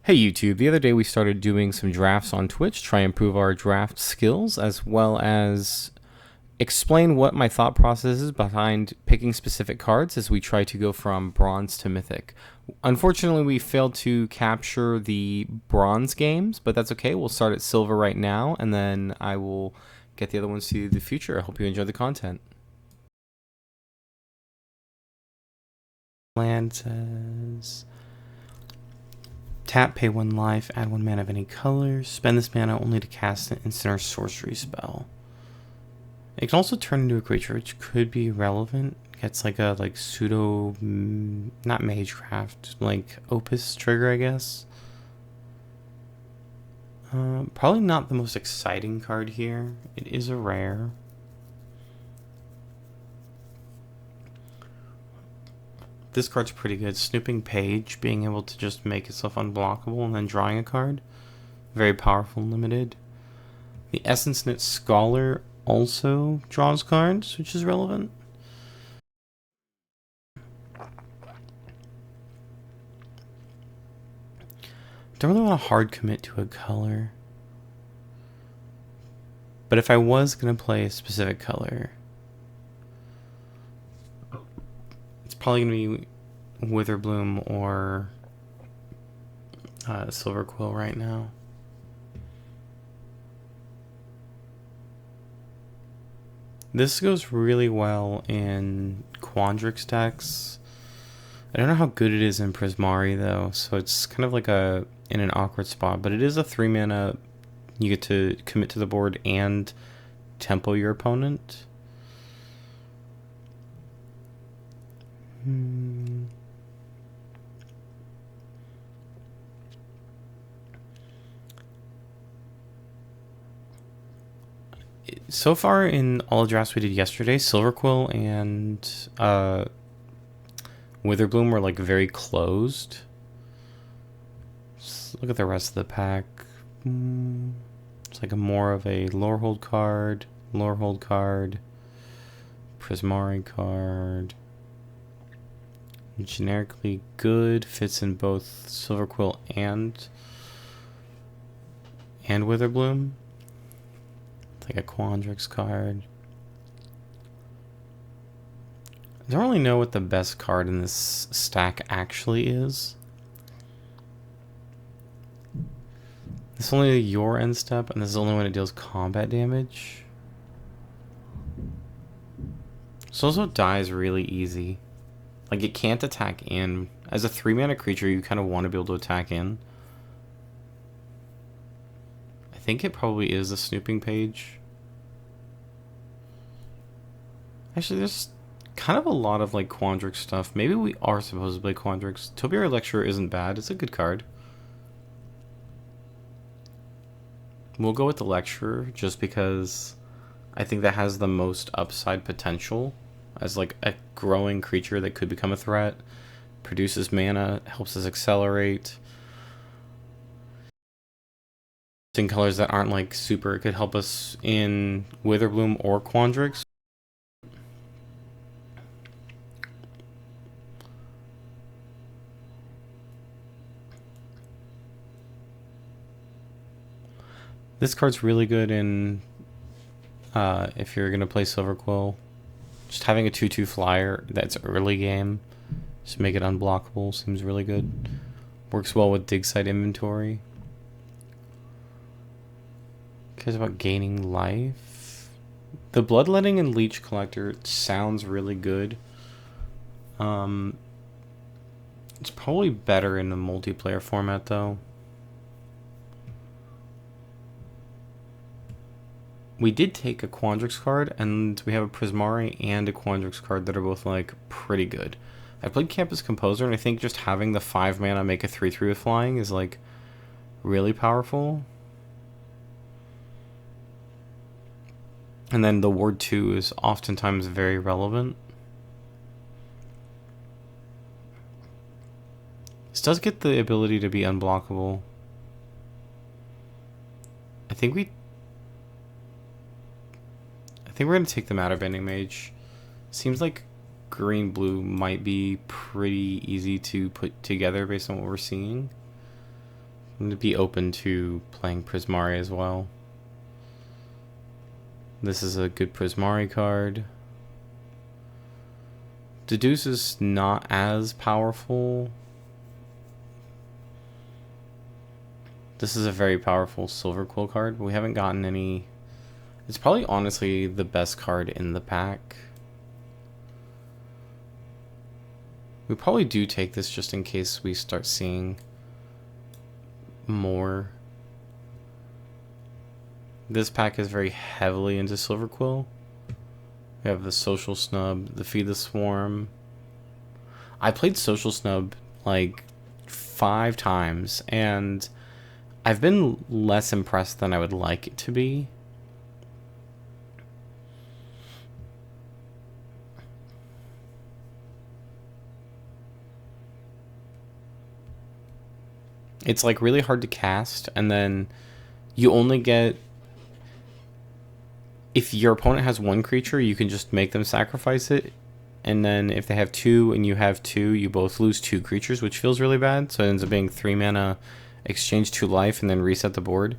Hey YouTube, the other day we started doing some drafts on Twitch, try and improve our draft skills, as well as explain what my thought process is behind picking specific cards as we try to go from bronze to mythic. Unfortunately, we failed to capture the bronze games, but that's okay. We'll start at silver right now, and then I will get the other ones to the future. I hope you enjoy the content. Land says... Tap, pay 1 life, add 1 mana of any color. Spend this mana only to cast an instant or sorcery spell. It can also turn into a creature, which could be relevant. Gets like a pseudo, not magecraft, like opus trigger, I guess. Probably not the most exciting card here. It is a rare. This card's pretty good. Snooping Page, being able to just make itself unblockable and then drawing a card. Very powerful and limited. The Essence Knit Scholar also draws cards, which is relevant. Don't really want to hard commit to a color. But if I was going to play a specific color, it's probably going to be Witherbloom or Silver Quill right now. This goes really well in Quandrix decks. I don't know how good it is in Prismari though, so it's kind of like in an awkward spot, but it is a 3 mana. You get to commit to the board and tempo your opponent. So far in all the drafts we did yesterday, Silver Quill and Witherbloom were like very closed. Just look at the rest of the pack. It's like more of a Lorehold card, Prismari card. Generically good, fits in both Silver Quill and Witherbloom. It's like a Quandrix card. I don't really know what the best card in this stack actually is. This is only your end step, and this is only when it deals combat damage. So also dies really easy. Like, it can't attack in. As a 3 mana creature, you kind of want to be able to attack in. I think it probably is a Snooping Page. Actually, there's kind of a lot of like Quandrix stuff. Maybe we are supposed to play Quandrix. Topiary Lecturer isn't bad. It's a good card. We'll go with the Lecturer just because I think that has the most upside potential as like a growing creature that could become a threat. Produces mana, helps us accelerate. In colors that aren't like super, it could help us in Witherbloom or Quandrix. This card's really good in if you're gonna play Silver Quill. Just having a 2/2 flyer that's early game, just make it unblockable, seems really good. Works well with dig site inventory. Cares about gaining life. The Bloodletting and Leech Collector sounds really good. It's probably better in a multiplayer format though. We did take a Quandrix card, and we have a Prismari and a Quandrix card that are both like pretty good. I played Campus Composer, and I think just having the 5 mana make a 3/3 with flying is like really powerful. And then the Ward 2 is oftentimes very relevant. This does get the ability to be unblockable. I think we're going to take the Matter Bending Mage. Seems like green-blue might be pretty easy to put together based on what we're seeing. I'm gonna be open to playing Prismari as well. This is a good Prismari card. Deduce is not as powerful. This is a very powerful Silver Quill card, but we haven't gotten any. It's probably honestly the best card in the pack. We probably do take this just in case we start seeing more. This pack is very heavily into Silver Quill. We have the Social Snub, the Feed the Swarm. I played Social Snub like 5 times, and I've been less impressed than I would like it to be. It's like really hard to cast, and then you only get... If your opponent has 1 creature, you can just make them sacrifice it. And then if they have 2 and you have 2, you both lose 2 creatures, which feels really bad. So it ends up being 3 mana, exchange 2 life, and then reset the board.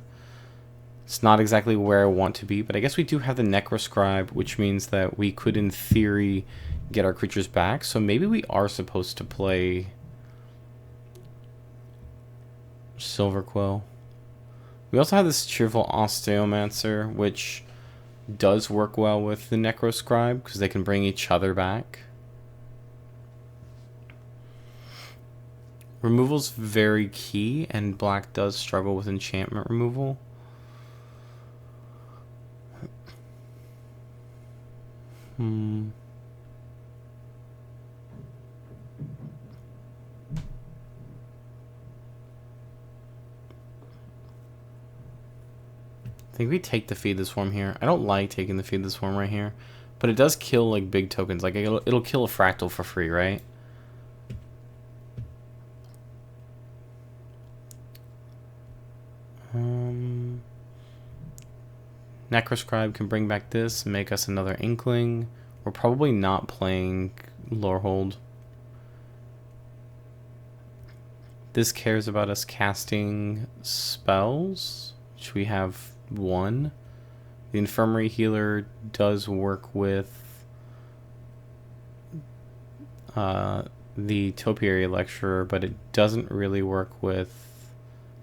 It's not exactly where I want to be, but I guess we do have the Necroscribe, which means that we could, in theory, get our creatures back. So maybe we are supposed to play Silver Quill. We also have this Cheerful Osteomancer, which does work well with the Necroscribe because they can bring each other back. Removal's very key, and black does struggle with enchantment removal. I think we take the Feed the Swarm here. I don't like taking the Feed the Swarm right here, but it does kill like big tokens. Like it'll kill a Fractal for free, right? Necroscribe can bring back this and make us another Inkling. We're probably not playing Lorehold. This cares about us casting spells, which we have 1. The Infirmary Healer does work with the Topiary Lecturer, but it doesn't really work with...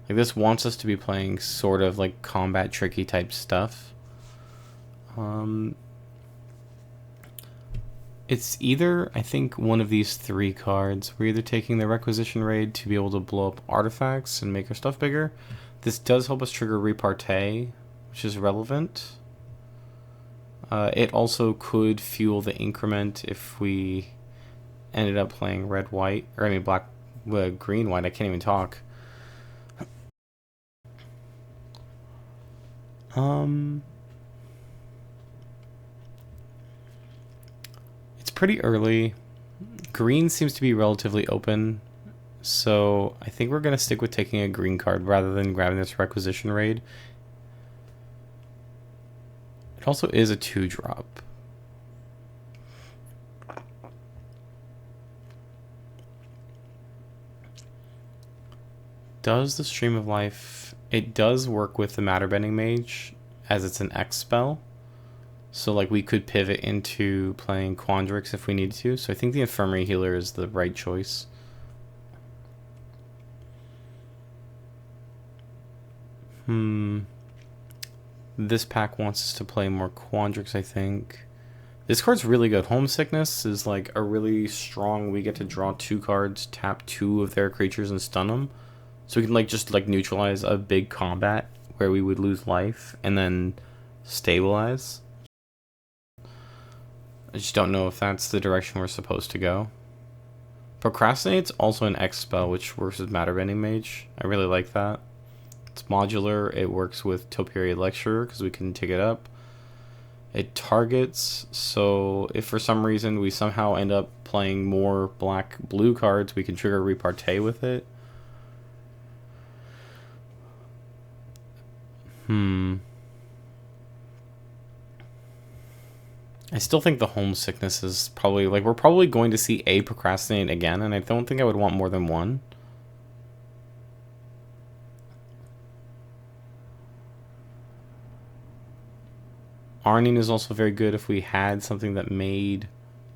Like, this wants us to be playing sort of like combat tricky type stuff. It's either, I think, one of these 3 cards. We're either taking the Requisition Raid to be able to blow up artifacts and make our stuff bigger. This does help us trigger Repartee, which is relevant. It also could fuel the increment if we ended up playing red-white, or I mean black, green-white. I can't even talk. It's pretty early. Green seems to be relatively open, so I think we're going to stick with taking a green card rather than grabbing this Requisition Raid. It also is a 2-drop. Does the Stream of Life... It does work with the Matterbending Mage, as it's an X spell. So like we could pivot into playing Quandrix if we needed to. So I think the Infirmary Healer is the right choice. This pack wants us to play more Quandrix, I think. This card's really good. Homesickness is like a really strong... We get to draw 2 cards, tap 2 of their creatures, and stun them. So we can like just like neutralize a big combat where we would lose life and then stabilize. I just don't know if that's the direction we're supposed to go. Procrastinate's also an X spell, which works with Matterbending Mage. I really like that. It's modular. It works with Topiary Lecturer because we can take it up. It targets, so if for some reason we somehow end up playing more black-blue cards, we can trigger Repartee with it. I still think the Homesickness is probably... Like, we're probably going to see a Procrastinate again, and I don't think I would want more than 1. Arning is also very good if we had something that made...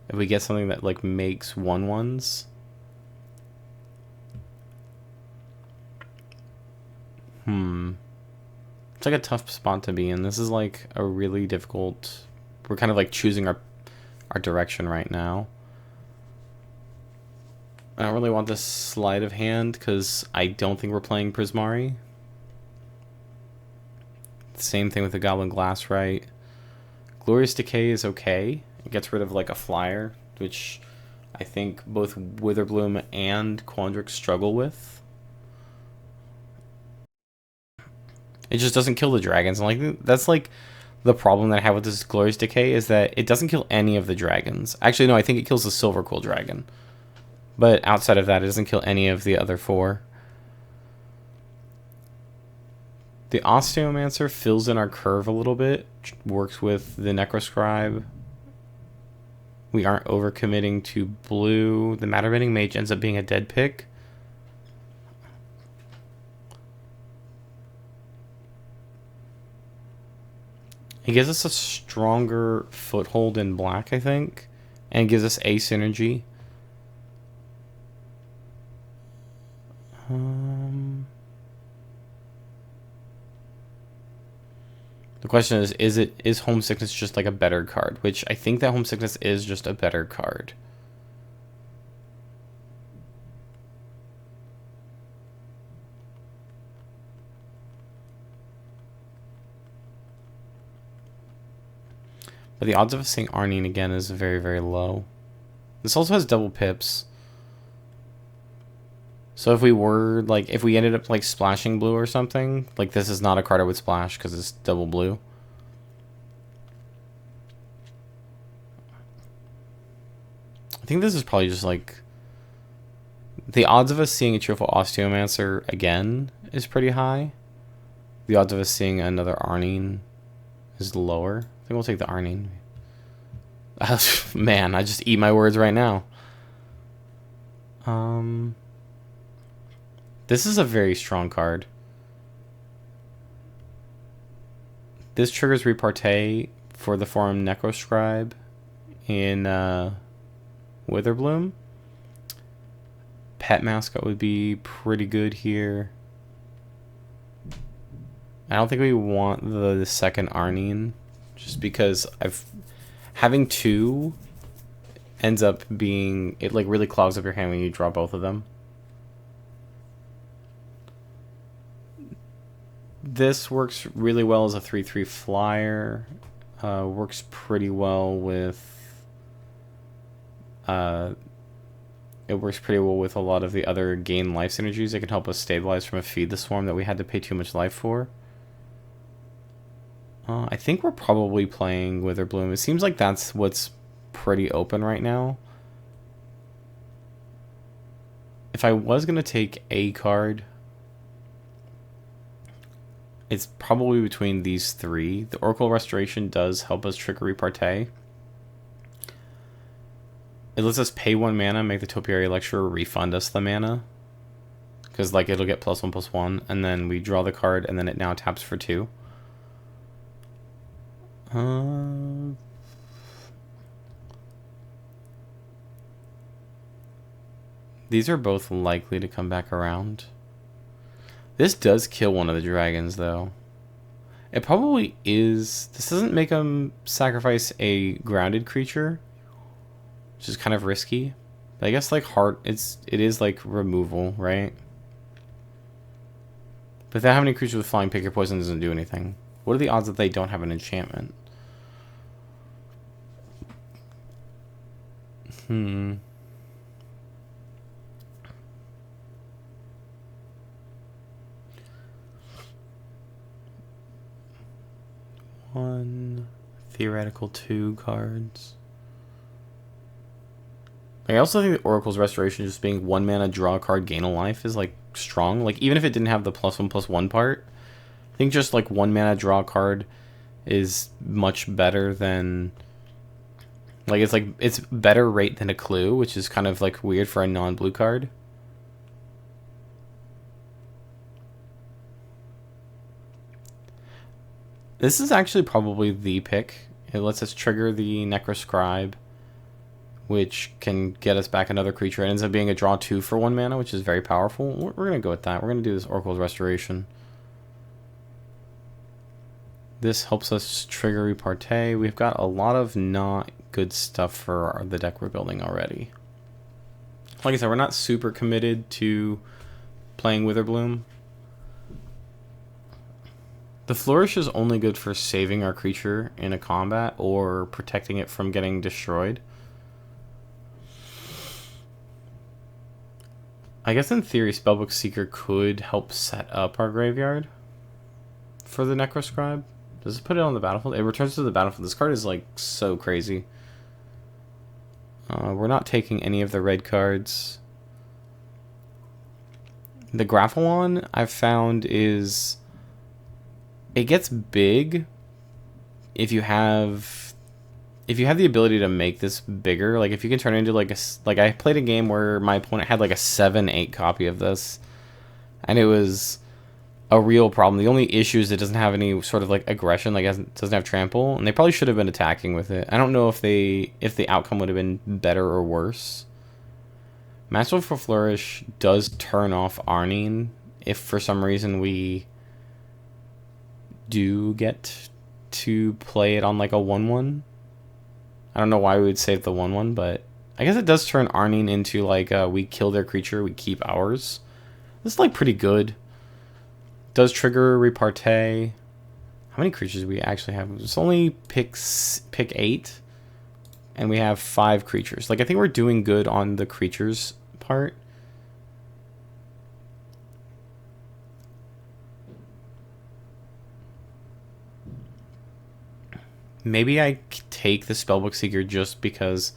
If we get something that, like, makes 1/1s. It's like a tough spot to be in. This is, like, a really difficult... We're kind of, like, choosing our direction right now. I don't really want this sleight of hand because I don't think we're playing Prismari. Same thing with the Goblin Glassrite. Glorious Decay is okay. It gets rid of like a flyer, which I think both Witherbloom and Quandrix struggle with. It just doesn't kill the dragons. And like that's like the problem that I have with this Glorious Decay is that it doesn't kill any of the dragons. Actually, no, I think it kills the Silver Quill Dragon. But outside of that, it doesn't kill any of the other 4. The Osteomancer fills in our curve a little bit. Works with the Necroscribe. We aren't overcommitting to blue. The Matterbending Mage ends up being a dead pick. It gives us a stronger foothold in black, I think. And gives us asymmetry. The question is Homesickness just like a better card? Which I think that Homesickness is just a better card. But the odds of us seeing Arning again is very, very low. This also has double pips. So if we were, like, if we ended up, like, splashing blue or something, like, this is not a card I would splash because it's double blue. I think this is probably just, like, the odds of us seeing a Cheerful Osteomancer again is pretty high. The odds of us seeing another Arning is lower. I think we'll take the Arning. Man, I just eat my words right now. This is a very strong card. This triggers Repartee for the form Necroscribe in Witherbloom. Pet Mascot would be pretty good here. I don't think we want the second Arning, just because having 2 ends up being, it like really clogs up your hand when you draw both of them. This works really well as a 3/3 flyer. Works pretty well with it works pretty well with a lot of the other gain life synergies. It can help us stabilize from a Feed the Swarm that we had to pay too much life for. I think we're probably playing Witherbloom. It seems like that's what's pretty open right now. If I was going to take a card, it's probably between these 3. The Oracle Restoration does help us trigger Repartee. It lets us pay 1 mana, make the Topiary Lecturer refund us the mana. Because like it'll get +1/+1, and then we draw the card, and then it now taps for 2. These are both likely to come back around. This does kill one of the dragons, though. It probably is... This doesn't make them sacrifice a grounded creature, which is kind of risky. But I guess, like, it is, like, removal, right? But that having a creature with flying pick your poison doesn't do anything. What are the odds that they don't have an enchantment? One, theoretical 2 cards. I also think the Oracle's Restoration just being 1 mana, draw a card, gain a life is like strong. Like even if it didn't have the +1/+1 part, I think just like 1 mana, draw a card is much better than, like, it's better rate than a Clue, which is kind of like weird for a non-blue card. This is actually probably the pick. It lets us trigger the Necroscribe, which can get us back another creature. It ends up being a draw 2 for 1 mana, which is very powerful. We're going to go with that. We're going to do this Oracle's Restoration. This helps us trigger Repartee. We've got a lot of not good stuff for the deck we're building already. Like I said, we're not super committed to playing Witherbloom. The Flourish is only good for saving our creature in a combat or protecting it from getting destroyed. I guess in theory, Spellbook Seeker could help set up our graveyard for the Necroscribe. Does it put it on the battlefield? It returns to the battlefield. This card is like so crazy. We're not taking any of the red cards. The Graphalon I've found is... it gets big if you have the ability to make this bigger. Like if you can turn it into like a... like I played a game where my opponent had like a 7/8 copy of this. And it was a real problem. The only issue is it doesn't have any sort of like aggression, like it doesn't have trample, and they probably should have been attacking with it. I don't know if the outcome would have been better or worse. Masterful Flourish does turn off Arnine if for some reason we do get to play it on like a 1/1. I don't know why we would save the 1/1, but I guess it does turn Arnine into like we kill their creature, we keep ours. This is like pretty good. Does trigger Repartee. How many creatures do we actually have? It's only pick 8, and we have 5 creatures. Like I think we're doing good on the creatures part. Maybe I take the Spellbook Seeker just because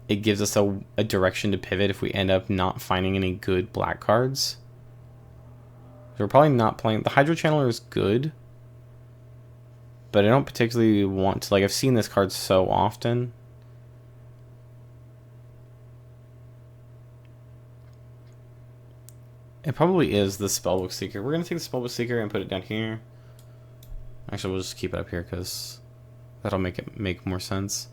it gives us a direction to pivot if we end up not finding any good black cards. We're probably not playing... the Hydro Channeler is good, but I don't particularly want to... like, I've seen this card so often. It probably is the Spellbook Seeker. We're going to take the Spellbook Seeker and put it down here. Actually, we'll just keep it up here because that'll make it make more sense.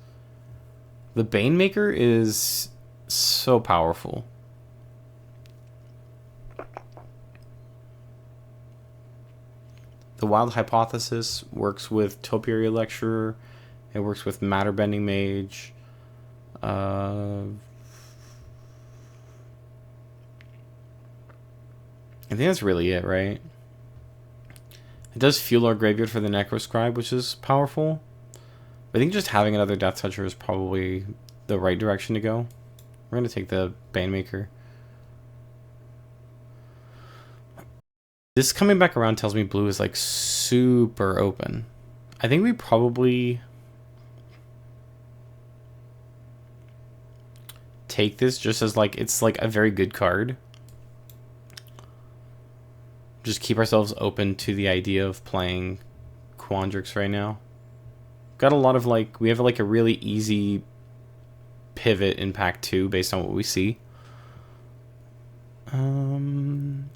The Banemaker is so powerful. The Wild Hypothesis works with Topiary Lecturer. It works with Matter Bending Mage. I think that's really it, right? It does fuel our graveyard for the Necroscribe, which is powerful. But I think just having another Death Toucher is probably the right direction to go. We're going to take the Banemaker. This coming back around tells me blue is like super open. I think we probably take this just as like it's like a very good card. Just keep ourselves open to the idea of playing Quandrix right now. Got a lot of like, we have like a really easy pivot in pack 2 based on what we see. I'm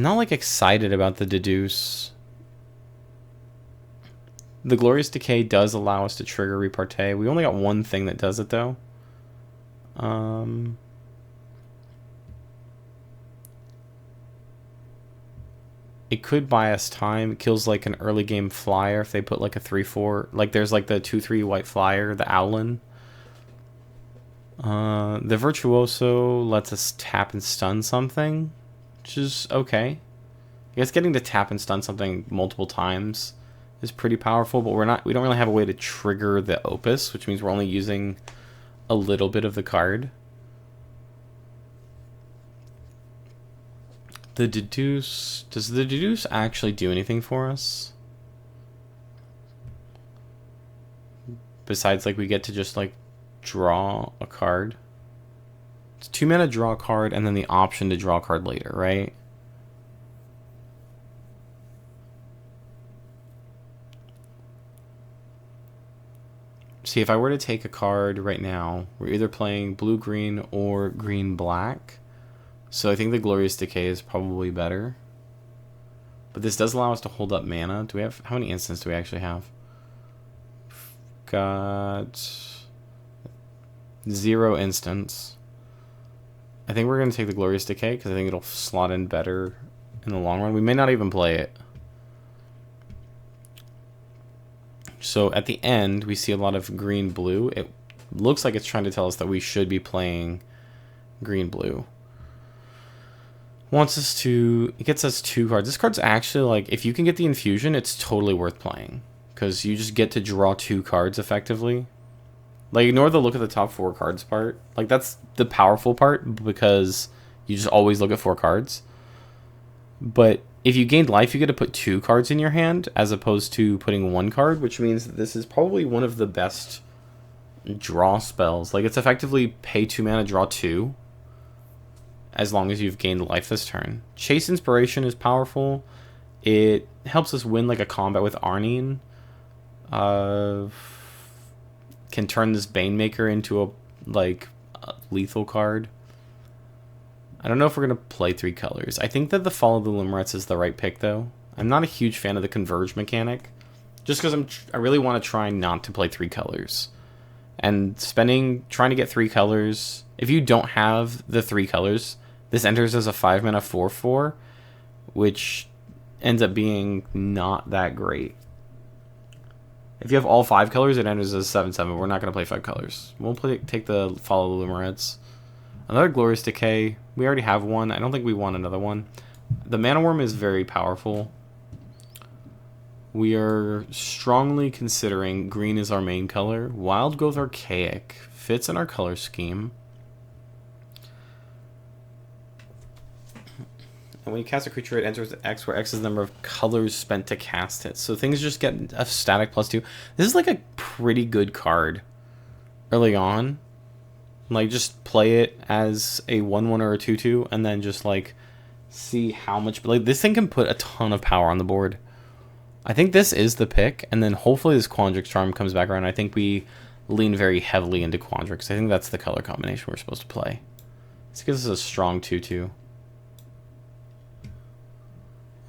not like excited about the Deduce. The Glorious Decay does allow us to trigger Repartee. We only got one thing that does it though. It could buy us time. It kills like an early game flyer if they put like a 3/4. Like there's like the 2/3 white flyer, the Owlin. The Virtuoso lets us tap and stun something, which is okay. I guess getting to tap and stun something multiple times is pretty powerful, but we don't really have a way to trigger the Opus, which means we're only using a little bit of the card. The Deduce... does the Deduce actually do anything for us? Besides, like, we get to just, like, draw a card. It's 2 mana, draw a card, and then the option to draw a card later, right? See, if I were to take a card right now, we're either playing blue-green or green-black. So I think the Glorious Decay is probably better. But this does allow us to hold up mana. Do we have... How many instants do we actually have? Got 0 instants. I think we're going to take the Glorious Decay because I think it'll slot in better in the long run. We may not even play it. So at the end, we see a lot of green-blue. It looks like it's trying to tell us that we should be playing green-blue. Wants us to... It gets us 2 cards. This card's actually, like, if you can get the infusion, it's totally worth playing. Because you just get to draw 2 cards effectively. Like, ignore the look at the top 4 cards part. Like, that's the powerful part because you just always look at 4 cards. But if you gained life, you get to put 2 cards in your hand as opposed to putting 1 card, which means that this is probably one of the best draw spells. Like, it's effectively pay 2 mana, draw 2, as long as you've gained life this turn. Chase Inspiration is powerful. It helps us win, like, a combat with Arnine. Can turn this Banemaker into a lethal card. I don't know if we're going to play 3 colors. I think that the Follow the Limerence is the right pick, though. I'm not a huge fan of the Converge mechanic. Just because I really want to try not to play 3 colors. And trying to get 3 colors... If you don't have the 3 colors, this enters as a 5-mana 4/4, which ends up being not that great. If you have all 5 colors, it enters as 7/7. We're not going to play 5 colors. We'll take the Follow the Limerence. Another Glorious Decay. We already have one. I don't think we want another one. The Mana Worm is very powerful. We are strongly considering green as our main color. Wild Growth Archaic fits in our color scheme. And when you cast a creature, it enters X, where X is the number of colors spent to cast it. So things just get a static +2. This is like a pretty good card early on. Like, just play it as a 1/1 or a 2/2, and then just, like, see how much... Like, this thing can put a ton of power on the board. I think this is the pick, and then hopefully this Quandrix Charm comes back around. I think we lean very heavily into Quandrix. I think that's the color combination we're supposed to play. This gives us a strong 2/2.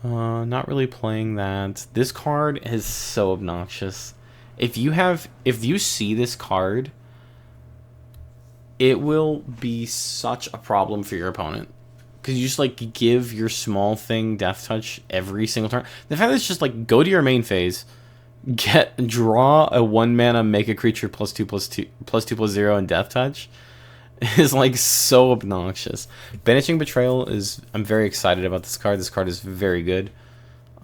Not really playing that. This card is so obnoxious. If you see this card, it will be such a problem for your opponent. Because you just, like, give your small thing Death Touch every single turn. The fact that it's just, like, go to your main phase, draw a 1-mana, make a creature +2/+0 and Death Touch is, like, so obnoxious. Banishing Betrayal is... I'm very excited about this card. This card is very good.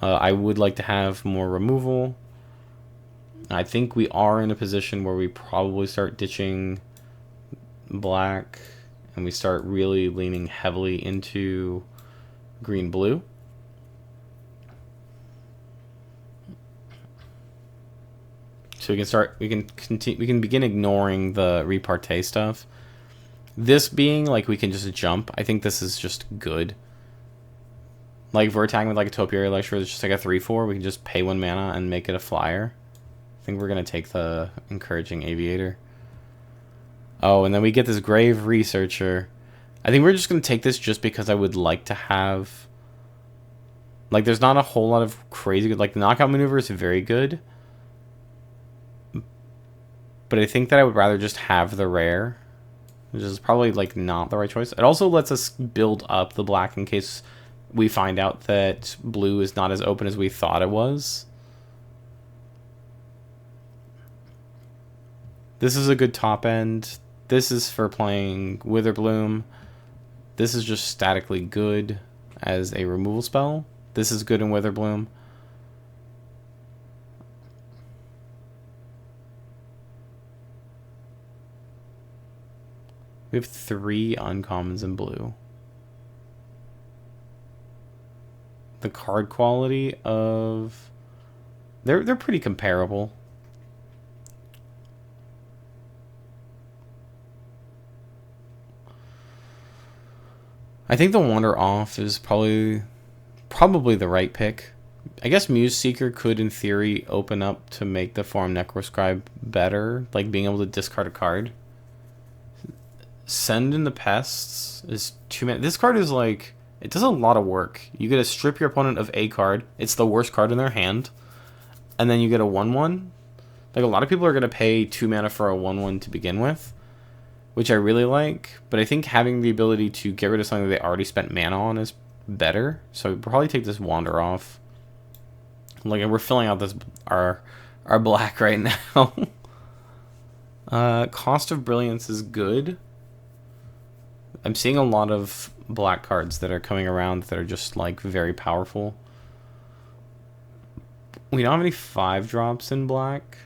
I would like to have more removal. I think we are in a position where we probably start ditching black, and we start really leaning heavily into green-blue. So we can begin ignoring the repartee stuff. This being like we can just jump, I think this is just good. Like, if we're attacking with like a Topiary Lecturer, it's just like a 3/4, we can just pay 1 mana and make it a flyer. I think we're gonna take the Encouraging Aviator. Oh, and then we get this Grave Researcher. I think we're just going to take this just because I would like to have... Like, there's not a whole lot of crazy good... Like, the Knockout Maneuver is very good. But I think that I would rather just have the rare. Which is probably, like, not the right choice. It also lets us build up the black in case we find out that blue is not as open as we thought it was. This is a good top end. This is for playing Witherbloom. This is just statically good as a removal spell. This is good in Witherbloom. We have 3 uncommons in blue. The card quality of... They're pretty comparable. I think the Wander Off is probably the right pick. I guess Muse Seeker could, in theory, open up to make the Forum Necroscribe better, like being able to discard a card. Send in the Pests is 2 mana. This card is like, It does a lot of work. You get to strip your opponent of a card. It's the worst card in their hand. And then you get a 1/1. Like, a lot of people are going to pay 2 mana for a 1/1 to begin with, which I really like. But I think having the ability to get rid of something they already spent mana on is better. So we'll probably take this Wander off. Like, we're filling out this our black right now. Cost of Brilliance is good. I'm seeing a lot of black cards that are coming around that are just, like, very powerful. We don't have any 5-drops in black,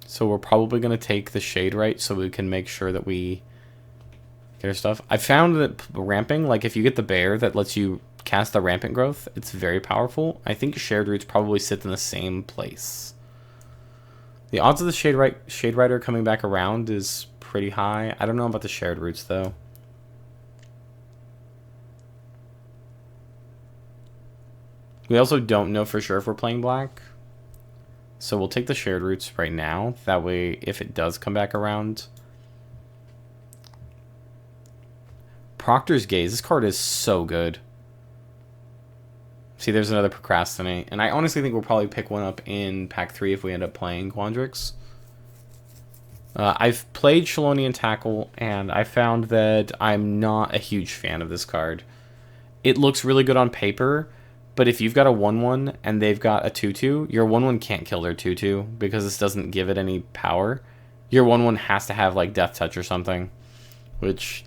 so we're probably going to take the Shade Right so we can make sure that we get our stuff. I found that ramping, like, if you get the bear that lets you cast the rampant growth, it's very powerful. I think Shared Roots probably sit in the same place. The odds of the Shade Rider coming back around is pretty high. I don't know about the Shared Roots, though. We also don't know for sure if we're playing black. So we'll take the Shared Roots right now. That way, if it does come back around. Proctor's Gaze. This card is so good. See, there's another Procrastinate. And I honestly think we'll probably pick one up in Pack 3 if we end up playing Quandrix. I've played Shalonian Tackle, and I found that I'm not a huge fan of this card. It looks really good on paper, but if you've got a 1/1 and they've got a 2/2, your 1/1 can't kill their 2/2 because this doesn't give it any power. Your 1/1 has to have, like, Death Touch or something, which,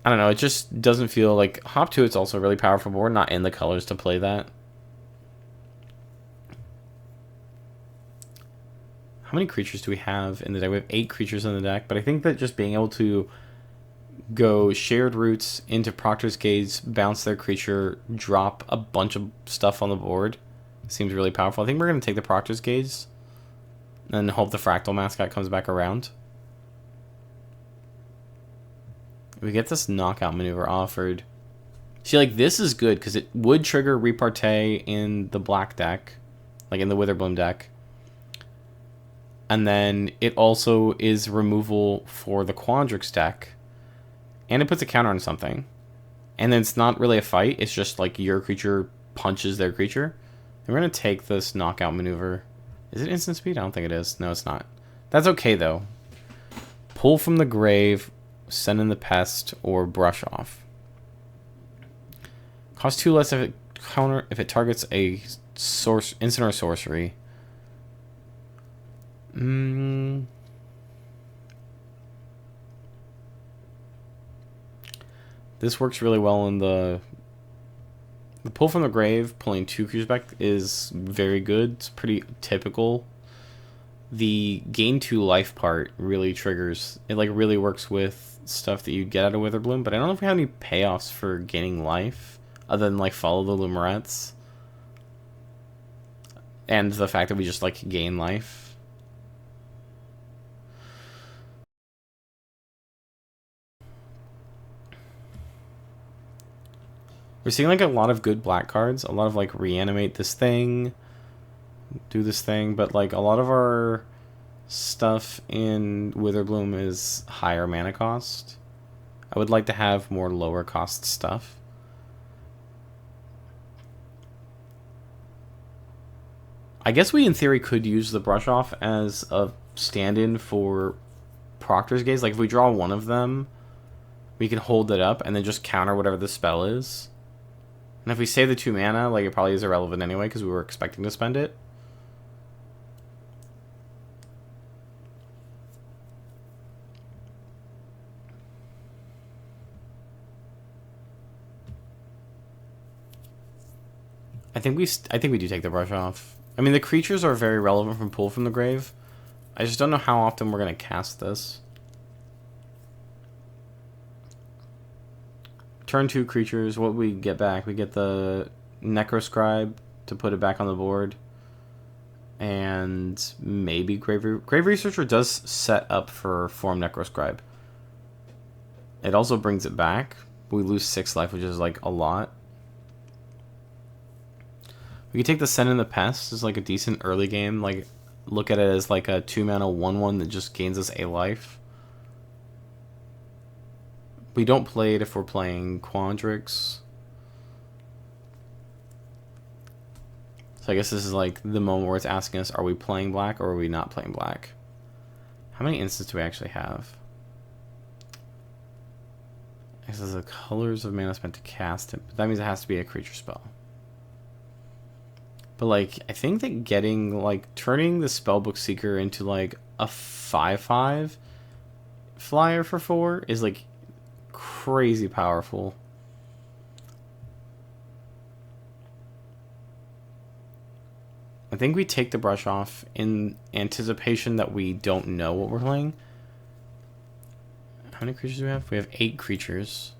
I don't know, it just doesn't feel like... Hop 2, it's also really powerful, but we're not in the colors to play that. How many creatures do we have in the deck? We have 8 creatures in the deck, but I think that just being able to go Shared Roots into Proctor's Gaze, bounce their creature, drop a bunch of stuff on the board seems really powerful. I think we're going to take the Proctor's Gaze and hope the Fractal Mascot comes back around. We get this Knockout Maneuver offered. See, like, this is good because it would trigger Repartee in the black deck, like in the Witherbloom deck. And then it also is removal for the Quandrix deck. And it puts a counter on something. And then it's not really a fight. It's just like your creature punches their creature. And we're going to take this Knockout Maneuver. Is it instant speed? I don't think it is. No, it's not. That's okay, though. Pull from the grave, send in the pest, or brush off. Cost 2 less if it targets a instant or sorcery. This works really well in the pull from the grave. Pulling 2 creatures back is very good. It's pretty typical. The gain 2 life part really triggers. It, like, really works with stuff that you get out of Witherbloom, but I don't know if we have any payoffs for gaining life other than, like, follow the Lumerets and the fact that we just, like, gain life. We're seeing, like, a lot of good black cards. A lot of, like, reanimate this thing, do this thing. But, like, a lot of our stuff in Witherbloom is higher mana cost. I would like to have more lower cost stuff. I guess we, in theory, could use the Brush Off as a stand-in for Proctor's Gaze. Like, if we draw one of them, we can hold it up and then just counter whatever the spell is. And if we save the 2 mana, like, it probably is irrelevant anyway because we were expecting to spend it. I think we do take the Brush Off. I mean, the creatures are very relevant from Pull from the Grave. I just don't know how often we're going to cast this. Turn 2 creatures, what we get back? We get the Necroscribe to put it back on the board. And maybe Grave Researcher does set up for Form Necroscribe. It also brings it back. We lose 6 life, which is, like, a lot. We can take the Send in the Pest as, like, a decent early game. Like, look at it as, like, a 2 mana 1/1 that just gains us a life. We don't play it if we're playing Quandrix. So I guess this is like the moment where it's asking us, are we playing black or are we not playing black? How many instances do we actually have? This is the colors of mana spent to cast it, but that means it has to be a creature spell. But like, I think that getting like turning the Spellbook Seeker into like a 5/5 flyer for 4 is like crazy powerful. I think we take the brush off in anticipation that we don't know what we're playing. How many creatures do we have? We have 8 creatures.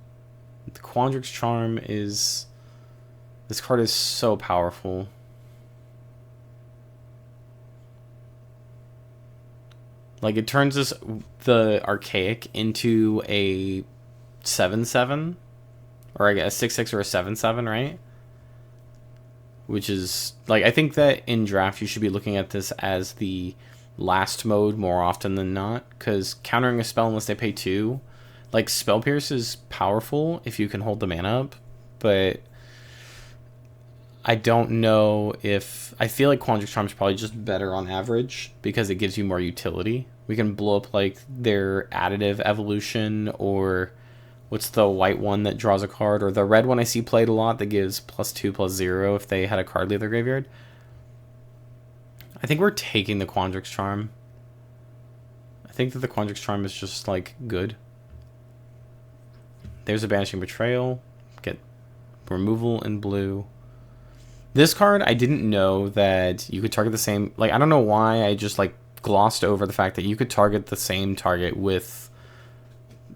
The Quandrix Charm is... This card is so powerful. Like, it turns the Archaic into a 7/7. Or I guess a 6/6 or a 7/7, right? Which is... Like, I think that in draft you should be looking at this as the last mode more often than not, because countering a spell unless they pay 2, like Spell Pierce is powerful if you can hold the mana up, but I don't know if... I feel like Quandrix Charm is probably just better on average because it gives you more utility. We can blow up like their additive evolution, or what's the white one that draws a card, or the red one I see played a lot that gives +2/+0 if they had a card leave their graveyard. I think we're taking the Quandrix Charm. I think that the Quandrix Charm is just, like, good. There's a Banishing Betrayal. Get removal in blue. This card, I didn't know that you could target the same... Like, I don't know why I just, like, glossed over the fact that you could target the same target with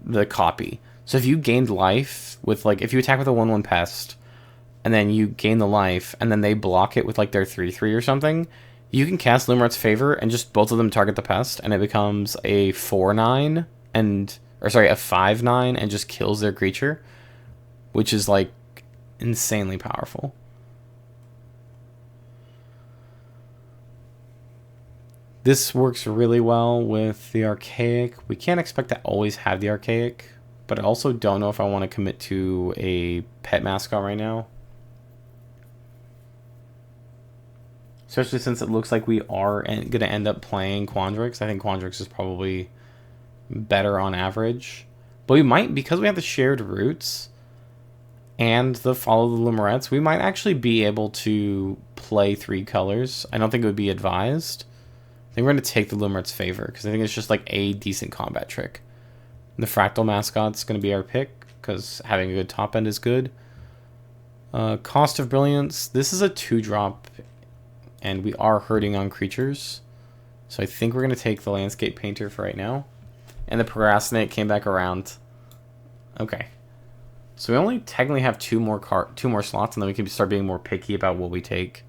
the copy. So if you gained life with, like... If you attack with a 1/1 Pest, and then you gain the life, and then they block it with, like, their 3/3 or something... You can cast Luminart's Favor and just both of them target the pest, and it becomes a 4/9 and... Or sorry, a 5/9 and just kills their creature, which is, like, insanely powerful. This works really well with the Archaic. We can't expect to always have the Archaic, but I also don't know if I want to commit to a pet mascot right now. Especially since it looks like we are going to end up playing Quandrix. I think Quandrix is probably better on average. But we might, because we have the shared roots and the Follow the Limerets, we might actually be able to play 3 colors. I don't think it would be advised. I think we're going to take the Limeret's Favor, because I think it's just like a decent combat trick. The Fractal Mascot's going to be our pick, because having a good top end is good. Cost of Brilliance. This is a 2-drop... And we are hurting on creatures. So I think we're going to take the Landscape Painter for right now. And the Procrastinate came back around. Okay. So we only technically have 2 more slots, and then we can start being more picky about what we take.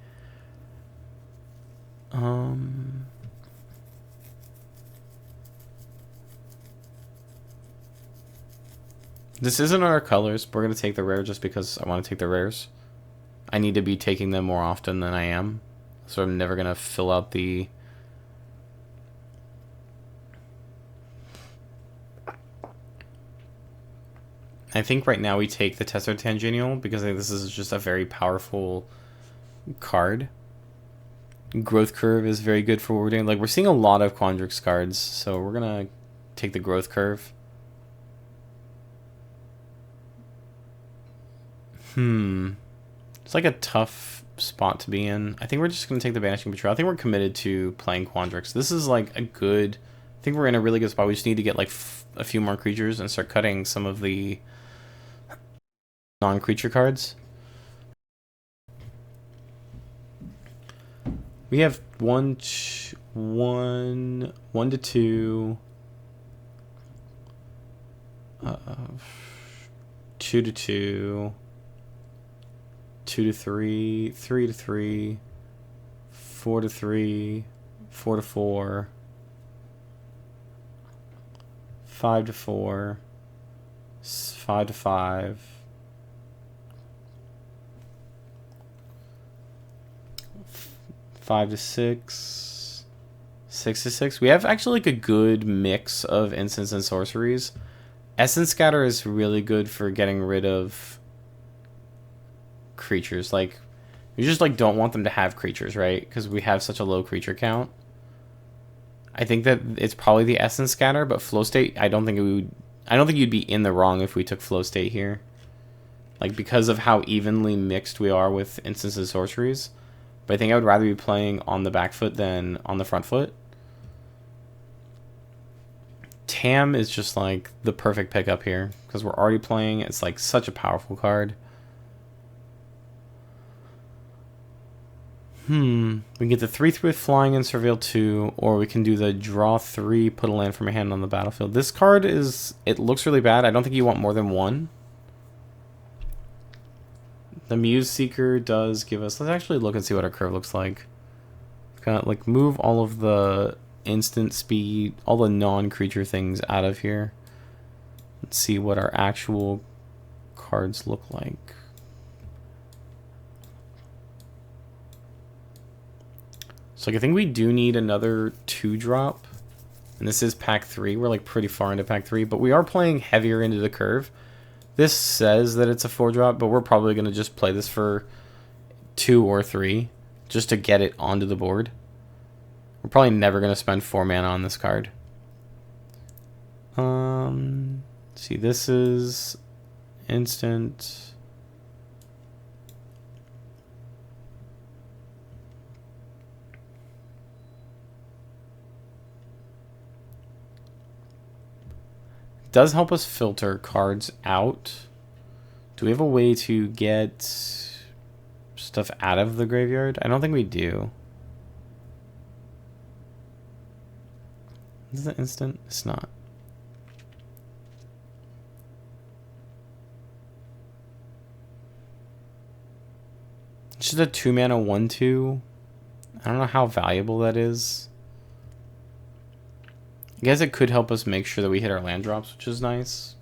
This isn't our colors, but we're going to take the rare just because I want to take the rares. I need to be taking them more often than I am. So I'm never going to fill out the... I think right now we take the Tesser Tangenial because I think this is just a very powerful card. Growth Curve is very good for what we're doing. Like, we're seeing a lot of Quandrix cards, so we're going to take the Growth Curve. It's like a tough spot to be in. I think we're just going to take the Banishing Betrayal. I think we're committed to playing Quandrix. This is like a good... I think we're in a really good spot. We just need to get like a few more creatures and start cutting some of the non-creature cards. We have 1 to 2... 2 to 2... 2 to 3, 3 to 3, 4 to 3, 4 to 4, 5 to 4, 5 to 5, 5 to 6, 6 to 6. We have actually like a good mix of instants and sorceries. Essence Scatter is really good for getting rid of creatures. Like, you just like don't want them to have creatures, right? Because we have such a low creature count. I think that it's probably the Essence Scatter, but Flow State, I don't think you'd be in the wrong if we took Flow State here. Like, because of how evenly mixed we are with instances and sorceries. But I think I would rather be playing on the back foot than on the front foot. Tam is just like the perfect pickup here because we're already playing. It's like such a powerful card. We can get the 3/3 with flying and surveil 2, or we can do the draw 3, put a land from your hand on the battlefield. This card it looks really bad. I don't think you want more than one. The Muse Seeker does give us, let's actually look and see what our curve looks like. Kind of like move all of the instant speed, all the non-creature things out of here. Let's see what our actual cards look like. So like, I think we do need another 2-drop. And this is pack 3. We're like pretty far into pack 3, but we are playing heavier into the curve. This says that it's a 4-drop, but we're probably going to just play this for 2 or 3 just to get it onto the board. We're probably never going to spend 4 mana on this card. See, this is instant. Does help us filter cards out. Do we have a way to get stuff out of the graveyard? I don't think we do. Is it instant? It's not. It's just a 2-mana 1/2. I don't know how valuable that is. I guess it could help us make sure that we hit our land drops, which is nice.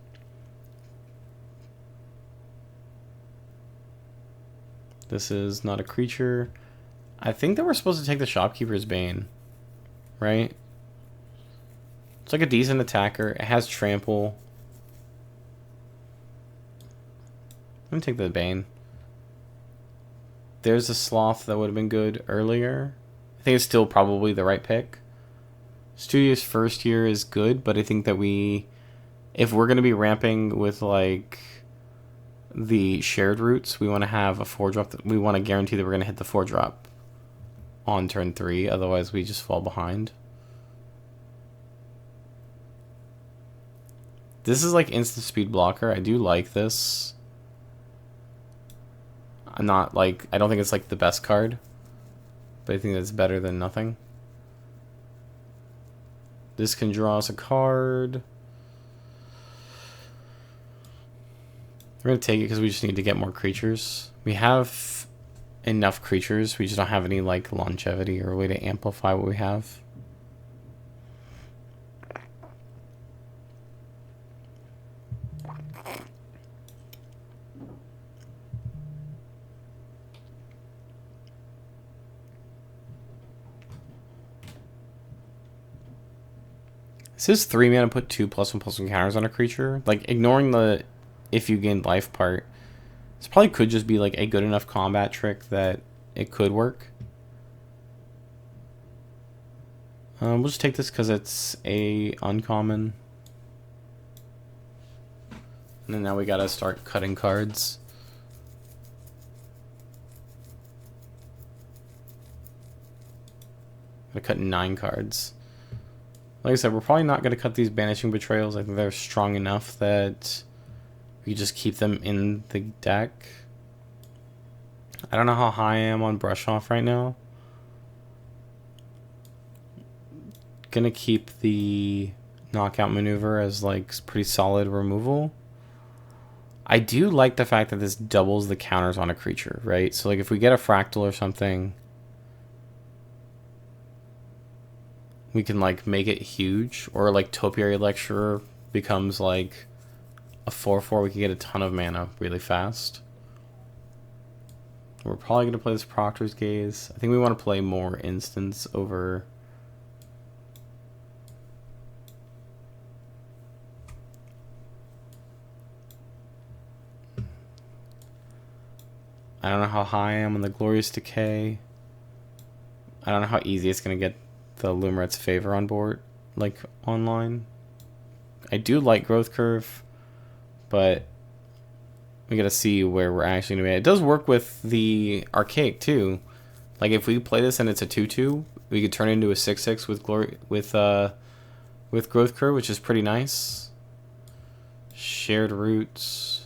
This is not a creature. I think that we're supposed to take the Shopkeeper's Bane, right? It's like a decent attacker. It has trample. Let me take the Bane. There's a Sloth that would have been good earlier. I think it's still probably the right pick. Studio's first year is good, but I think that if we're going to be ramping with like the shared routes, we want to have a 4-drop. We want to guarantee that we're going to hit the 4-drop on turn 3. Otherwise, we just fall behind. This is like instant speed blocker. I do like this. I don't think it's like the best card, but I think it's better than nothing. This can draw us a card. We're going to take it because we just need to get more creatures. We have enough creatures. We just don't have any like longevity or a way to amplify what we have. This is 3 mana, put 2+1/+1 counters on a creature. Like, ignoring the if you gain life part, this probably could just be like a good enough combat trick that it could work. We'll just take this because it's a uncommon. And then now we gotta start cutting cards. Gotta cut 9 cards. Like I said, we're probably not going to cut these Banishing Betrayals. I think they're strong enough that we just keep them in the deck. I don't know how high I am on Brush Off right now. Gonna keep the Knockout Maneuver as like pretty solid removal. I do like the fact that this doubles the counters on a creature, right? So like if we get a Fractal or something, we can like make it huge, or like Topiary Lecturer becomes like a 4/4. We can get a ton of mana really fast. We're probably going to play this Proctor's Gaze. I think we want to play more instants over. I don't know how high I am on the Glorious Decay. I don't know how easy it's going to get the Lumeret's Favor on board, like, online. I do like Growth Curve, but we got to see where we're actually going to be. It does work with the Archaic, too. Like, if we play this and it's a 2-2, we could turn it into a 6-6 with Growth Curve, which is pretty nice. Shared Roots.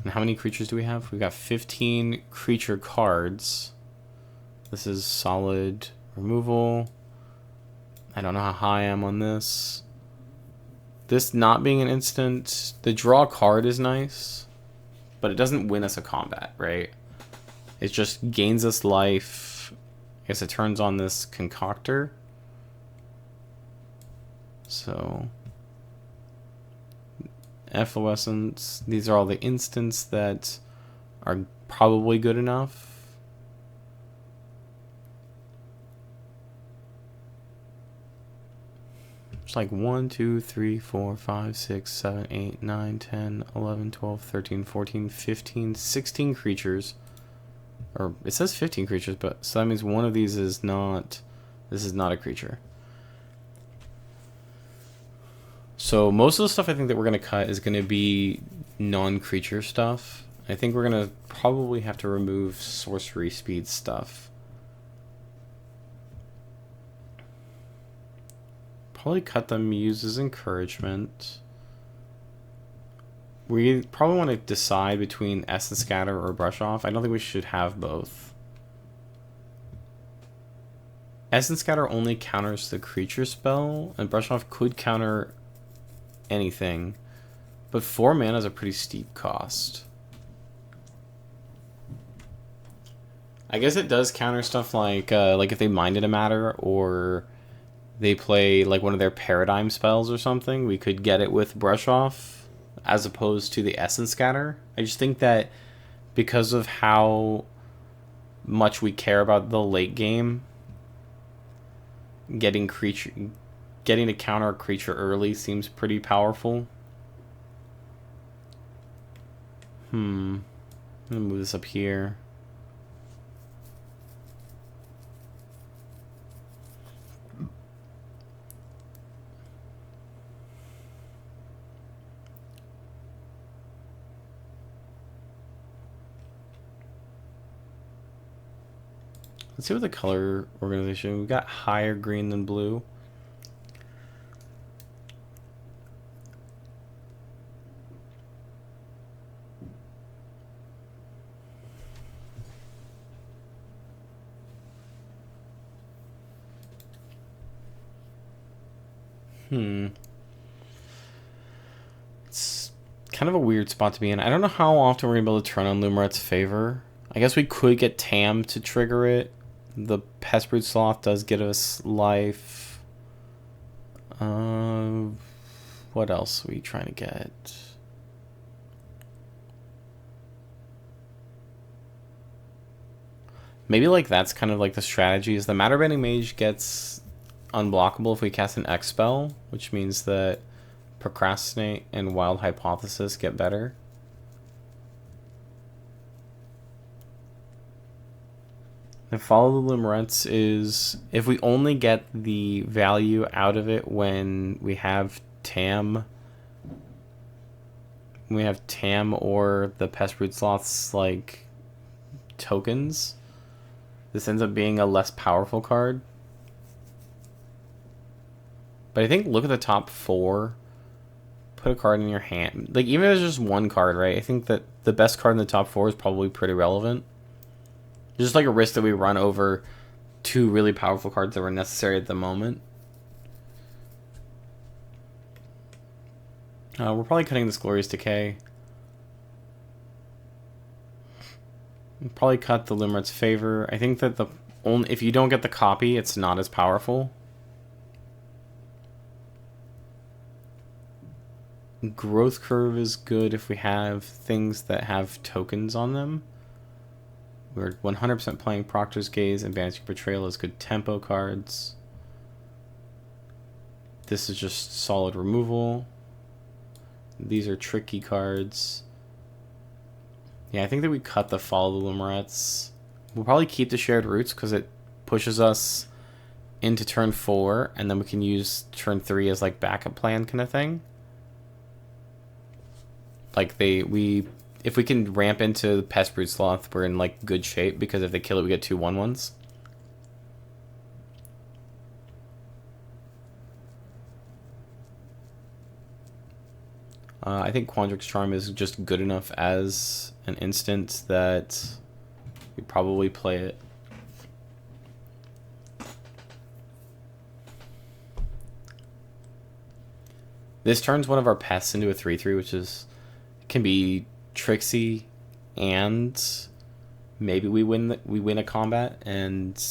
And how many creatures do we have? We've got 15 creature cards. This is solid removal. I don't know how high I am on this. This not being an instant, the draw card is nice, but it doesn't win us a combat, right? It just gains us life. I guess it turns on this concoctor. So Efflorescence. These are all the instants that are probably good enough. It's like 1, 2, 3, 4, 5, 6, 7, 8, 9, 10, 11, 12, 13, 14, 15, 16 creatures. Or it says 15 creatures, but so that means one of these is not, this is not a creature. So most of the stuff I think that we're going to cut is going to be non-creature stuff. I think we're going to probably have to remove sorcery speed stuff. Probably cut the Muse's Encouragement. We probably want to decide between Essence Scatter or Brush Off. I don't think we should have both. Essence Scatter only counters the creature spell, and Brush Off could counter anything. But 4 mana is a pretty steep cost. I guess it does counter stuff like if they minded a matter or they play like one of their paradigm spells or something, we could get it with Brush Off as opposed to the Essence Scatter. I just think that because of how much we care about the late game, getting to counter a creature early seems pretty powerful. I'm gonna move this up here. Let's see what the color organization. We've got higher green than blue. It's kind of a weird spot to be in. I don't know how often we're going to be able to turn on Lumeret's Favor. I guess we could get Tam to trigger it. The Pestbrood Sloth does give us life. What else are we trying to get? Maybe like that's kind of like the strategy is the Matter Bending Mage gets unblockable if we cast an X spell, which means that Procrastinate and Wild Hypothesis get better. And Follow the Limerence is if we only get the value out of it when we have Tam. We have Tam or the Pestbrood Sloth's like tokens. This ends up being a less powerful card. But I think look at the top 4. Put a card in your hand. Like even if it's just one card, right? I think that the best card in the top 4 is probably pretty relevant. Just like a risk that we run over 2 really powerful cards that were necessary at the moment. We're probably cutting this Glorious Decay. We'll probably cut the Limeret's Favor. I think that if you don't get the copy, it's not as powerful. Growth Curve is good if we have things that have tokens on them. We're 100% playing Proctor's Gaze and Banishing Betrayal as good tempo cards. This is just solid removal. These are tricky cards. Yeah, I think that we cut the Follow the Limerets. We'll probably keep the Shared Roots because it pushes us into turn 4, and then we can use turn 3 as like backup plan kind of thing. Like if we can ramp into Pest Brood Sloth, we're in like good shape because if they kill it, we get 2 1/1s. I think Quandrix Charm is just good enough as an instant that we probably play it. This turns one of our pests into a 3/3, which can be tricksy, and maybe we win a combat. And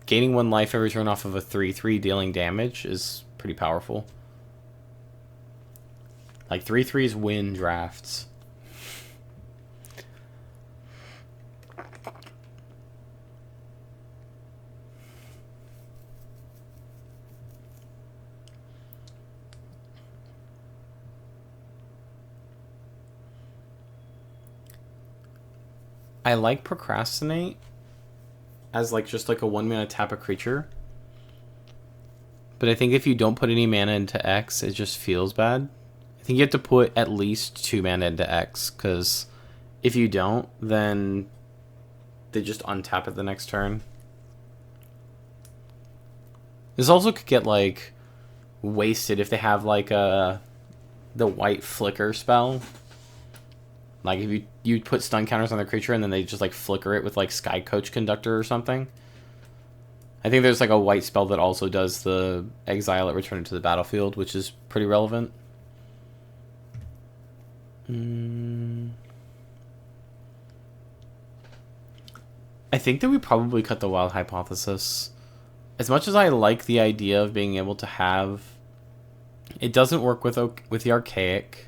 gaining 1 life every turn off of a 3/3 dealing damage is pretty powerful. Like 3/3s win drafts. I like Procrastinate as like just like a 1 mana tap a creature. But I think if you don't put any mana into X, it just feels bad. I think you have to put at least 2 mana into X, because if you don't, then they just untap it the next turn. This also could get like wasted if they have like the white flicker spell. Like if you put stun counters on the creature and then they just like flicker it with like Sky Coach Conductor or something. I think there's like a white spell that also does the exile it, return it to the battlefield, which is pretty relevant. I think that we probably cut the Wild Hypothesis. As much as I like the idea of being able to have... It doesn't work with the Archaic.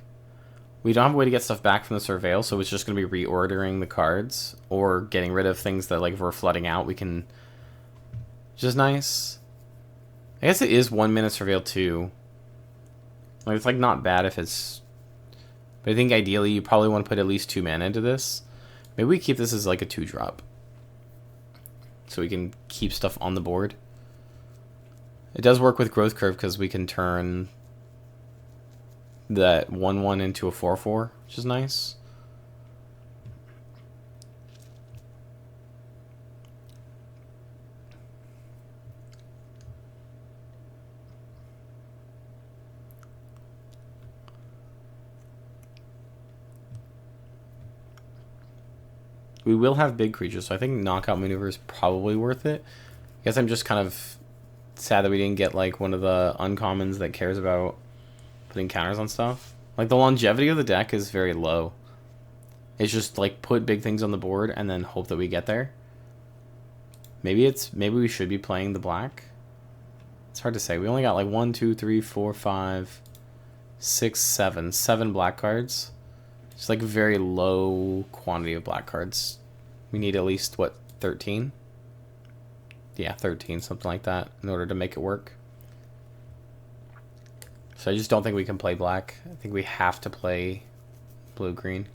We don't have a way to get stuff back from the Surveil, so it's just going to be reordering the cards or getting rid of things that like if we're flooding out, we can... Which is nice. I guess it is 1 minute Surveil too. Like, it's like not bad if it's... But I think ideally you probably want to put at least 2 mana into this. Maybe we keep this as like a 2-drop. So we can keep stuff on the board. It does work with Growth Curve because we can turn that 1/1 into a 4/4, which is nice. We will have big creatures, so I think Knockout Maneuver is probably worth it. I guess I'm just kind of sad that we didn't get like one of the uncommons that cares about putting counters on stuff. Like the longevity of the deck is very low. It's just like put big things on the board and then hope that we get there. Maybe we should be playing the black. It's hard to say. We only got like 1, 2, 3, 4, 5, 6, 7 black cards. It's like a very low quantity of black cards. We need at least, what, 13? Yeah, 13, something like that, in order to make it work. So I just don't think we can play black. I think we have to play blue-green.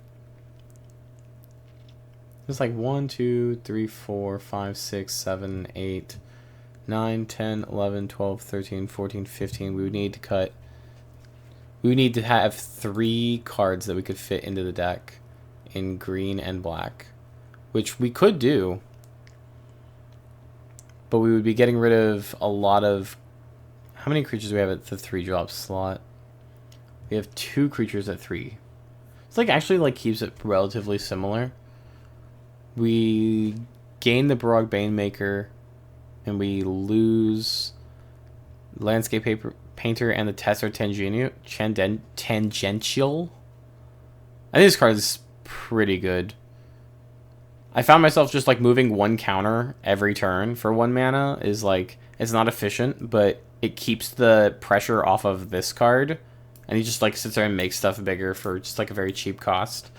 It's like 1, 2, 3, 4, 5, 6, 7, 8, 9, 10, 11, 12, 13, 14, 15. We would need to cut... We would need to have 3 cards that we could fit into the deck in green and black, which we could do, but we would be getting rid of a lot of... How many creatures do we have at the 3-drop slot? We have 2 creatures at 3. It's like actually like keeps it relatively similar. We gain the Barog Banemaker, and we lose Landscape Painter and the Tesser Tangential. I think this card is pretty good. I found myself just like moving 1 counter every turn for 1 mana is like, it's not efficient, but it keeps the pressure off of this card, and he just like sits there and makes stuff bigger for just like a very cheap cost.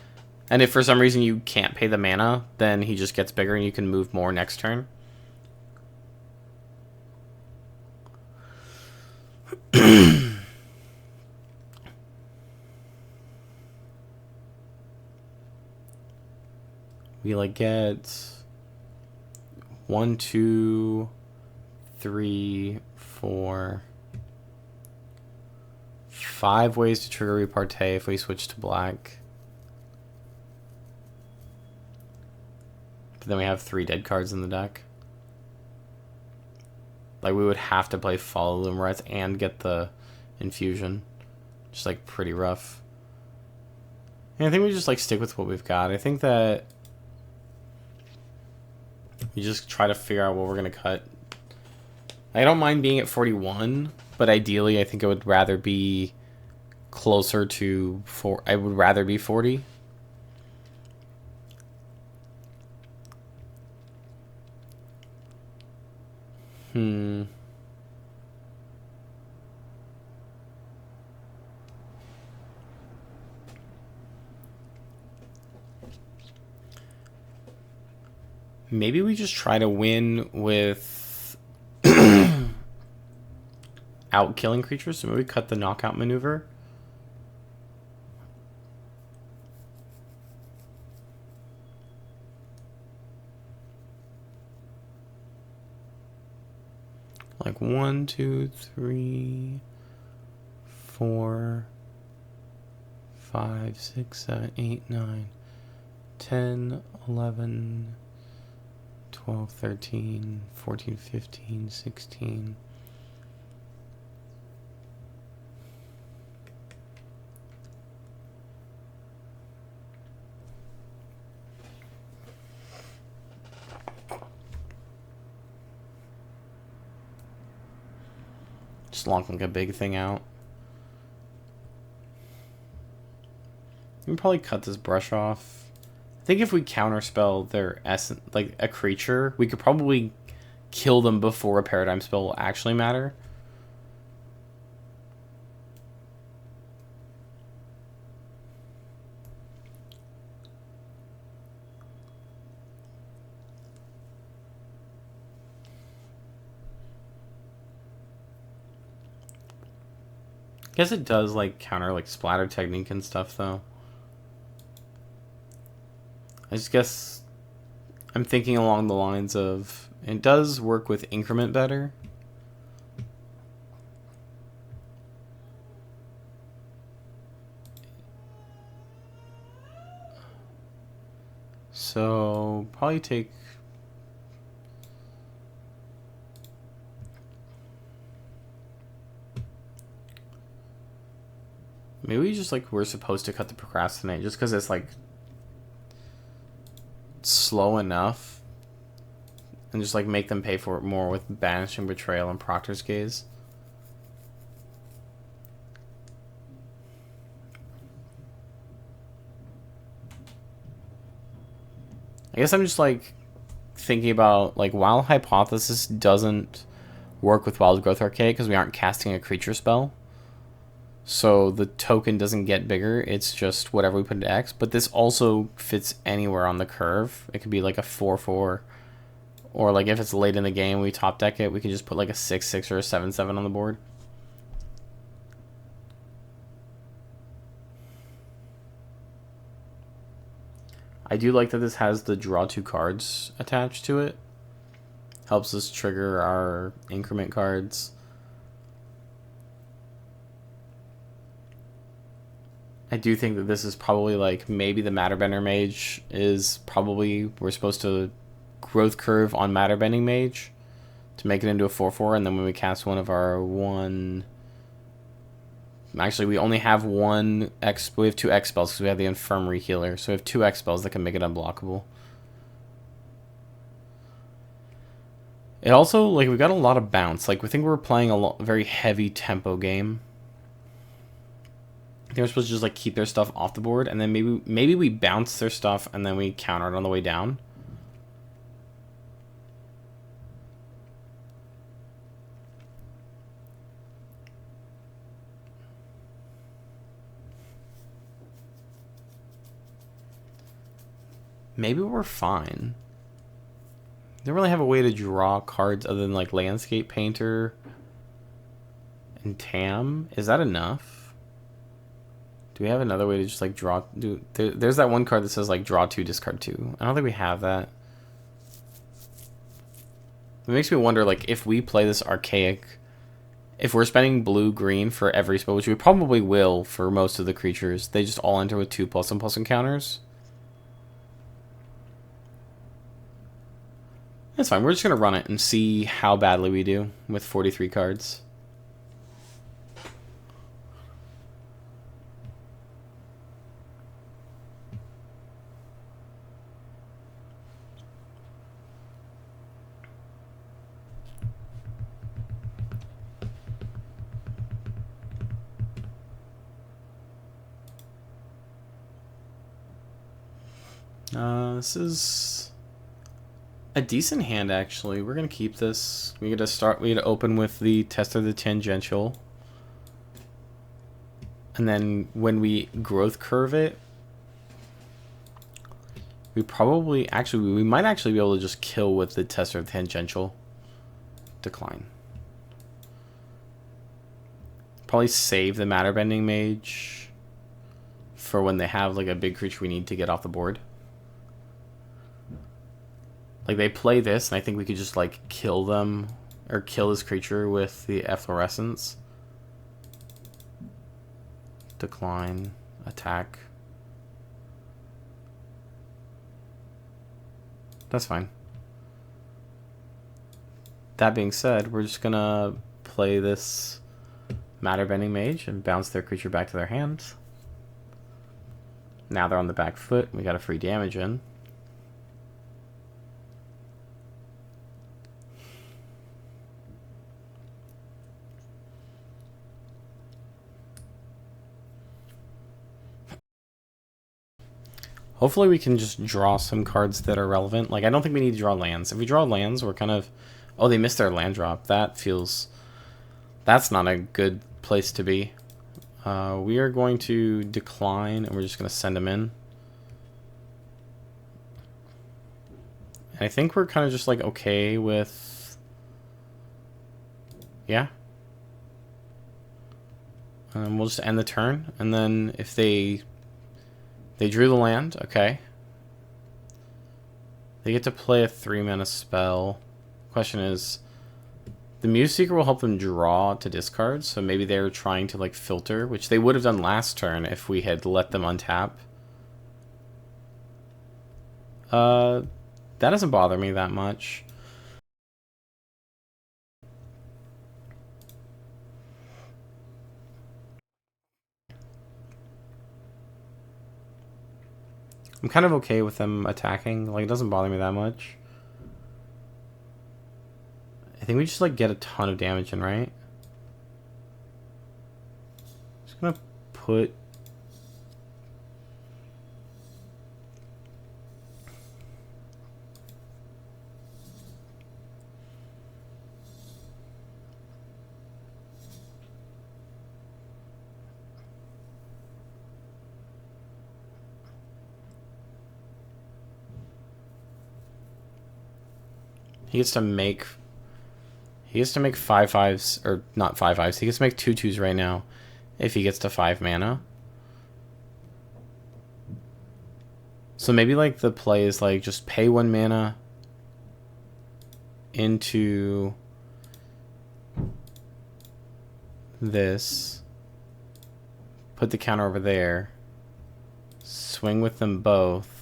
And if for some reason you can't pay the mana, then he just gets bigger and you can move more next turn. we like get 1, 2, 3, 4, 5 ways to trigger repartee if we switch to black. But then we have 3 dead cards in the deck. Like, we would have to play Follow Luminarets and get the infusion. Just like pretty rough. And I think we just like stick with what we've got. I think that we just try to figure out what we're gonna cut. I don't mind being at 41, but ideally I think I would rather be closer to I would rather be 40. Maybe we just try to win with out killing creatures. So maybe we cut the knockout maneuver. Like 1, 2, 3, 4, 5, 6, 7, 8, 9, 10, 11, 12, 13, 14, 15, 16. Just lock like a big thing out. We can probably cut this brush off. I think if we counterspell their essence, like a creature, we could probably kill them before a paradigm spell will actually matter. I guess it does like counter like splatter technique and stuff though. I just guess I'm thinking along the lines of it does work with increment better. So probably take maybe we just like we're supposed to cut the procrastinate just because it's like slow enough and just like make them pay for it more with banishing betrayal and Proctor's Gaze. I guess I'm just like thinking about like Wild Hypothesis doesn't work with Wild Growth Archaic because we aren't casting a creature spell. So the token doesn't get bigger, it's just whatever we put into X. But this also fits anywhere on the curve. It could be like a 4/4. Or like if it's late in the game, we top deck it, we can just put like a 6/6 or a 7/7 on the board. I do like that this has the draw 2 cards attached to it. Helps us trigger our increment cards. I do think that this is probably like maybe the Matterbender Mage is probably we're supposed to growth curve on Matterbending Mage to make it into a 4/4, and then when we cast one of our actually we only have one X, we have 2 X spells because we have the Infirmary Healer, so we have 2 X spells that can make it unblockable. It also like we got a lot of bounce. Like we think we're playing a very heavy tempo game. I think we're supposed to just like keep their stuff off the board, and then maybe we bounce their stuff and then we counter it on the way down. Maybe we're fine. They don't really have a way to draw cards other than like Landscape Painter and Tam. Is that enough Do we have another way to just like draw? There's that one card that says like draw 2, discard 2. I don't think we have that. It makes me wonder, like, if we play this archaic, if we're spending blue-green for every spell, which we probably will for most of the creatures, they just all enter with 2+1/+ encounters. That's fine. We're just going to run it and see how badly we do with 43 cards. This is a decent hand, actually. We're gonna keep this. We gotta open with the Test of the Tangential, and then when we growth curve it, we might actually be able to just kill with the Test of the Tangential. Decline. Probably save the Matter Bending Mage for when they have like a big creature we need to get off the board. Like, they play this, and I think we could just, like, kill them, or kill this creature with the Efflorescence. Decline. Attack. That's fine. That being said, we're just gonna play this Matter Bending Mage and bounce their creature back to their hand. Now they're on the back foot, we got a free damage in. Hopefully we can just draw some cards that are relevant. Like, I don't think we need to draw lands. If we draw lands, we're kind of... Oh, they missed their land drop. That feels... That's not a good place to be. We are going to decline, and we're just going to send them in. And I think we're kind of just, like, okay with... Yeah. We'll just end the turn, and then if they drew the land, okay. They get to play a 3-mana spell. Question is, the Muse Seeker will help them draw to discard, so maybe they're trying to like filter, which they would have done last turn if we had let them untap. That doesn't bother me that much. I'm kind of okay with them attacking. Like, it doesn't bother me that much. I think we just, like, get a ton of damage in, right? Just gonna put... He gets to make 5/5s, or not 5/5s. He gets to make 2/2s right now if he gets to 5 mana. So maybe like the play is like just pay 1 mana into this, put the counter over there, swing with them both.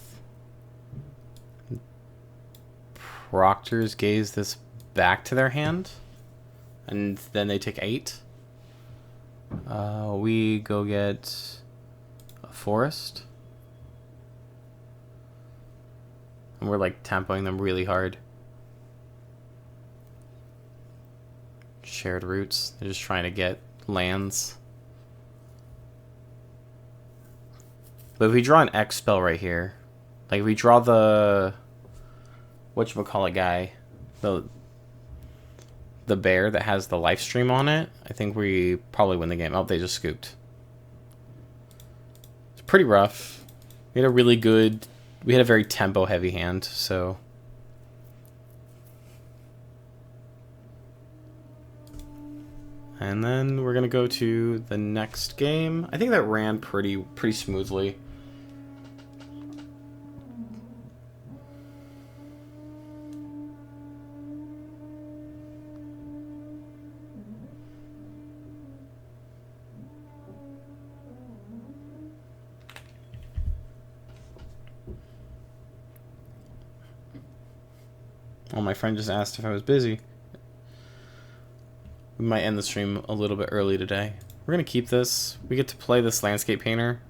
Proctor's Gaze this back to their hand, and then they take 8. We go get a forest, and we're like tempoing them really hard. Shared roots. They're just trying to get lands. But if we draw an X spell right here, like if we draw the whatchamacallit guy, the bear that has the life stream on it, I think we probably win the game. Oh, they just scooped. It's pretty rough. We had a very tempo heavy hand, so And then we're gonna go to the next game. I think that ran pretty smoothly. Well, my friend just asked if I was busy. We might end the stream a little bit early today. We're going to keep this. We get to play this landscape painter.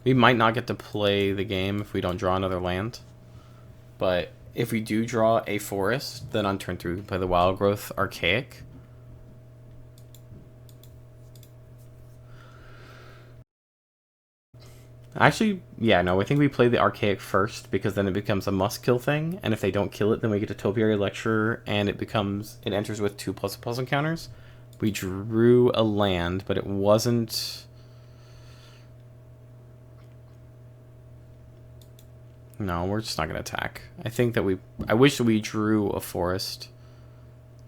We might not get to play the game if we don't draw another land. But if we do draw a forest, then on turn 3 we can play the wild growth archaic. Actually, yeah, no, I think we play the archaic first because then it becomes a must kill thing, and if they don't kill it, then we get a topiary lecture, and it enters with 2++ encounters. We drew a land, but it wasn't. No, we're just not gonna attack. I think that I wish we drew a forest.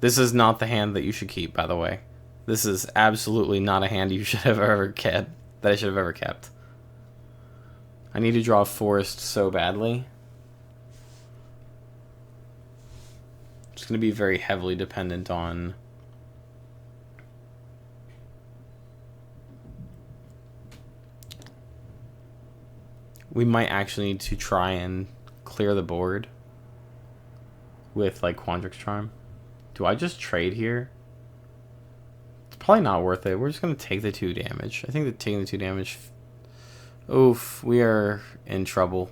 This is not the hand that you should keep, by the way. This is absolutely not a hand you should have ever kept. That I should have ever kept. I need to draw a forest so badly. It's going to be very heavily dependent on... We might actually need to try and clear the board with, like, Quandrix Charm. Do I just trade here? It's probably not worth it. We're just going to take the 2 damage. I think that taking the 2 damage... Oof, we are in trouble.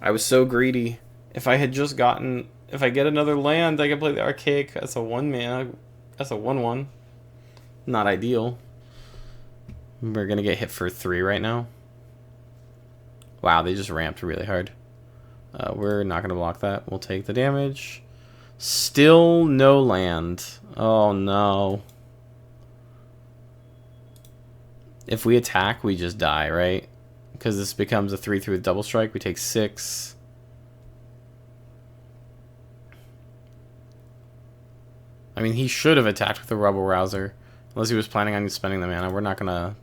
I was so greedy. If I had just gotten... If I get another land, I can play the Archaic. That's a 1-mana. That's a 1/1. Not ideal. We're going to get hit for 3 right now. Wow, they just ramped really hard. We're not going to block that. We'll take the damage. Still no land. Oh, no. If we attack, we just die, right? Because this becomes a 3/3 with double strike. We take 6. I mean, he should have attacked with the Rebel Rouser. Unless he was planning on spending the mana. We're not going to...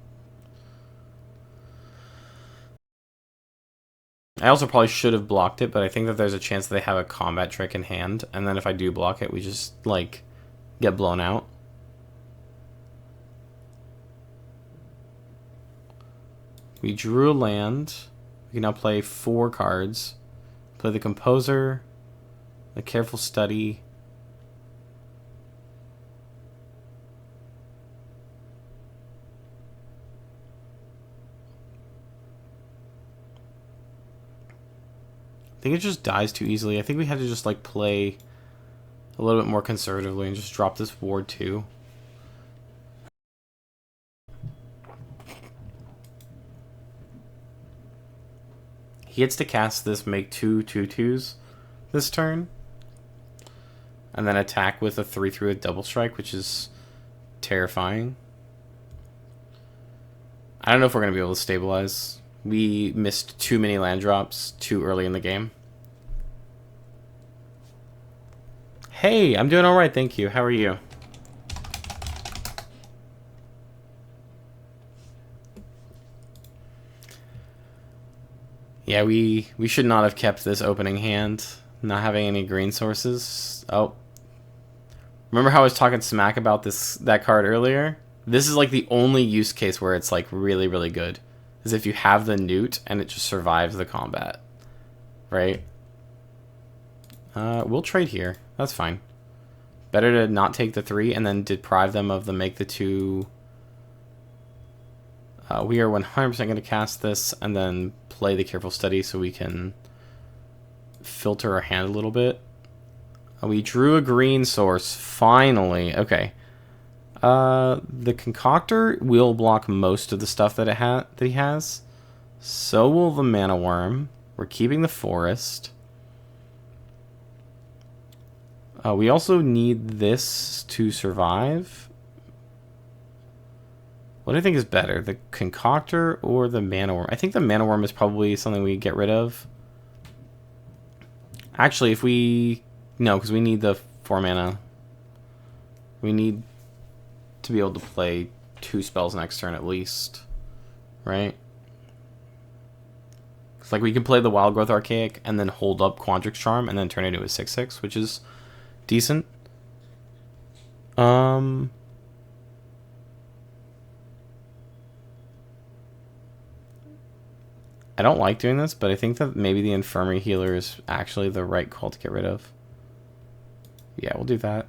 I also probably should have blocked it, but I think that there's a chance that they have a combat trick in hand. And then if I do block it, we just, like, get blown out. We drew a land. We can now play 4 cards. Play the Composer, the Careful Study, I think it just dies too easily. I think we had to just like play a little bit more conservatively and just drop this ward too. He gets to cast this, make 2 2/2s this turn, and then attack with a 3/3 with double strike, which is terrifying. I don't know if we're going to be able to stabilize. We missed too many land drops too early in the game. Hey, I'm doing alright, thank you. How are you? Yeah, we should not have kept this opening hand, not having any green sources. Oh. Remember how I was talking smack about that card earlier? This is like the only use case where it's like really, really good. Is if you have the newt and it just survives the combat. Right? We'll trade here. That's fine. Better to not take the 3 and then deprive them of the make the 2. We are 100% going to cast this and then play the Careful Study so we can filter our hand a little bit. We drew a green source, finally. Okay. The Concoctor will block most of the stuff that he has. So will the Mana Worm. We're keeping the Forest. We also need this to survive. What do I think is better, the Concoctor or the Mana Worm? I think the Mana Worm is probably something we get rid of. Actually, if we... No, because we need the 4 mana We need to be able to play 2 spells next turn at least, right? It's like we can play the Wild Growth Archaic and then hold up Quandrix Charm and then turn it into a 6/6, which is decent. I don't like doing this, but I think that maybe the Infirmary Healer is actually the right call to get rid of. Yeah, we'll do that.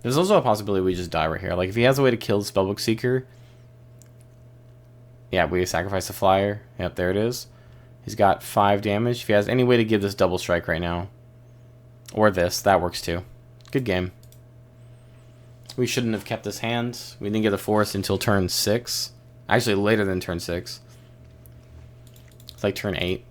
There's also a possibility we just die right here. Like, if he has a way to kill the Spellbook Seeker... Yeah, we sacrifice the Flyer. Yep, there it is. He's got 5 damage. If he has any way to give this double strike right now, or this, that works too. Good game. We shouldn't have kept this hand. We didn't get the forest until turn 6. Actually, later than turn 6. It's like turn 8.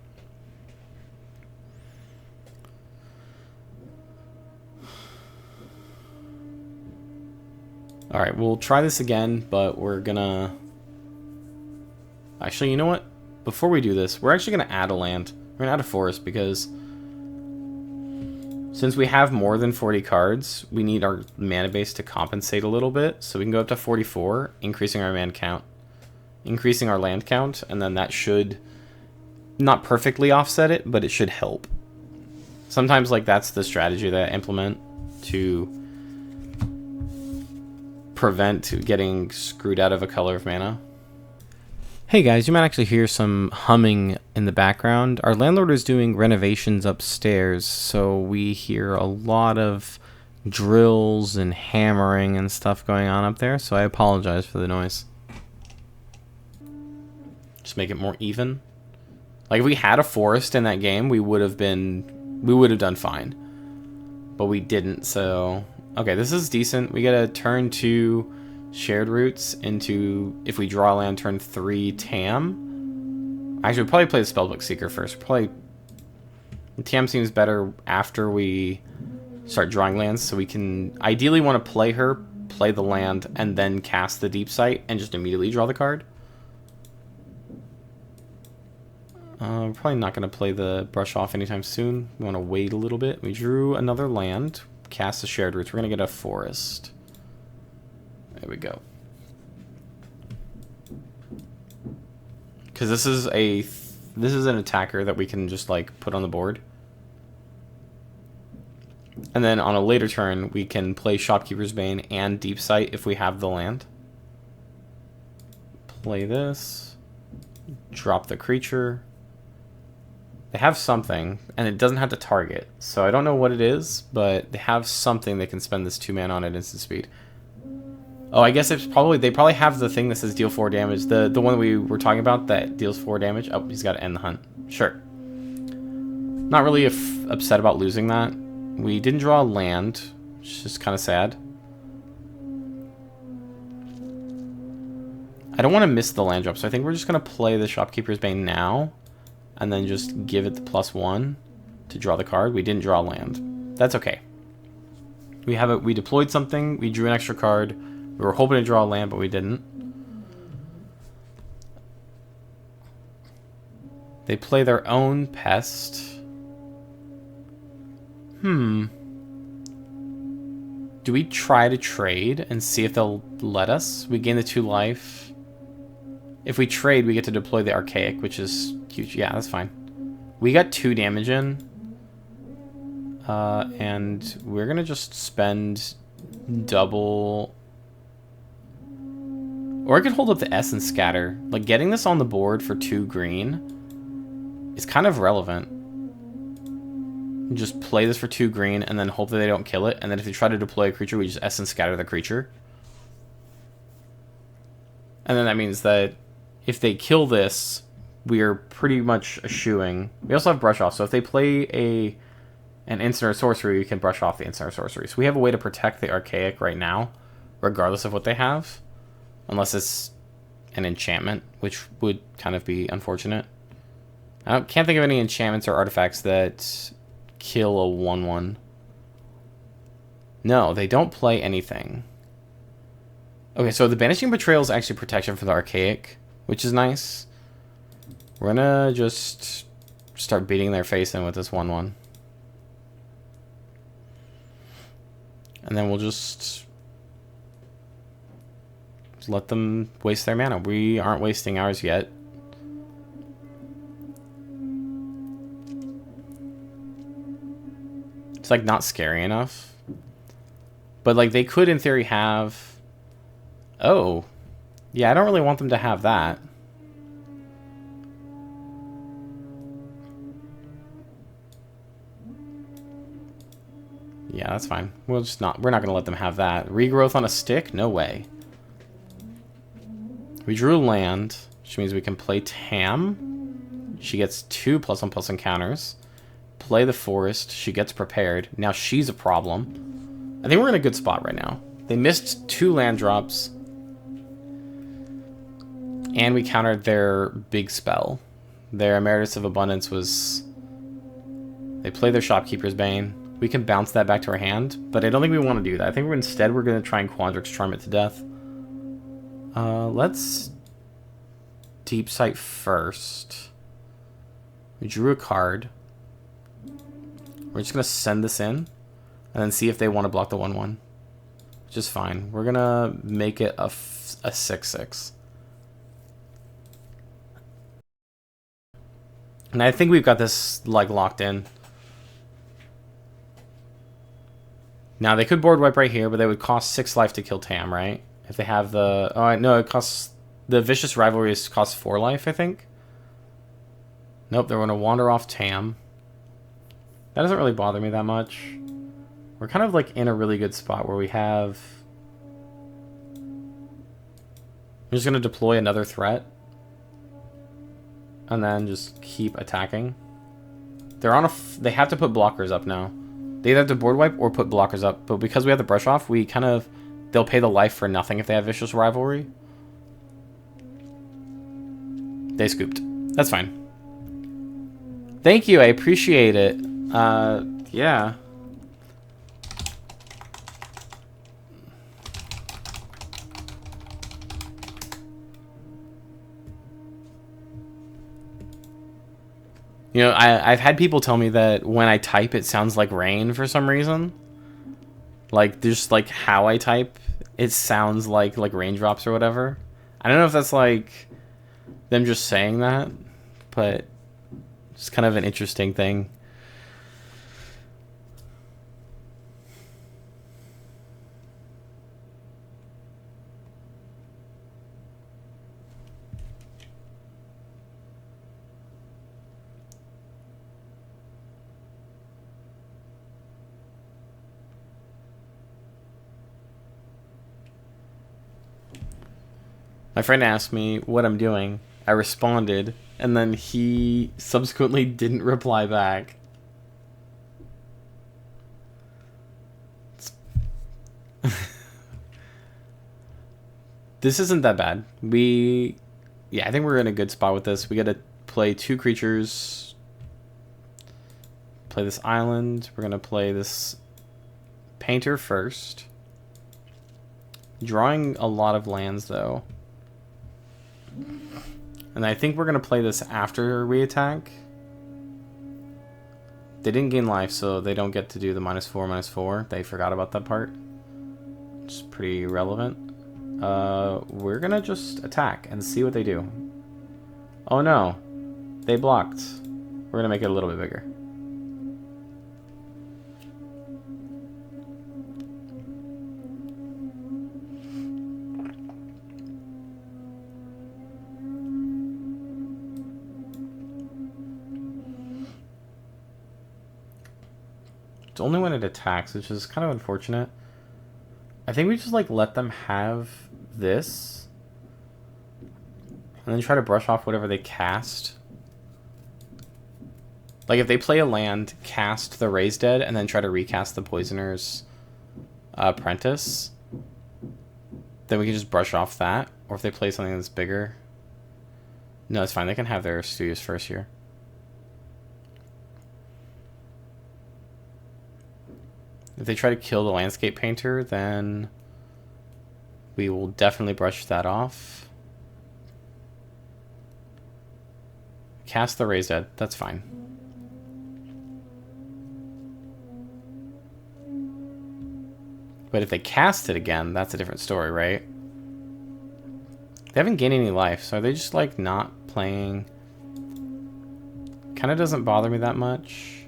Alright, we'll try this again, but we're gonna... Actually, you know what? Before we do this, we're actually gonna add a land. We're gonna add a forest because... Since we have more than 40 cards, we need our mana base to compensate a little bit. So we can go up to 44, increasing our mana count. Increasing our land count, and then that should... Not perfectly offset it, but it should help. Sometimes, like, that's the strategy that I implement to... prevent getting screwed out of a color of mana. Hey guys, you might actually hear some humming in the background. Our landlord is doing renovations upstairs, so we hear a lot of drills and hammering and stuff going on up there, so I apologize for the noise. Just make it more even. Like, if we had a forest in that game, we would have done fine. But we didn't, so... Okay, this is decent. We get a turn 2 shared roots into, if we draw land, turn 3 Tam. Actually, we'll probably play the Spellbook Seeker first. Tam seems better after we start drawing lands, so we can ideally want to play her, play the land, and then cast the Deep Sight and just immediately draw the card. We're probably not going to play the Brush Off anytime soon. We want to wait a little bit. We drew another land. Cast the shared roots. We're gonna get a forest. There we go. Because this is an attacker that we can just like put on the board, and then on a later turn we can play Shopkeeper's Bane and Deep Sight if we have the land. Play this. Drop the creature. They have something, and it doesn't have to target. So I don't know what it is, but they have something they can spend this 2 mana on at instant speed. Oh, I guess they probably have the thing that says deal 4 damage. The one we were talking about that deals 4 damage. Oh, he's got to end the hunt. Sure. Not really upset about losing that. We didn't draw a land, which is just kind of sad. I don't want to miss the land drop, so I think we're just going to play the Shopkeeper's Bane now. And then just give it the +1 to draw the card. We didn't draw land. That's okay. We deployed something. We drew an extra card. We were hoping to draw a land, but we didn't. They play their own pest. Do we try to trade and see if they'll let us? We gain the 2 life. If we trade, we get to deploy the Archaic, which is huge. Yeah, that's fine. We got 2 damage in. And we're going to just spend double... Or I could hold up the S and scatter. Like, getting this on the board for 2 green is kind of relevant. Just play this for 2 green and then hope that they don't kill it. And then if they try to deploy a creature, we just S and scatter the creature. And then that means that if they kill this, we are pretty much eschewing. We also have Brush Off, so if they play an instant or sorcery, we can brush off the instant or sorcery. So we have a way to protect the Archaic right now, regardless of what they have. Unless it's an enchantment, which would kind of be unfortunate. I can't think of any enchantments or artifacts that kill a 1/1. No, they don't play anything. Okay, so the Banishing Betrayal is actually protection for the Archaic, which is nice. We're gonna just start beating their face in with this 1/1. And then we'll just let them waste their mana. We aren't wasting ours yet. It's like not scary enough. But like they could in theory have... Oh. Yeah, I don't really want them to have that. Yeah, that's fine. We're not gonna let them have that. Regrowth on a stick? No way. We drew land, which means we can play Tam. She gets 2 +1/+1 counters. Play the forest. She gets prepared. Now she's a problem. I think we're in a good spot right now. They missed 2 land drops. And we countered their big spell. Their Emeritus of Abundance was... They play their Shopkeeper's Bane. We can bounce that back to our hand, but I don't think we want to do that. I think instead we're going to try and Quandrix Charm it to death. Let's Deep Sight first. We drew a card. We're just going to send this in, and then see if they want to block the 1/1. Which is fine. We're going to make it a 6/6. And I think we've got this like locked in. Now they could board wipe right here, but they would cost 6 life to kill Tam, right? If they have the... Oh, no, it costs... The Vicious Rivalry costs 4 life, I think. Nope, they're going to wander off Tam. That doesn't really bother me that much. We're kind of like in a really good spot where we have... I'm just going to deploy another threat. And then just keep attacking. They're on a... They have to put blockers up now. They either have to board wipe or put blockers up. But because we have the brush off, we kind of... They'll pay the life for nothing if they have Vicious Rivalry. They scooped. That's fine. Thank you, I appreciate it. Yeah. You know, I've had people tell me that when I type, it sounds like rain for some reason. Like, just like how I type, it sounds like raindrops or whatever. I don't know if that's like them just saying that, but it's kind of an interesting thing. My friend asked me what I'm doing. I responded, and then he subsequently didn't reply back. This isn't that bad. Yeah, I think we're in a good spot with this. We gotta play 2 creatures. Play this island. We're gonna play this painter first. Drawing a lot of lands, though. And I think we're going to play this after we attack. They didn't gain life, so they don't get to do the -4/-4. They forgot about that part. It's pretty relevant. We're going to just attack and see what they do. Oh no. They blocked. We're going to make it a little bit bigger. It's only when it attacks, which is kind of unfortunate. I think we just like let them have this and then try to brush off whatever they cast. Like if they play a land, cast the Raised Dead, and then try to recast the Poisoner's Apprentice, then we can just brush off that. Or if they play something that's bigger. No, it's fine. They can have their studios first here. If they try to kill the Landscape Painter, then we will definitely brush that off. Cast the Raised Dead. That's fine. But if they cast it again, that's a different story, right? They haven't gained any life, so are they just, like, not playing? Kind of doesn't bother me that much.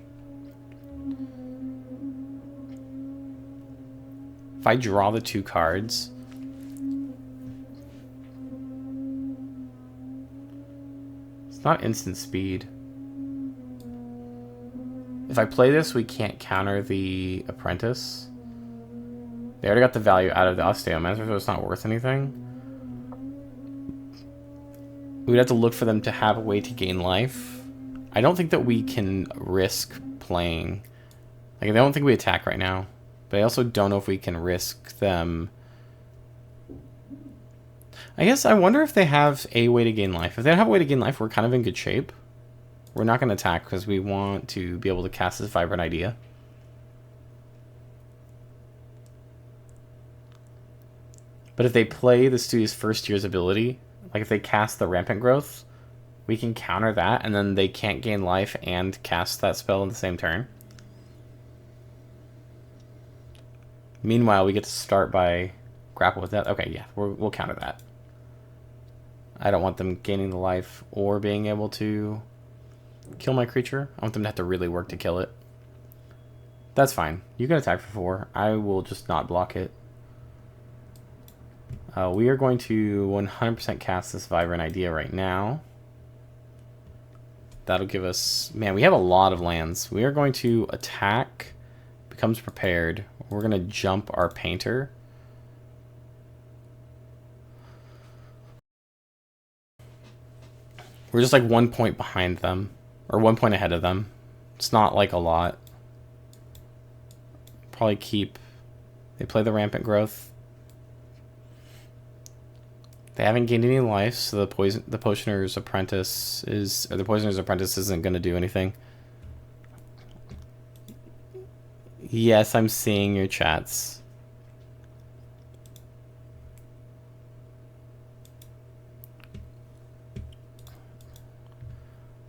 If I draw the 2 cards... It's not instant speed. If I play this, we can't counter the Apprentice. They already got the value out of the Osteomancer, so it's not worth anything. We'd have to look for them to have a way to gain life. I don't think that we can risk playing... Like, I don't think we attack right now. But I also don't know if we can risk them... I guess I wonder if they have a way to gain life. If they don't have a way to gain life, we're kind of in good shape. We're not going to attack because we want to be able to cast this Vibrant Idea. But if they play the Studio's first year's ability, like if they cast the Rampant Growth, we can counter that, and then they can't gain life and cast that spell in the same turn. Meanwhile, we get to start by grapple with that. Okay, yeah, we'll counter that. I don't want them gaining the life or being able to kill my creature. I want them to have to really work to kill it. That's fine. You can attack for 4. I will just not block it. We are going to 100% cast this Vibrant Idea right now. That'll give us... Man, we have a lot of lands. We are going to attack. Becomes prepared. We're going to jump our Painter. We're just like 1 point behind them. Or 1 point ahead of them. It's not like a lot. Probably keep... They play the Rampant Growth. They haven't gained any life, so the Poisoner's Apprentice is... Or the Poisoner's Apprentice isn't going to do anything. Yes, I'm seeing your chats.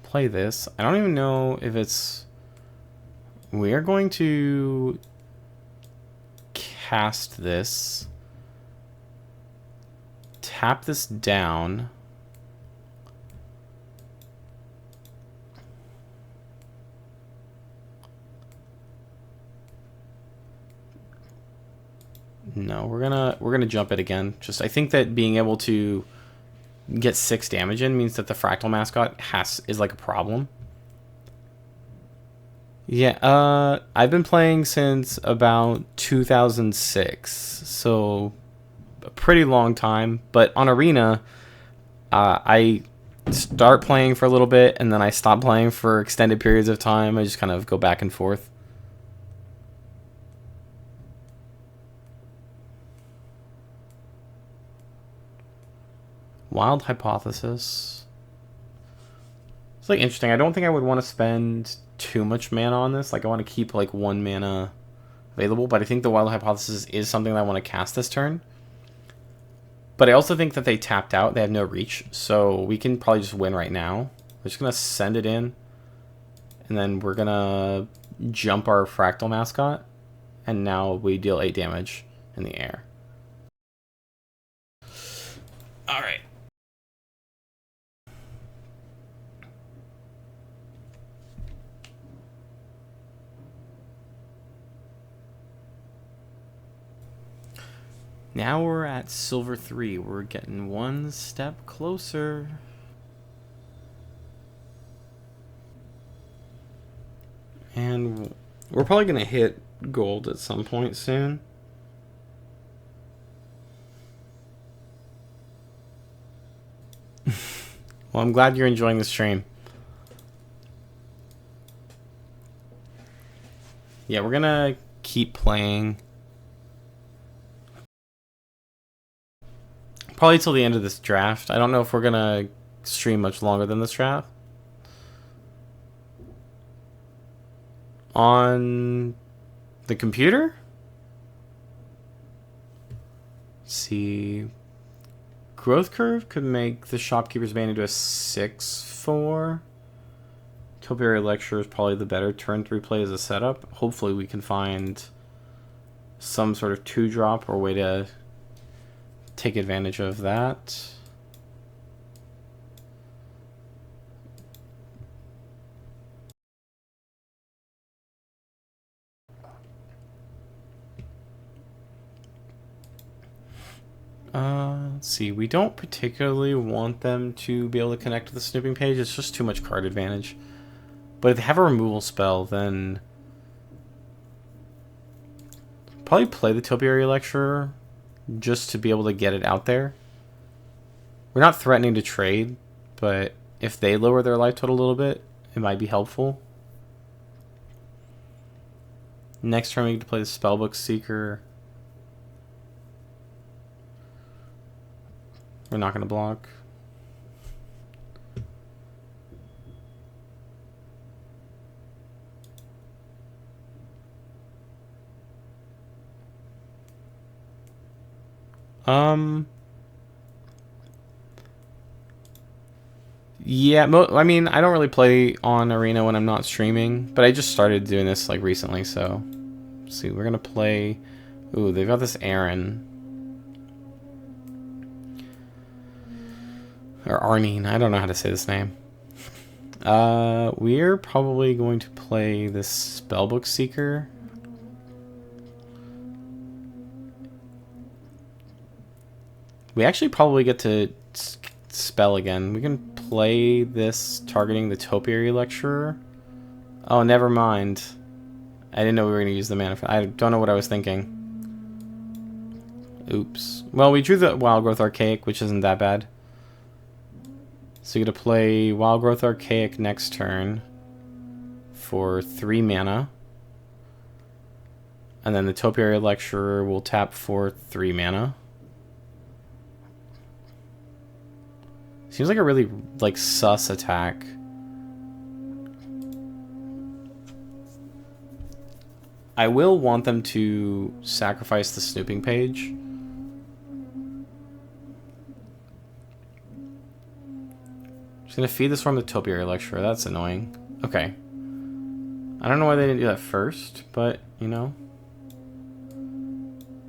Play this. I don't even know if it's... We are going to cast this. Tap this down. No, we're gonna jump it again. Just I think that being able to get 6 damage in means that the Fractal Mascot is like a problem. Yeah, I've been playing since about 2006, so a pretty long time. But on Arena, I start playing for a little bit and then I stop playing for extended periods of time. I just kind of go back and forth. Wild Hypothesis. It's like interesting. I don't think I would want to spend too much mana on this. Like I want to keep like 1 mana available, but I think the Wild Hypothesis is something that I want to cast this turn. But I also think that they tapped out. They have no reach, so we can probably just win right now. We're just going to send it in, and then we're going to jump our Fractal Mascot, and now we deal 8 damage in the air. Alright. Now we're at Silver 3. We're getting 1 step closer. And we're probably going to hit gold at some point soon. Well, I'm glad you're enjoying the stream. Yeah, we're going to keep playing. Probably till the end of this draft. I don't know if we're going to stream much longer than this draft. On the computer? Let's see. Growth Curve could make the Shopkeeper's Bane into a 6/4. Topiary Lecture is probably the better turn 3 play as a setup. Hopefully we can find some sort of 2-drop or way to take advantage of that. Let's see. We don't particularly want them to be able to connect to the snooping page. It's just too much card advantage. But if they have a removal spell, then probably play the Topiary Lecturer just to be able to get it out there. We're not threatening to trade, but if they lower their life total a little bit, it might be helpful. Next turn we get to play the Spellbook Seeker. We're not going to block. Yeah, I mean, I don't really play on Arena when I'm not streaming, but I just started doing this like recently, so let's see, we're gonna play. Ooh, they've got this Aaron or Arnine. I don't know how to say this name. We're probably going to play this Spellbook Seeker. We actually probably get to spell again. We can play this targeting the Topiary Lecturer. Oh, never mind. I didn't know we were going to use the mana. I don't know what I was thinking. Oops. Well, we drew the Wild Growth Archaic, which isn't that bad. So you're going to play Wild Growth Archaic next turn for 3 mana. And then the Topiary Lecturer will tap for 3 mana. Seems like a really, like, sus attack. I will want them to sacrifice the snooping page. Just gonna feed this from the Topiary Lecturer. That's annoying. Okay. I don't know why they didn't do that first, but, you know.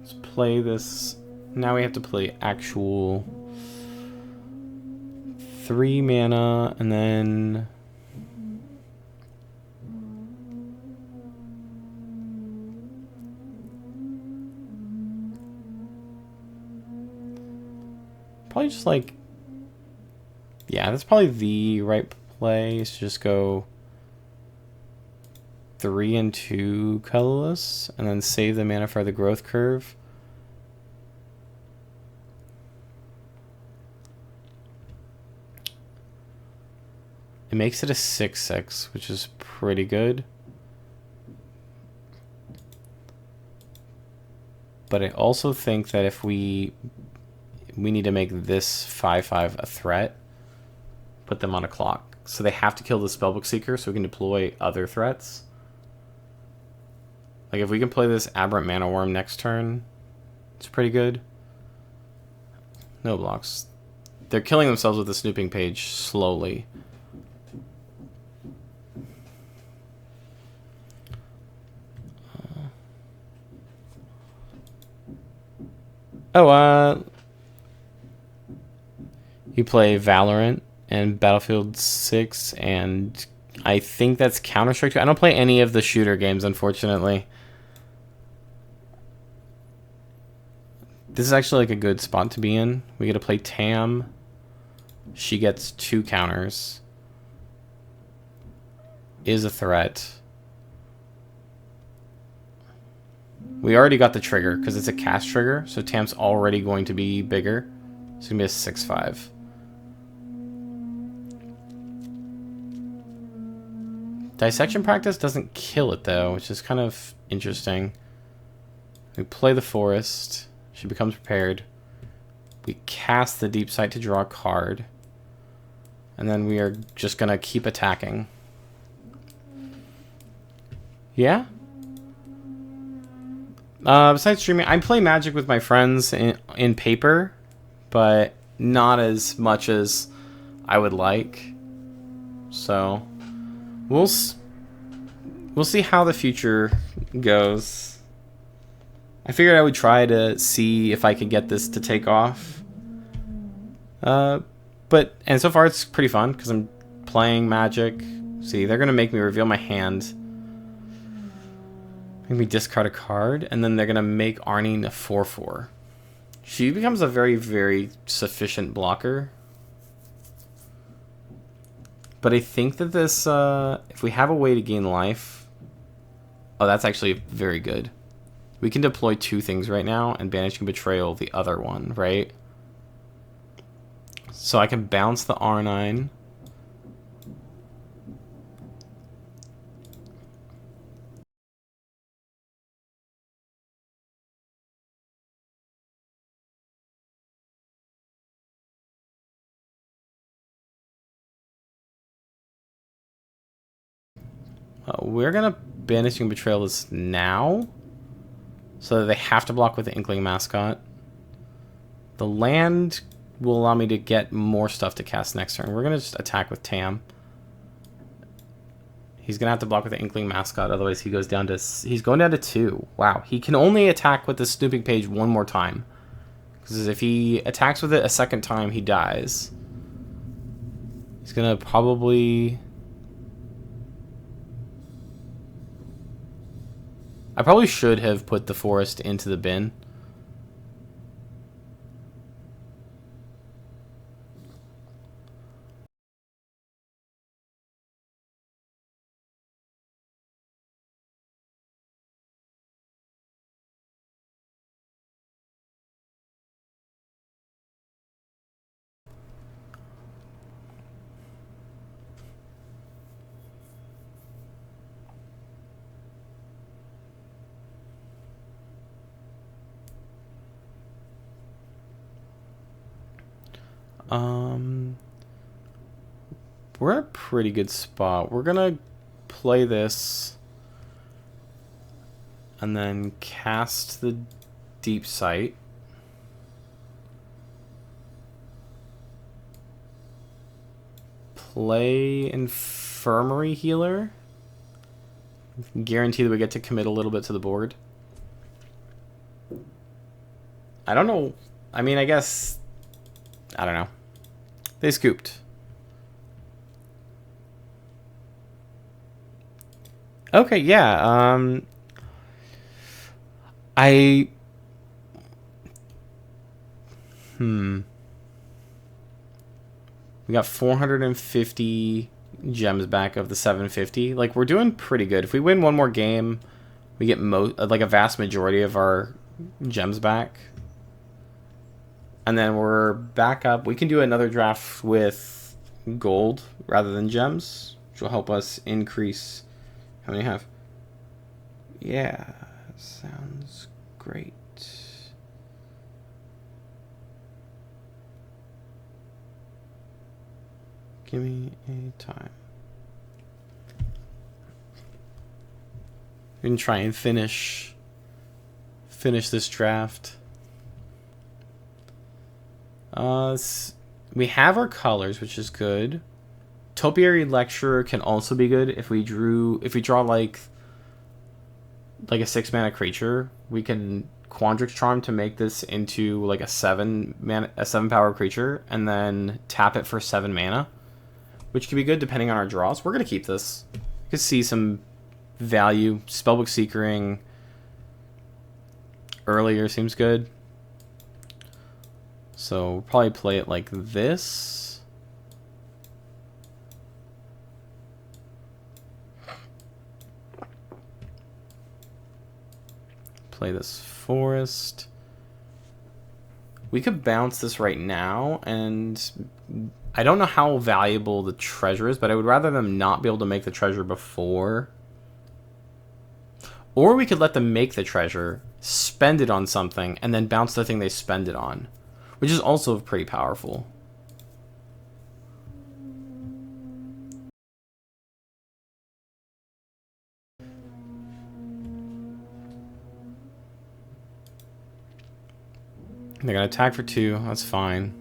Let's play this. Now we have to play actual 3 mana, and then probably just like, yeah, that's probably the right play, is to just go 3 and 2 colorless, and then save the mana for the growth curve. It makes it a 6/6, which is pretty good. But I also think that if we need to make this 5/5 a threat, put them on a clock. So they have to kill the Spellbook Seeker so we can deploy other threats. Like if we can play this Aberrant Mana Worm next turn, it's pretty good. No blocks. They're killing themselves with the snooping page slowly. You play Valorant and Battlefield 6, and I think that's Counter-Strike 2. I don't play any of the shooter games, unfortunately. This is actually like a good spot to be in. We get to play Tam. She gets 2 counters. Is a threat. We already got the trigger because it's a cast trigger, so Tam's already going to be bigger. It's going to be a 6/5. Dissection Practice doesn't kill it though, which is kind of interesting. We play the Forest. She becomes prepared. We cast the Deep Sight to draw a card. And then we are just going to keep attacking. Yeah? Besides streaming, I play Magic with my friends in paper, but not as much as I would like. So We'll we'll see how the future goes. I figured I would try to see if I could get this to take off. And so far it's pretty fun because I'm playing Magic. See, they're gonna make me reveal my hand, make me discard a card, and then they're gonna make Arnie a 4/4. She becomes a very, very sufficient blocker. But I think that this, if we have a way to gain life, oh, that's actually very good. We can deploy 2 things right now and Banishing Betrayal the other one, right? So I can bounce the R9. We're going to Banishing Betrayal this now, so that they have to block with the Inkling Mascot. The land will allow me to get more stuff to cast next turn. We're going to just attack with Tam. He's going to have to block with the Inkling Mascot, otherwise he goes down to... He's going down to 2. Wow. He can only attack with the Snooping Page one more time. Because if he attacks with it a second time, he dies. He's going to probably... I probably should have put the forest into the bin. We're in a pretty good spot. We're gonna play this and then cast the Deep Sight. Play Infirmary Healer. Guarantee that we get to commit a little bit to the board. I don't know. I mean, I guess... I don't know. They scooped. Okay, yeah. We got 450 gems back of the 750. Like, we're doing pretty good. If we win one more game, we get like a vast majority of our gems back. And then we're back up. We can do another draft with gold rather than gems, which will help us increase... How many have? Yeah, sounds great. Give me a time. We can try and finish this draft. We have our colors, which is good. Topiary Lecturer can also be good if we draw like a 6-mana creature. We can Quandrix Charm to make this into like a 7-power creature, and then tap it for 7 mana, which could be good depending on our draws. We're gonna keep this. You can see some value. Spellbook Seekering earlier seems good, so we'll probably play it like this. Play this forest. We could bounce this right now, and I don't know how valuable the treasure is, but I would rather them not be able to make the treasure before. Or we could let them make the treasure, spend it on something, and then bounce the thing they spend it on, which is also pretty powerful. They're going to attack for 2. That's fine.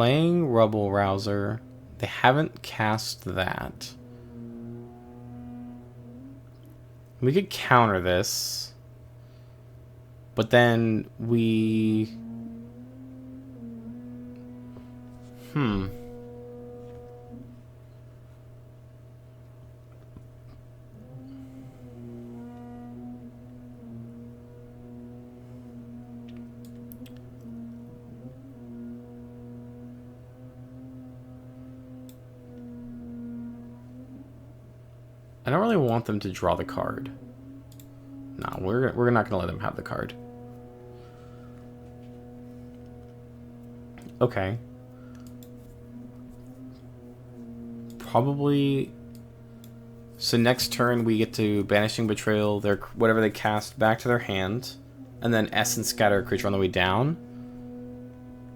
playing Rubble Rouser. They haven't cast that. We could counter this. But then we... I don't really want them to draw the card. No, we're not going to let them have the card. Okay. Probably... So next turn we get to Banishing Betrayal, their whatever they cast back to their hand, and then Essence Scatter a creature on the way down.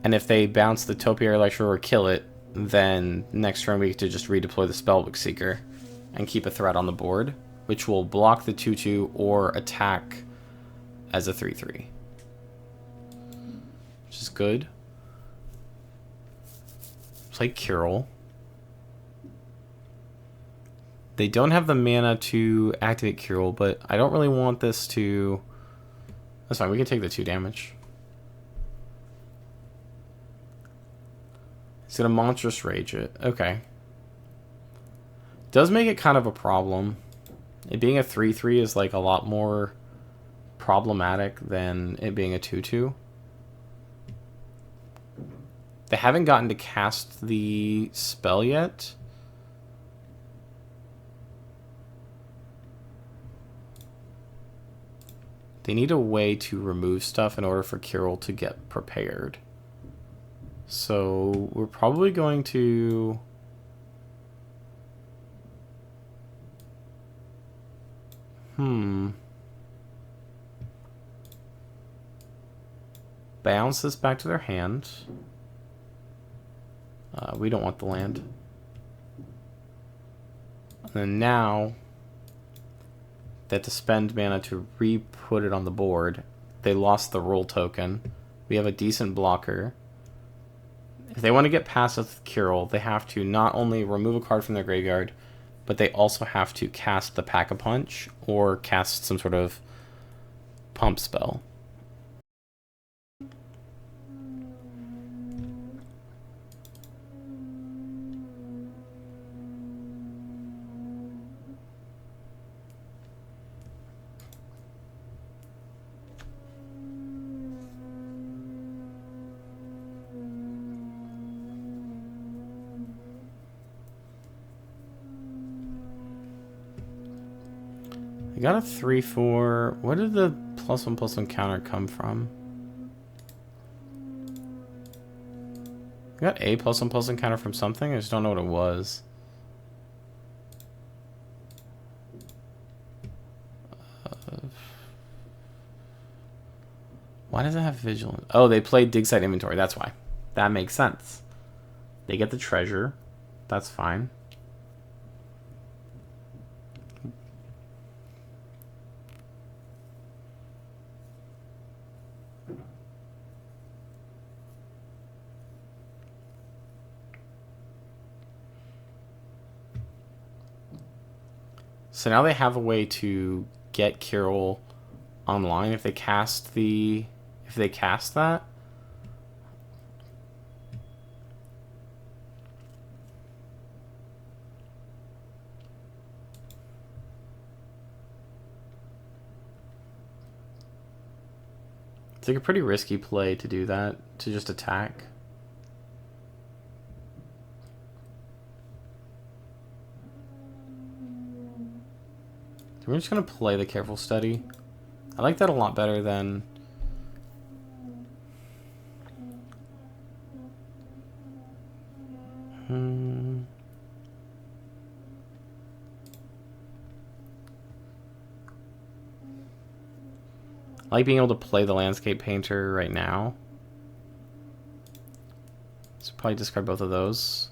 And if they bounce the Topiary Lecturer or kill it, then next turn we get to just redeploy the Spellbook Seeker and keep a threat on the board, which will block the 2/2 or attack as a 3/3. Which is good. Play Curel. They don't have the mana to activate Curel, but I don't really want this to... That's fine, we can take the 2 damage. He's gonna Monstrous Rage it. Okay. Does make it kind of a problem. It being a 3/3 is like a lot more problematic than it being a 2/2. They haven't gotten to cast the spell yet. They need a way to remove stuff in order for Curel to get prepared. So we're probably going to... Bounce this back to their hand. We don't want the land. And then now, they have to spend mana to re-put it on the board. They lost the roll token. We have a decent blocker. If they want to get past with Curel, they have to not only remove a card from their graveyard, but they also have to cast the Pack-a-Punch or cast some sort of pump spell. I got a 3/4. Where did the +1/+1 counter come from? I got a +1/+1 counter from something. I just don't know what it was. Why does it have Vigilant? Oh, they played Dig Site Inventory. That's why. That makes sense. They get the treasure. That's fine. So now they have a way to get Curel online if they cast the... If they cast that. It's like a pretty risky play to do that, to just attack. So we're just going to play the Careful Study. I like that a lot better than... I like being able to play the Landscape Painter right now. So probably discard both of those.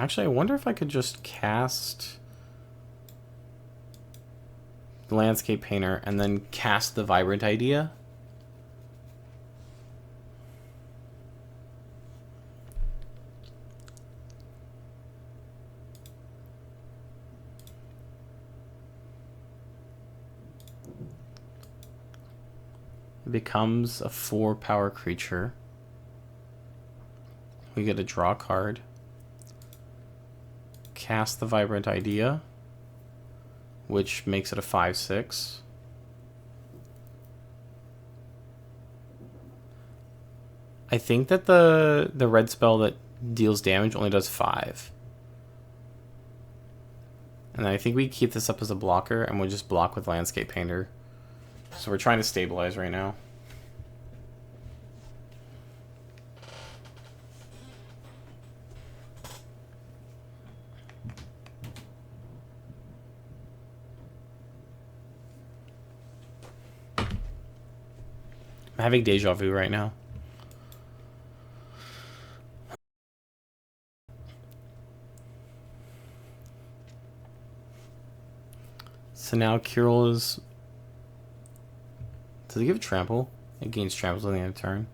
Actually, I wonder if I could just cast the Landscape Painter and then cast the Vibrant Idea. It becomes a 4-power creature. We get to draw a card. Cast the Vibrant Idea, which makes it a 5/6. I think that the red spell that deals damage only does 5. And I think we keep this up as a blocker, and we'll just block with Landscape Painter. So we're trying to stabilize right now. I'm having deja vu right now. So now Kirill is... Does he give trample? It gains trample at the end of turn.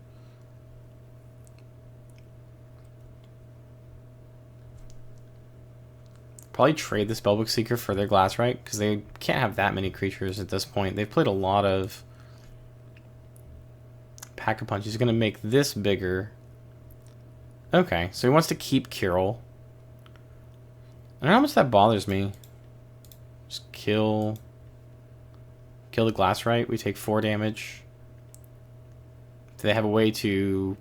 Probably trade the Spellbook Seeker for their Glasswrite, because they can't have that many creatures at this point. They've played a lot of Pack-a-Punch. He's going to make this bigger. Okay, so he wants to keep Kirill. I don't know how much that bothers me. Just kill the Glasswrite. We take 4 damage. Do they have a way to...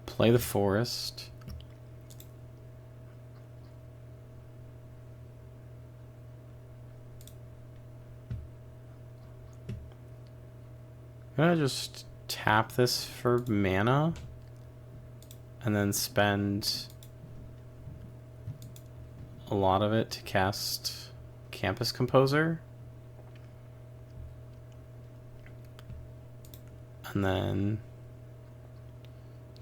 play the Forest? I'm gonna just tap this for mana and then spend a lot of it to cast Campus Composer. And then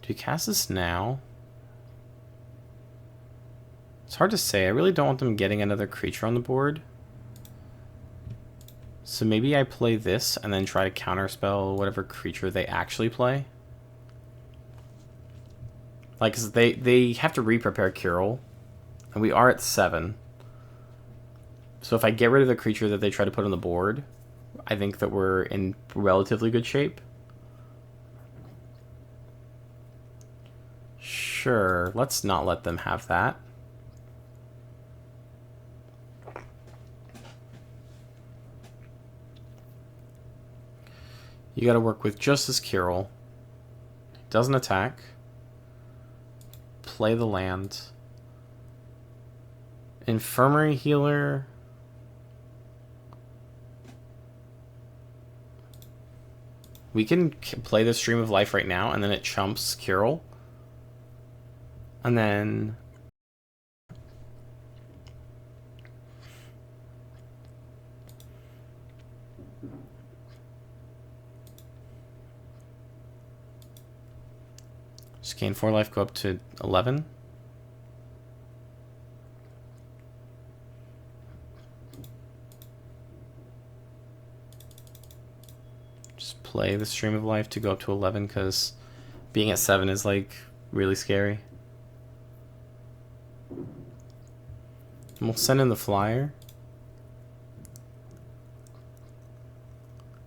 do you cast this now? It's hard to say. I really don't want them getting another creature on the board. So maybe I play this and then try to counterspell whatever creature they actually play. Like, 'cause they have to re-prepare Kirill, and we are at 7. So if I get rid of the creature that they try to put on the board, I think that we're in relatively good shape. Sure, let's not let them have that. You gotta work with just this Kirill. Doesn't attack. Play the land. Infirmary Healer. We can play the Stream of Life right now, and then it chumps Kirill. And then... just gain 4 life, go up to 11. Just play the Stream of Life to go up to 11, because being at 7 is, like, really scary. And we'll send in the Flyer.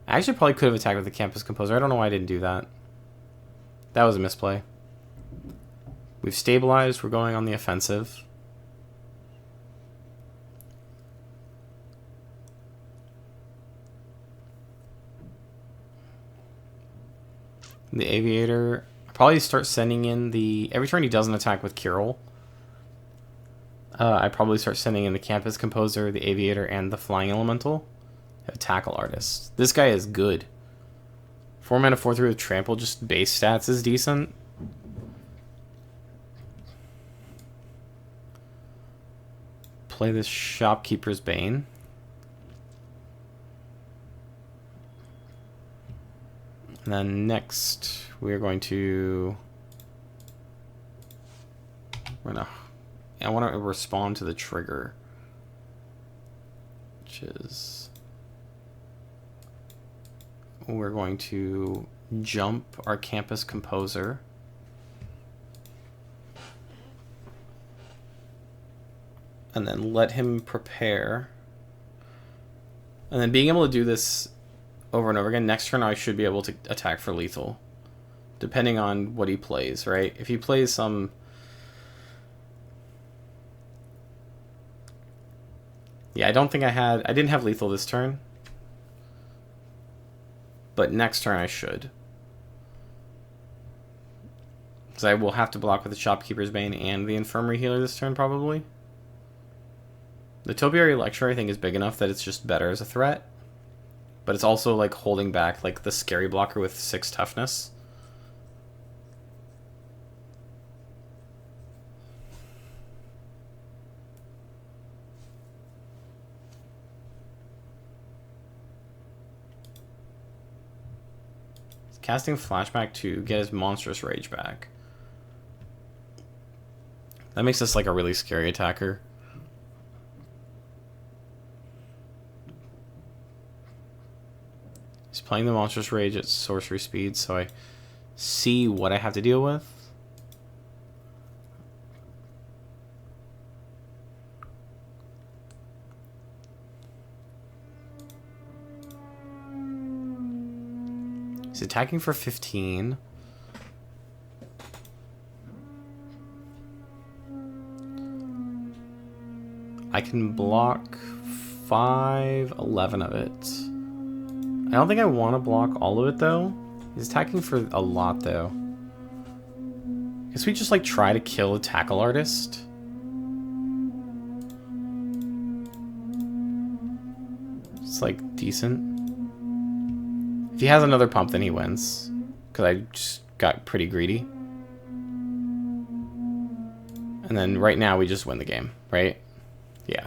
I actually probably could have attacked with the Campus Composer. I don't know why I didn't do that. That was a misplay. We've stabilized. We're going on the offensive. The Aviator. I'll probably start sending in the... Every turn he doesn't attack with Kirill, I probably start sending in the Campus Composer, the Aviator, and the Flying Elemental. I have a Tackle Artist. This guy is good. 4 mana, 4/3 with Trample, just base stats is decent. Play this Shopkeeper's Bane. And then next, we're going to... I want to respond to the trigger, which is... We're going to jump our campus composer. And then let him prepare. And then being able to do this over and over again, next turn I should be able to attack for lethal. Depending on what he plays, right? If he plays some... Yeah, I don't think I didn't have lethal this turn. But next turn I should. Because I will have to block with the Shopkeeper's Bane and the Infirmary Healer this turn, probably. The Topiary Lecture, I think, is big enough that it's just better as a threat. But it's also, like, holding back, like, the Scary Blocker with 6 toughness. Casting Flashback to get his Monstrous Rage back. That makes us, like, a really scary attacker. He's playing the Monstrous Rage at sorcery speed, so I see what I have to deal with. He's attacking for 15. I can block 5, 11 of it. I don't think I want to block all of it, though. He's attacking for a lot, though. Guess we just, like, try to kill a Tackle Artist. It's, like, decent. If he has another pump, then he wins. Because I just got pretty greedy. And then right now we just win the game, right? Yeah.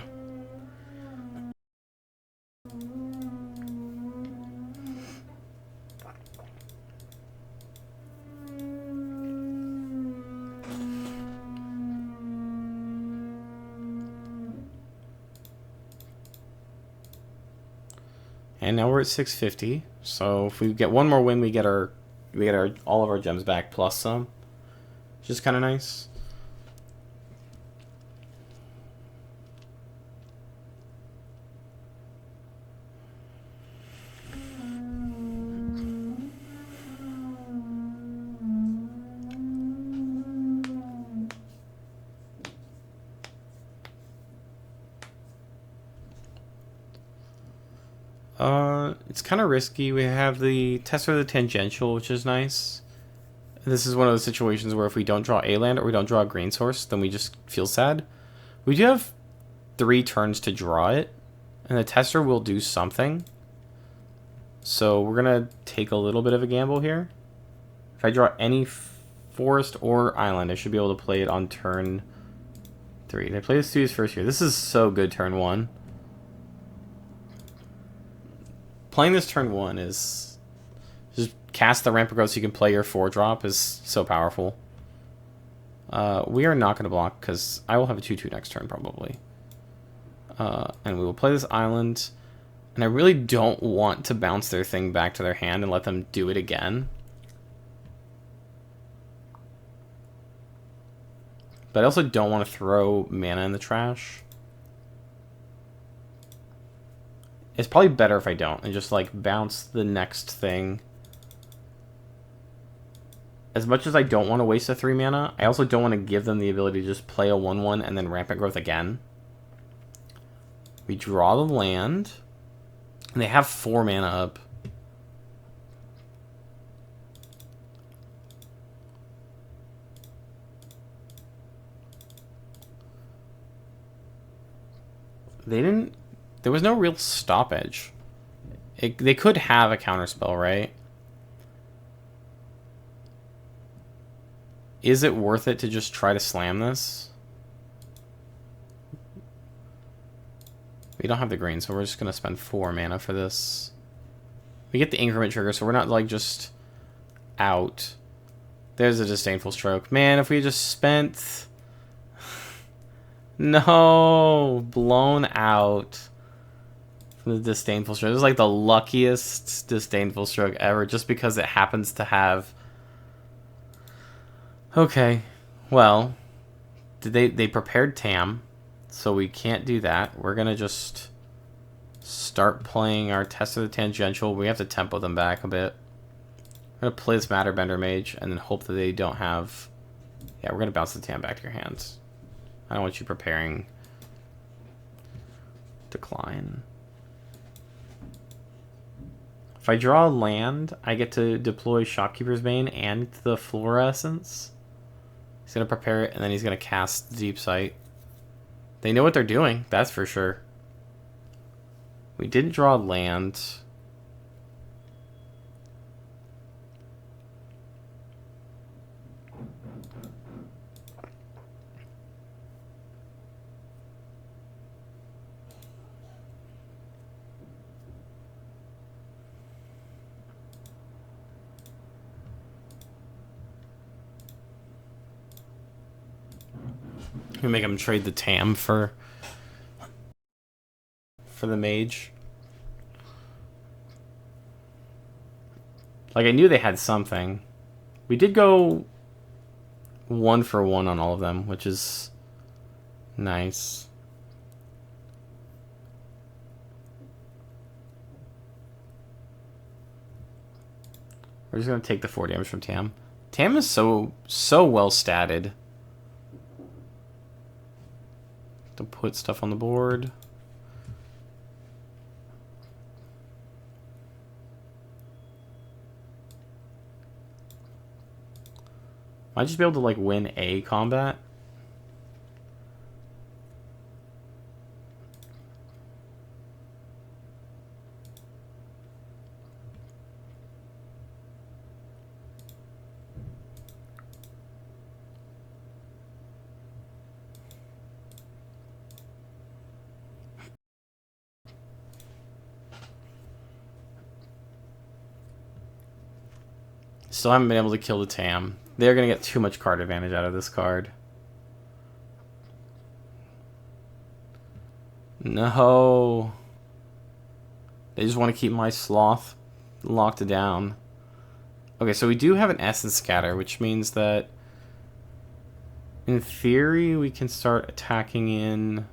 And now we're at 650. So if we get one more win, we get our all of our gems back plus some, which is kind of nice. It's kind of risky. We have the Tester of the Tangential, which is nice. This is one of those situations where if we don't draw a land or we don't draw a green source, then we just feel sad. We do have 3 turns to draw it, and the Tester will do something. So we're going to take a little bit of a gamble here. If I draw any forest or island, I should be able to play it on turn 3. They play the Studios first here. This is so good turn 1. Playing this turn 1 is just cast the Rampant Growth so you can play your 4-drop is so powerful. We are not going to block because I will have a 2/2 next turn probably. And we will play this island. And I really don't want to bounce their thing back to their hand and let them do it again. But I also don't want to throw mana in the trash. It's probably better if I don't and just like bounce the next thing. As much as I don't want to waste a 3 mana, I also don't want to give them the ability to just play a 1/1 and then Rampant Growth again. We draw the land. And they have 4 mana up. They didn't... There was no real stoppage. They could have a counterspell, right? Is it worth it to just try to slam this? We don't have the green, so we're just going to spend 4 mana for this. We get the increment trigger, so we're not like just out. There's a disdainful stroke. Man, if we just spent... No! Blown out from the disdainful stroke. This is like the luckiest disdainful stroke ever, just because it happens to have... Okay. Well, they prepared Tam, so we can't do that. We're going to just start playing our Test of the Tangential. We have to tempo them back a bit. I'm going to play this Matterbender Mage and then hope that they don't have... Yeah, we're going to bounce the Tam back to your hands. I don't want you preparing decline. If I draw land, I get to deploy Shopkeeper's Bane and the Fluorescence. He's going to prepare it, and then he's going to cast Deep Sight. They know what they're doing, that's for sure. We didn't draw land. We make him trade the Tam for the Mage. Like, I knew they had something. We did go 1 for 1 on all of them, which is nice. We're just going to take the 4 damage from Tam. Tam is so well statted. To put stuff on the board. Might just be able to, like, win a combat. Still haven't been able to kill the Tam. They're going to get too much card advantage out of this card. No. They just want to keep my Sloth locked down. Okay, so we do have an Essence Scatter, which means that in theory we can start attacking in...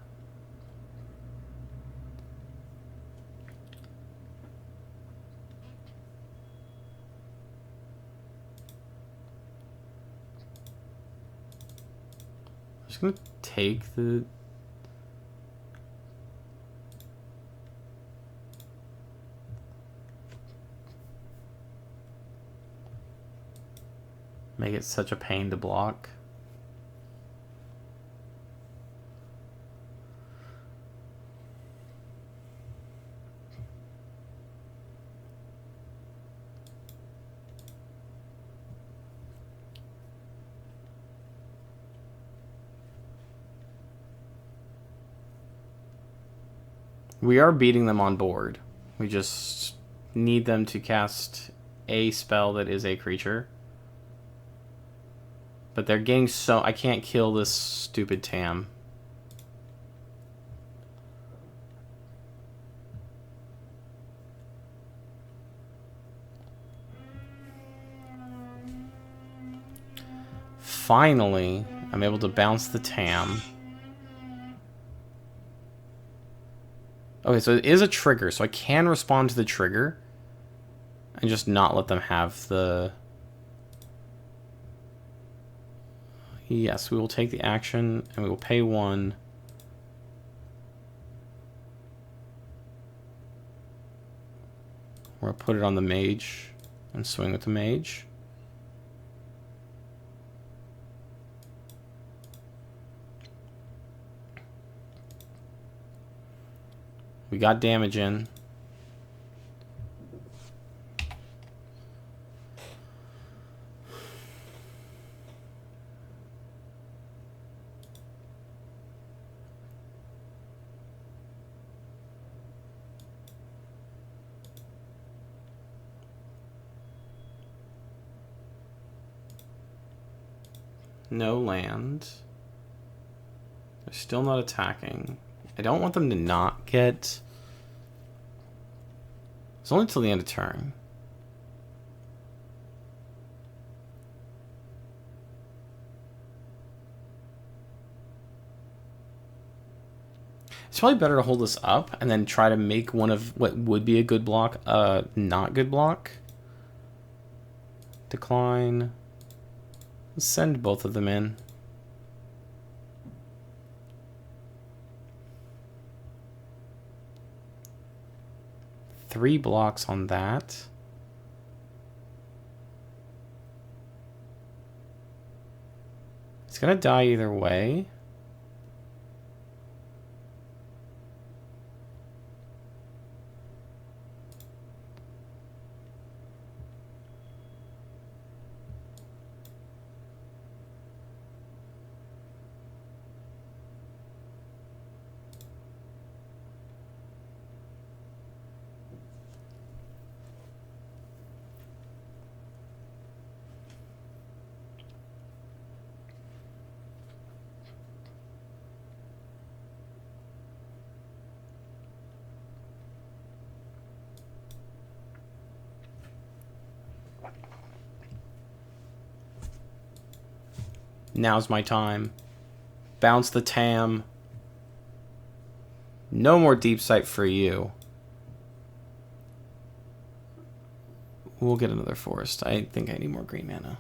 I'm just gonna take the... Make it such a pain to block. We are beating them on board. We just need them to cast a spell that is a creature. But they're getting so... I can't kill this stupid Tam. Finally, I'm able to bounce the Tam. Okay, so it is a trigger, so I can respond to the trigger and just not let them have the... Yes, we will take the action and we will pay 1. We'll put it on the Mage and swing with the Mage. We got damage in. No land. They're still not attacking. I don't want them to not get... It's only till the end of turn. It's probably better to hold this up and then try to make one of what would be a good block a not good block. Decline. Let's send both of them in. Three blocks on that. It's gonna die either way. Now's my time. Bounce the Tam. No more deep sight for you. We'll get another forest. I think I need more green mana.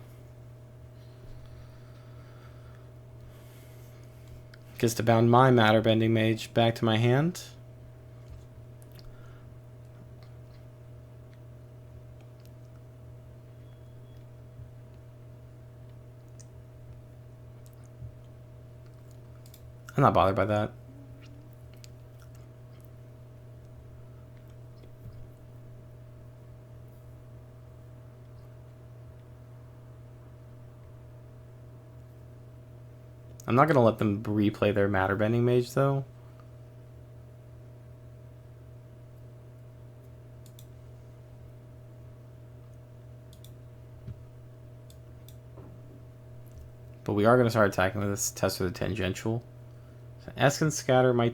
Gets to bound my Matter Bending Mage back to my hand. I'm not bothered by that. I'm not going to let them replay their Matter Bending Mage, though. But we are going to start attacking with this Test with a Tangential. So S can scatter my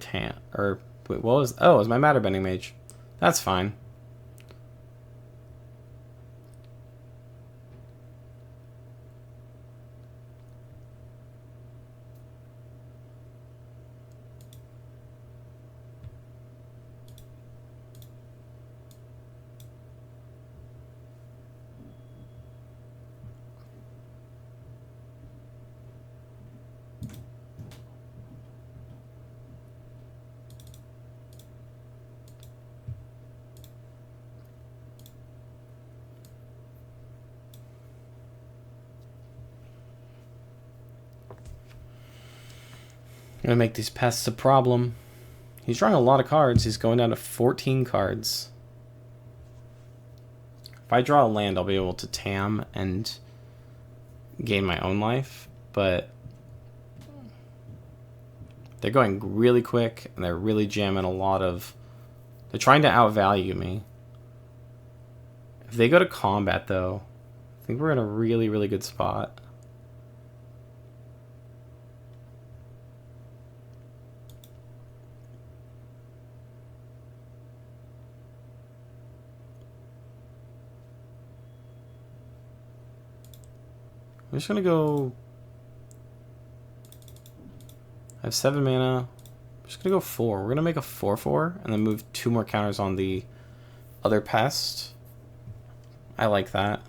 or wait, what was... Oh, it was my Matter Bending Mage. That's fine. I'm gonna make these pests a problem. He's drawing a lot of cards. He's going down to 14 cards. If I draw a land, I'll be able to Tam and gain my own life, but they're going really quick and they're really jamming a lot of... They're trying to outvalue me. If they go to combat, though, I think we're in a really, really good spot. I'm just gonna go... I have 7 mana. I'm just gonna go 4. We're gonna make a 4/4 and then move 2 more counters on the other pest. I like that.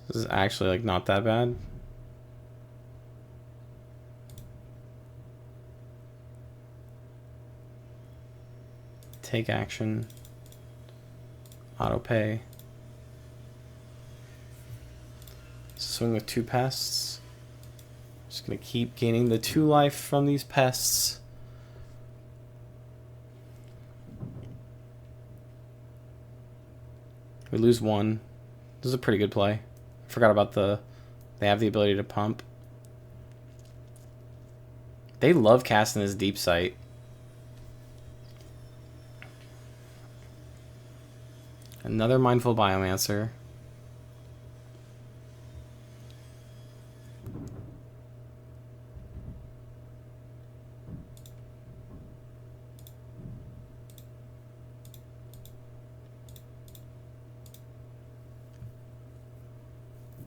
This is actually like not that bad. Take action. Auto pay. Swing with 2 pests. Just gonna keep gaining the 2 life from these pests. We lose 1. This is a pretty good play. I forgot about they have the ability to pump. They love casting this deep sight. Another Mindful Biomancer.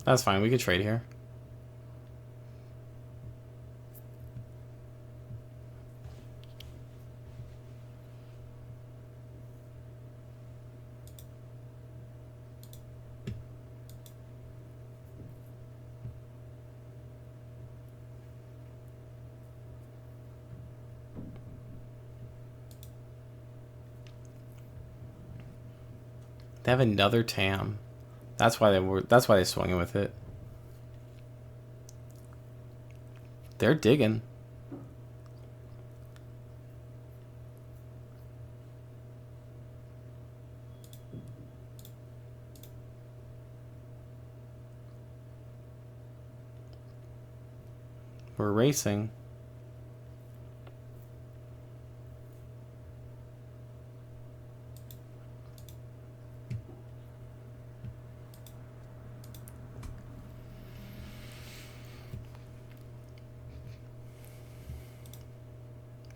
That's fine. We can trade here. They have another TAM. That's why they swung in with it. They're digging. We're racing.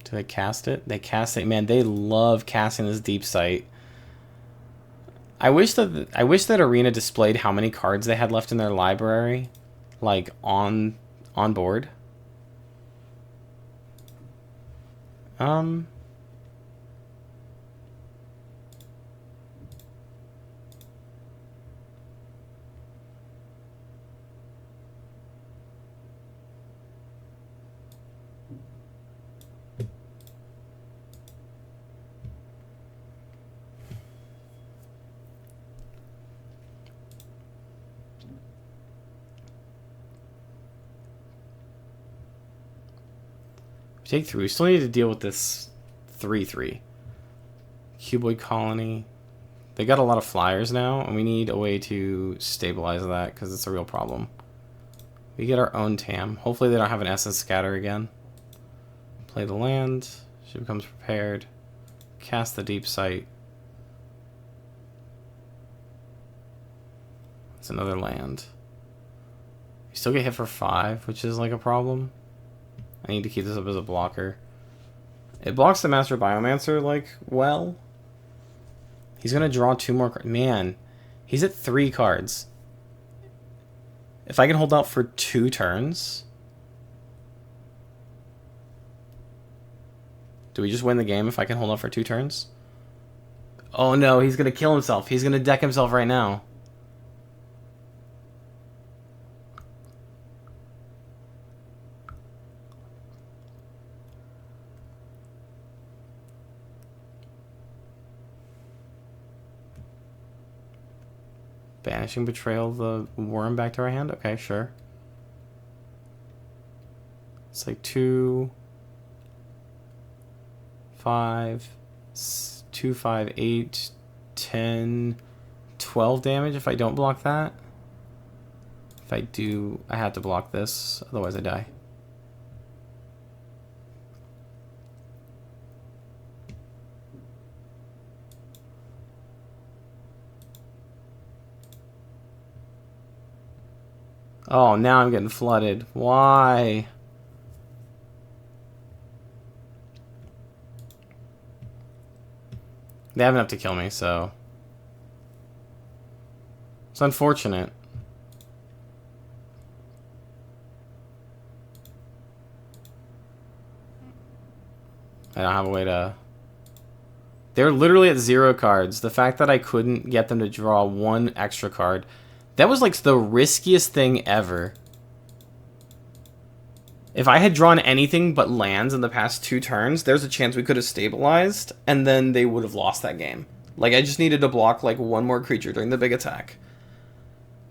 Do they cast it? They cast it. Man, they love casting this deep sight. I wish that Arena displayed how many cards they had left in their library, like on board. Take 3. We still need to deal with this 3/3. Cuboid Colony. They got a lot of flyers now, and we need a way to stabilize that because it's a real problem. We get our own TAM. Hopefully they don't have an Essence Scatter again. Play the land. She becomes prepared. Cast the Deep Sight. It's another land. You still get hit for 5, which is like a problem. I need to keep this up as a blocker. It blocks the Master Biomancer, like, well. He's going to draw 2 more cards. Man, he's at 3 cards. If I can hold out for 2 turns... Do we just win the game if I can hold out for 2 turns? Oh no, he's going to kill himself. He's going to deck himself right now. Banishing Betrayal the worm back to our hand? Okay, sure. It's like 2, 5, 2, 5, 8, 10, 12 damage if I don't block that. If I do, I have to block this, otherwise I die. Oh, now I'm getting flooded. Why? They have enough to kill me, so... It's unfortunate. I don't have a way to... They're literally at 0 cards. The fact that I couldn't get them to draw 1 extra card... That was like the riskiest thing ever. If I had drawn anything but lands in the past 2 turns, there's a chance we could have stabilized, and then they would have lost that game. Like, I just needed to block like 1 more creature during the big attack.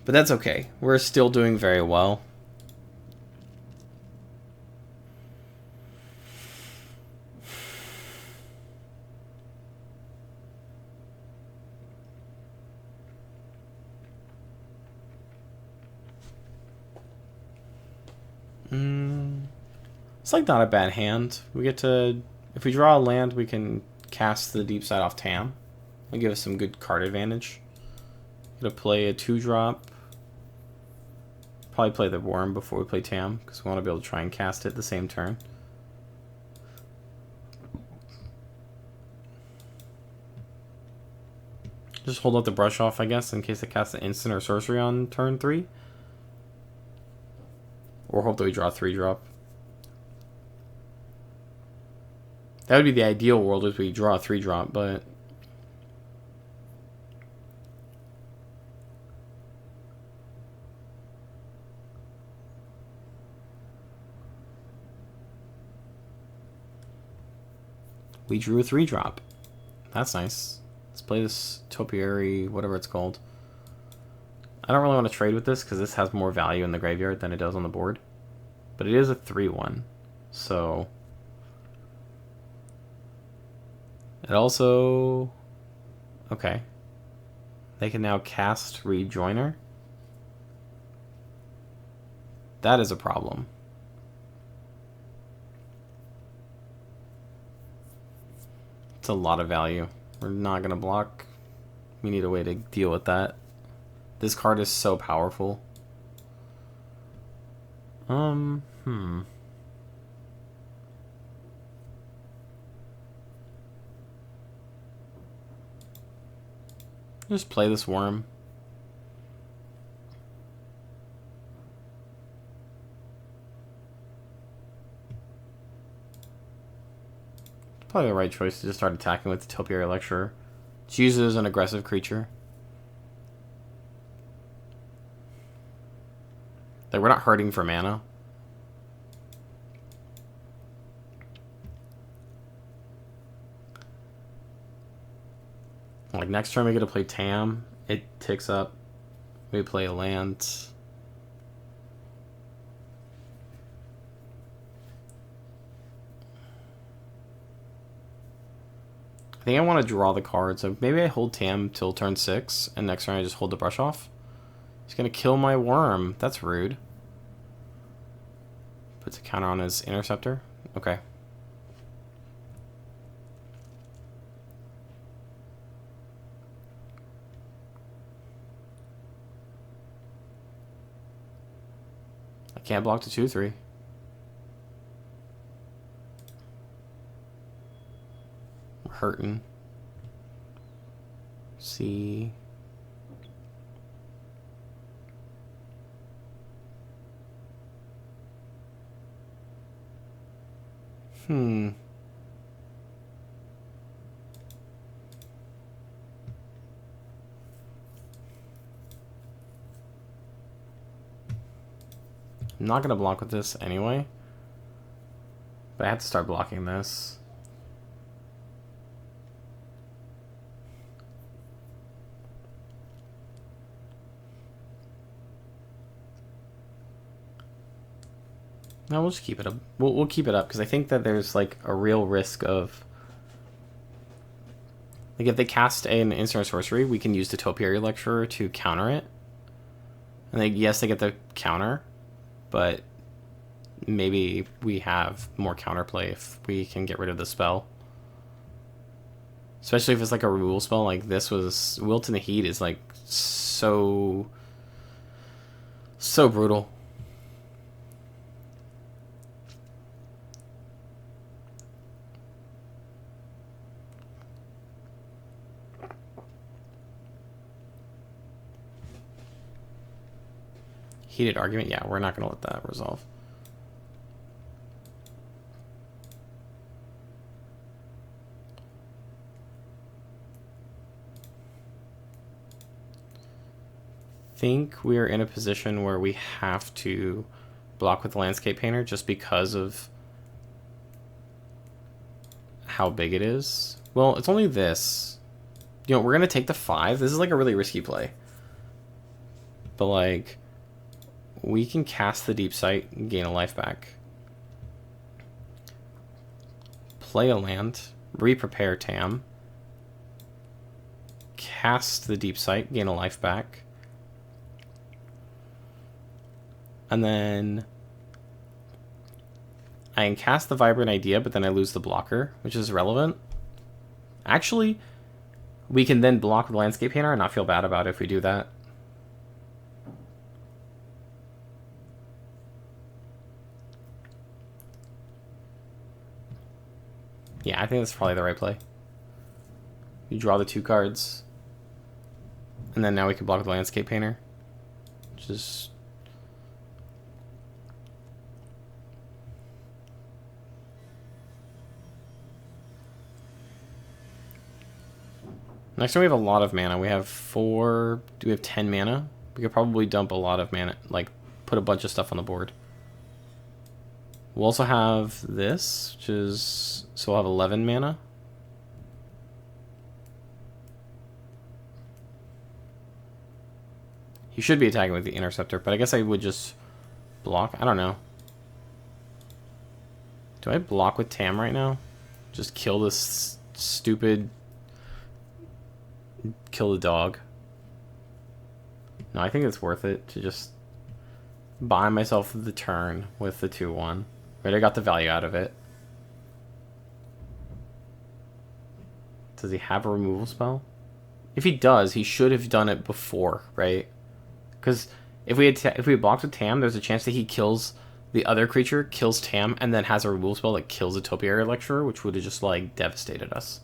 But that's okay. We're still doing very well. It's like not a bad hand. We get to, if we draw a land, we can cast the Deep Side off TAM. It'll give us some good card advantage. Gonna play a 2-drop. Probably play the Worm before we play TAM, because we want to be able to try and cast it the same turn. Just hold out the Brush Off, I guess, in case it casts an instant or sorcery on turn 3. Or hope that we draw 3-drop. That would be the ideal world if we draw a 3-drop, but... we drew a 3-drop. That's nice. Let's play this Topiary, whatever it's called. I don't really want to trade with this because this has more value in the graveyard than it does on the board. But it is a 3/1, so... it also... okay. They can now cast Rejoiner. That is a problem. It's a lot of value. We're not going to block. We need a way to deal with that. This card is so powerful. Just play this worm. Probably the right choice to just start attacking with the Topiary Lecturer. It's used as an aggressive creature. Like, we're not hurting for mana. Like, next turn we get to play Tam. It ticks up. We play a land. I think I want to draw the card, so maybe I hold Tam till turn 6, and next turn I just hold the brush off. He's gonna kill my worm. That's rude. Puts a counter on his interceptor. Okay. I can't block the 2/3. We're hurting. See. I'm not going to block with this anyway. But I have to start blocking this. No, we'll just keep it up. We'll keep it up because I think that there's like a real risk of, like, if they cast an instant sorcery, we can use the Topiary Lecturer to counter it. And yes, they get the counter, but maybe we have more counterplay if we can get rid of the spell. Especially if it's like a rule spell, like this was. Wilt in the Heat is like so brutal. Heated argument? Yeah, we're not going to let that resolve. Think we're in a position where we have to block with the Landscape Painter just because of how big it is. Well, it's only this. You know, we're going to take the 5. This is like a really risky play. But like, we can cast the Deep Sight and gain a life back. Play a land, re-prepare Tam. Cast the Deep Sight, gain a life back. And then I can cast the Vibrant Idea, but then I lose the blocker, which is relevant. Actually, we can then block with Landscape Painter and not feel bad about it if we do that. Yeah, I think that's probably the right play. You draw the 2 cards. And then now we can block with the Landscape Painter. Which is... Next time we have a lot of mana. We have 4... Do we have 10 mana? We could probably dump a lot of mana. Like, put a bunch of stuff on the board. We'll also have this, which is... So we'll have 11 mana. He should be attacking with the Interceptor, but I guess I would just block. I don't know. Do I block with Tam right now? Just kill this stupid... Kill the dog. No, I think it's worth it to just buy myself the turn with the 2-1. Right, I got the value out of it. Does he have a removal spell? If he does, he should have done it before, right? Because if we had blocked with Tam, there's a chance that he kills the other creature, kills Tam, and then has a removal spell that kills a Topiary Lecturer, which would have just, like, devastated us.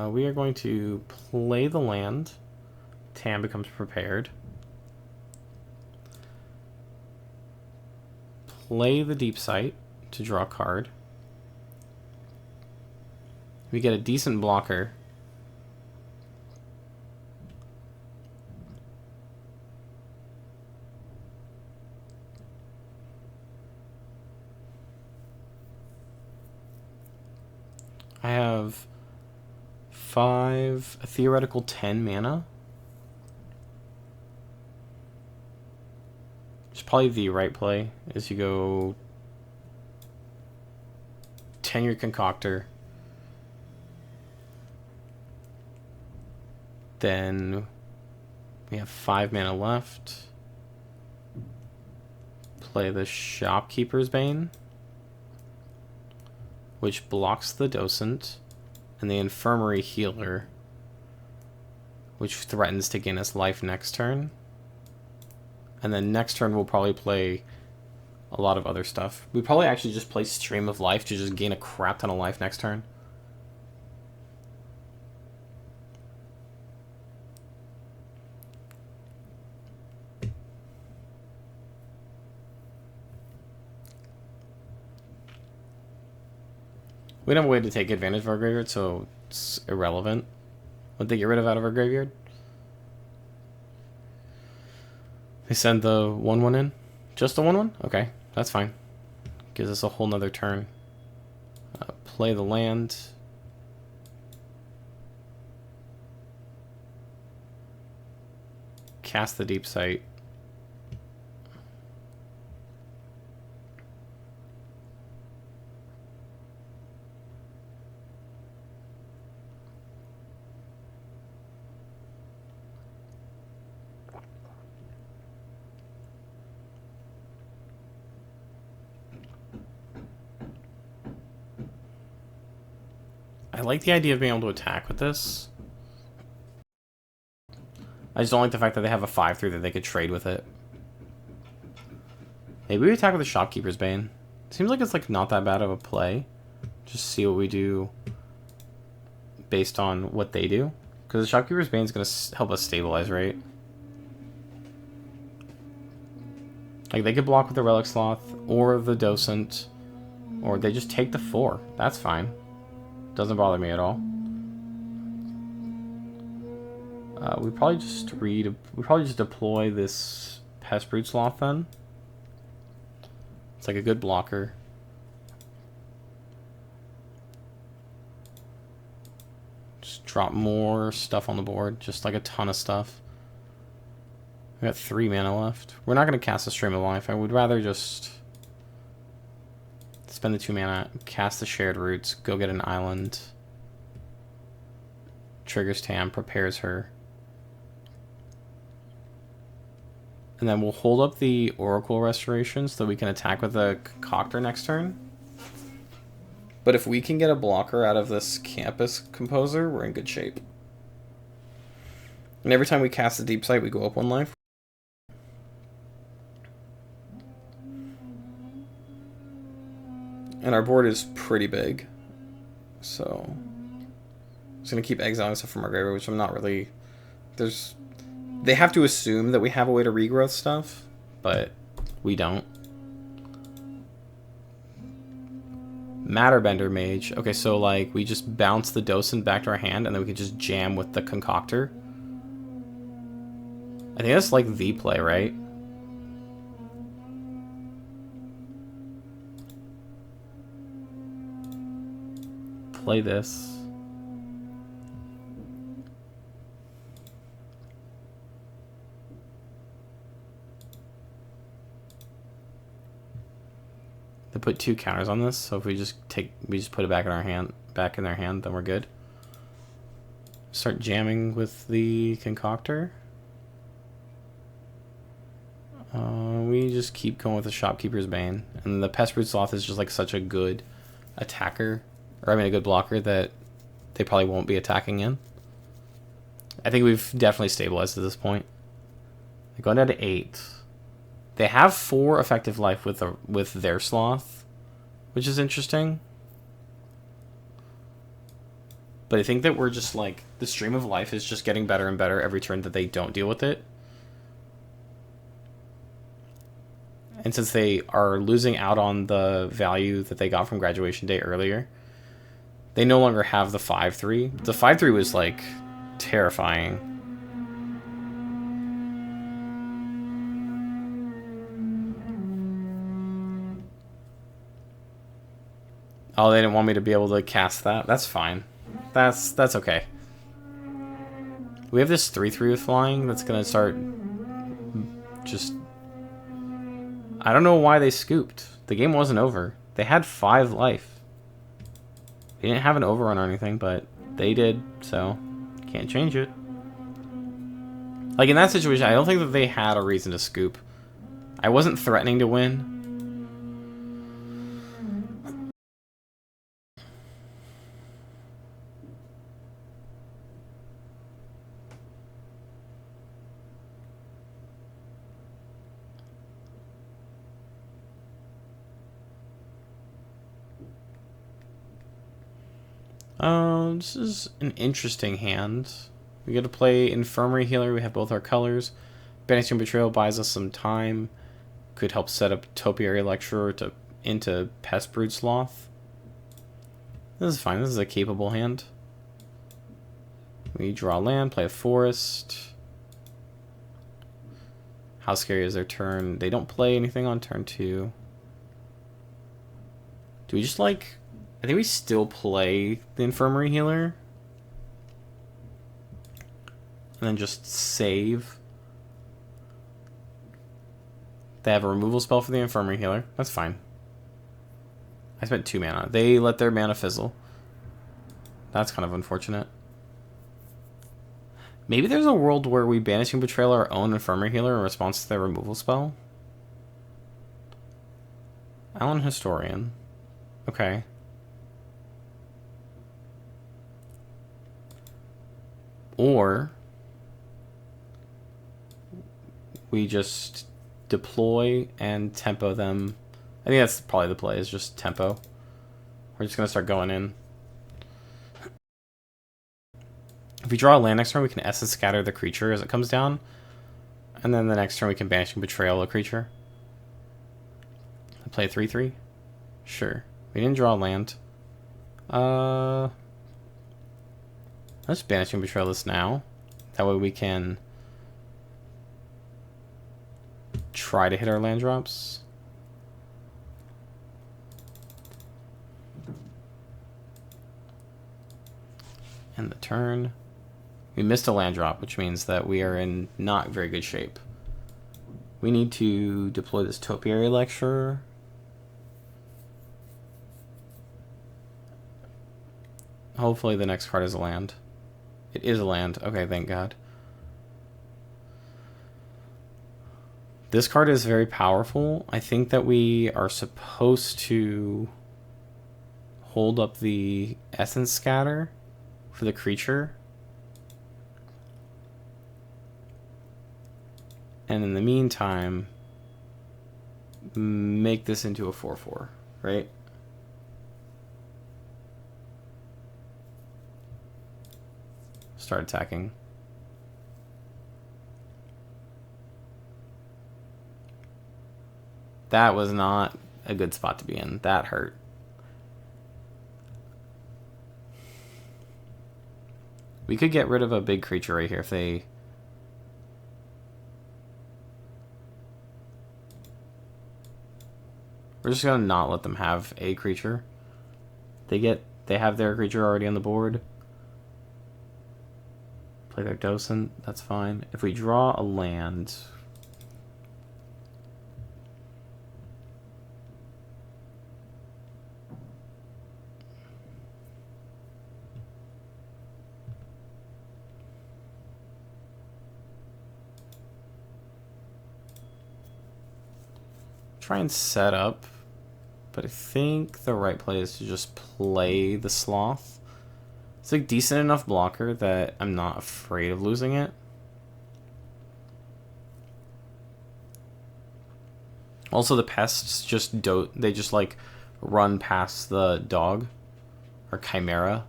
We are going to play the land. Tam becomes prepared. Play the Deep Sight to draw a card. We get a decent blocker. I have 5, a theoretical 10 mana. It's probably the right play, is you go 10-year Concoctor. Then we have 5 mana left. Play the Shopkeeper's Bane, which blocks the Docent, and the Infirmary Healer, which threatens to gain us life next turn. And then next turn we'll probably play a lot of other stuff. We probably actually just play Stream of Life to just gain a crap ton of life next turn. We don't have a way to take advantage of our graveyard, so it's irrelevant what they get rid of out of our graveyard. They send the 1/1 in? Just the 1/1? Okay, that's fine. Gives us a whole nother turn. Play the land. Cast the Deep Sight. I like the idea of being able to attack with this. I just don't like the fact that they have a 5/3 that they could trade with it. Maybe we attack with the Shopkeeper's Bane. Seems like it's like not that bad of a play. Just see what we do based on what they do. Because the Shopkeeper's Bane is going to help us stabilize, right? Like they could block with the Relic Sloth or the Docent, or they just take the 4. That's fine. Doesn't bother me at all. We probably just deploy this Pestbrute Sloth then. It's like a good blocker. Just drop more stuff on the board, just like a ton of stuff. We got 3 mana left. We're not going to cast a Stream of Life. I would rather just spend the 2 mana, cast the Shared Roots, go get an island. Triggers Tam, prepares her. And then we'll hold up the Oracle Restoration so that we can attack with the Concoctor next turn. But if we can get a blocker out of this Campus Composer, we're in good shape. And every time we cast the Deep Sight, we go up 1 life. And our board is pretty big. So Just gonna keep exiling stuff from our graveyard, which I'm not really... They have to assume that we have a way to regrowth stuff, but we don't. Matterbender Mage. Okay, so like we just bounce the docent back to our hand, and then we can just jam with the Concoctor. I think that's like the play, right? Play this. They put 2 counters on this, so if we just put it back in our hand, then we're good. Start jamming with the Concoctor. We just keep going with the Shopkeeper's Bane, and the Pestbrute Sloth is just like such a good attacker, or I mean a good blocker that they probably won't be attacking in. I think we've definitely stabilized at this point. They're going down to 8. They have 4 effective life with their Sloth, which is interesting. But I think that we're just like, the stream of life is just getting better and better every turn that they don't deal with it. And since they are losing out on the value that they got from Graduation Day earlier, they no longer have the 5/3. The 5/3 was like terrifying. Oh, they didn't want me to be able to cast that. That's fine. That's okay. We have this 3/3 with flying that's gonna start just... I don't know why they scooped. The game wasn't over. They had 5 life. They didn't have an overrun or anything, but they did, so can't change it. Like in that situation, I don't think that they had a reason to scoop. I wasn't threatening to win. This is an interesting hand. We get to play Infirmary Healer. We have both our colors. Banishing Betrayal buys us some time. Could help set up Topiary Lecturer into Pestbrute Sloth. This is fine. This is a capable hand. We draw land, play a forest. How scary is their turn? They don't play anything on turn 2. Do we just like... I think we still play the Infirmary Healer. And then just save. They have a removal spell for the Infirmary Healer. That's fine. I spent 2 mana. They let their mana fizzle. That's kind of unfortunate. Maybe there's a world where we Banishing Betrayal our own Infirmary Healer in response to their removal spell. Alan Historian. Okay. Or we just deploy and tempo them. I think that's probably the play, is just tempo. We're just going to start going in. If we draw a land next turn, we can Essence Scatter the creature as it comes down. And then the next turn we can Banishing Betrayal a creature. Play a 3/3? Sure. We didn't draw a land. Let's Banishing Betrayal this now. That way we can try to hit our land drops. End the turn. We missed a land drop, which means that we are in not very good shape. We need to deploy this Topiary Lecturer. Hopefully the next card is a land. It is a land. Okay, thank God. This card is very powerful. I think that we are supposed to hold up the Essence Scatter for the creature. And in the meantime, make this into a 4/4, right? start attacking. That was not a good spot to be in. That hurt. We could get rid of a big creature right here if they... We're just gonna not let them have a creature. They have their creature already on the board. Play their docent, that's fine. If we draw a land... Try and set up, but I think the right play is to just play the Sloth. It's a decent enough blocker that I'm not afraid of losing it. Also, the pests just they just like run past the dog or chimera,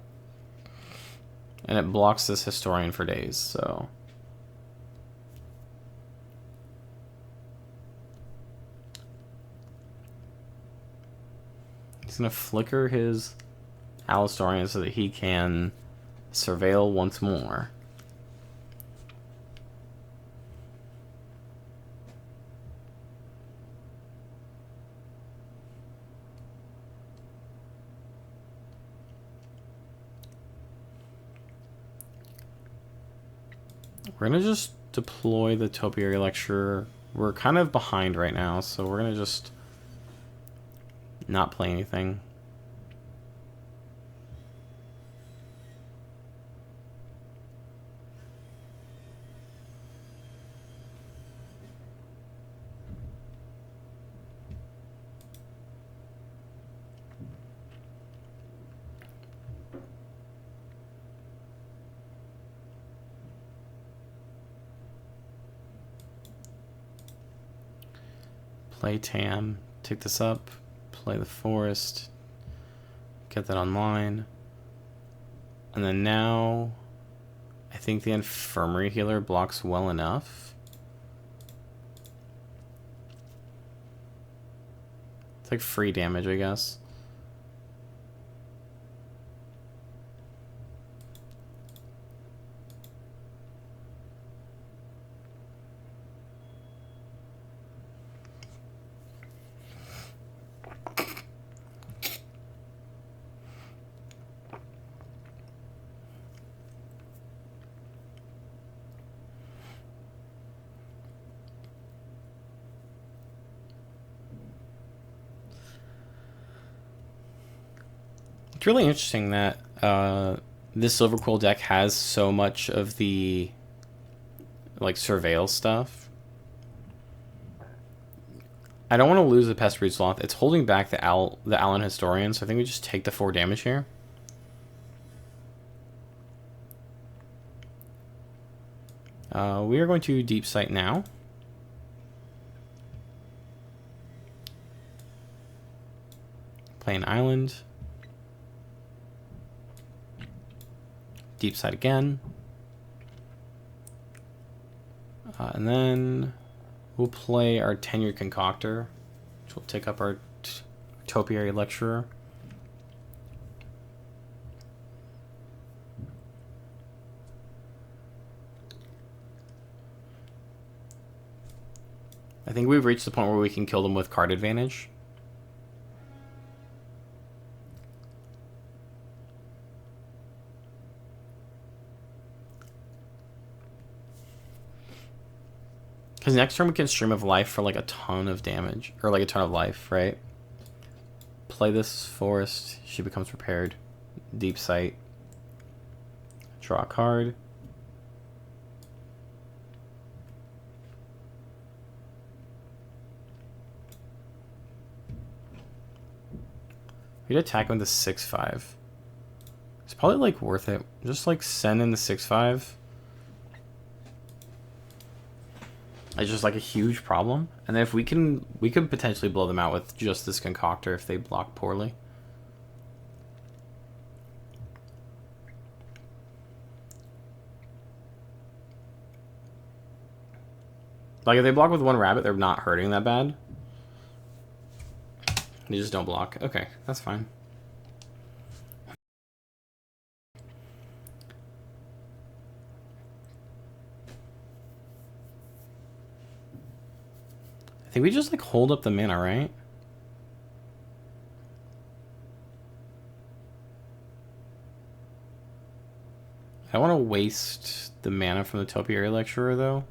and it blocks this historian for days. So. He's going to flicker his Alistorian so that he can surveil once more. We're going to just deploy the Topiary Lecturer. We're kind of behind right now, so we're going to just not play anything. Play Tam, take this up. Play the forest, get that online, and then now I think the Infirmary Healer blocks well enough. It's like free damage, I guess. It's really interesting that this Silver Quill deck has so much of the like surveil stuff. I don't want to lose the Pestbreed Sloth. It's holding back the Allen Historian, so I think we just take the 4 damage here. We are going to Deep Sight now. Play an island. Deep Sight again. And then we'll play our Tenured Concoctor, which will take up our Topiary Lecturer. I think we've reached the point where we can kill them with card advantage. Because next turn we can Stream of Life for like a ton of damage, or like a ton of life, right? Play this forest, she becomes prepared. Deep Sight. Draw a card. We'd attack him with a 6/5. It's probably like worth it. Just like send in the 6/5. It's just like a huge problem. And then if we could potentially blow them out with just this Concoctor if they block poorly. Like, if they block with one rabbit, they're not hurting that bad. They just don't block. Okay, that's fine. I think we just, like, hold up the mana, right? I don't want to waste the mana from the Topiary Lecturer, though.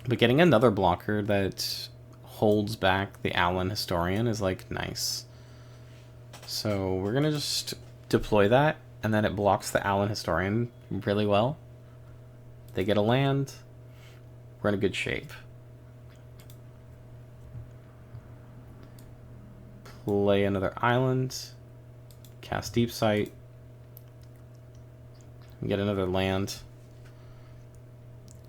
But getting another blocker that holds back the Owlin Historian is, like, nice. So we're going to just deploy that, and then it blocks the Owlin Historian really well. They get a land. We're in a good shape. Play another island. Cast Deep Sight. Get another land.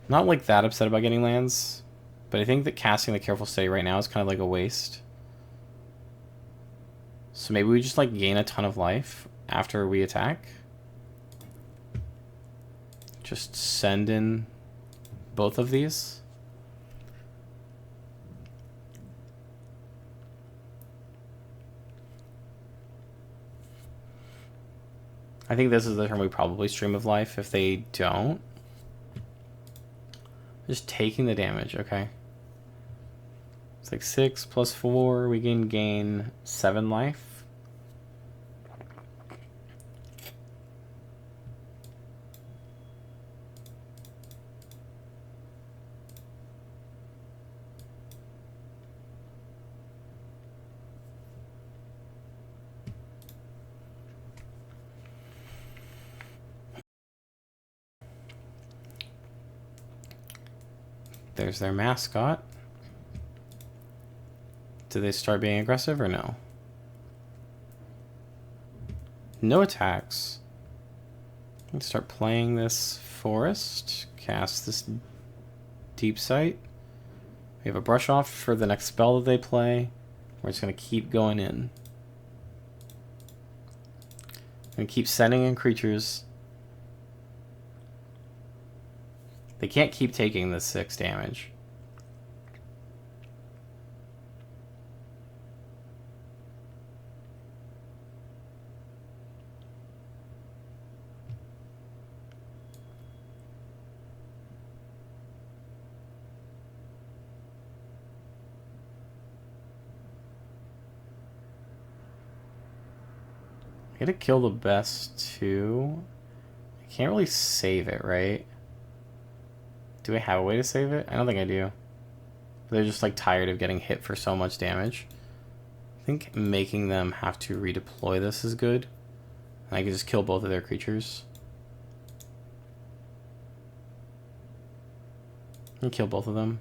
Not like that upset about getting lands, but I think that casting the Careful Stay right now is kind of like a waste. So maybe we just like gain a ton of life after we attack. Just send in both of these. I think this is the turn we probably Stream of Life. If they don't, just taking the damage, okay? It's like 6 plus 4. We can gain 7 life. There's their mascot. Do they start being aggressive or no? No attacks. Let's start playing this forest. Cast this Deep Sight. We have a brush off for the next spell that they play. We're just going to keep going in. And keep sending in creatures. They can't keep taking this 6 damage. I gotta kill the best too. I can't really save it, right? Do I have a way to save it? I don't think I do. They're just like tired of getting hit for so much damage. I think making them have to redeploy this is good. And I can just kill both of their creatures. And kill both of them.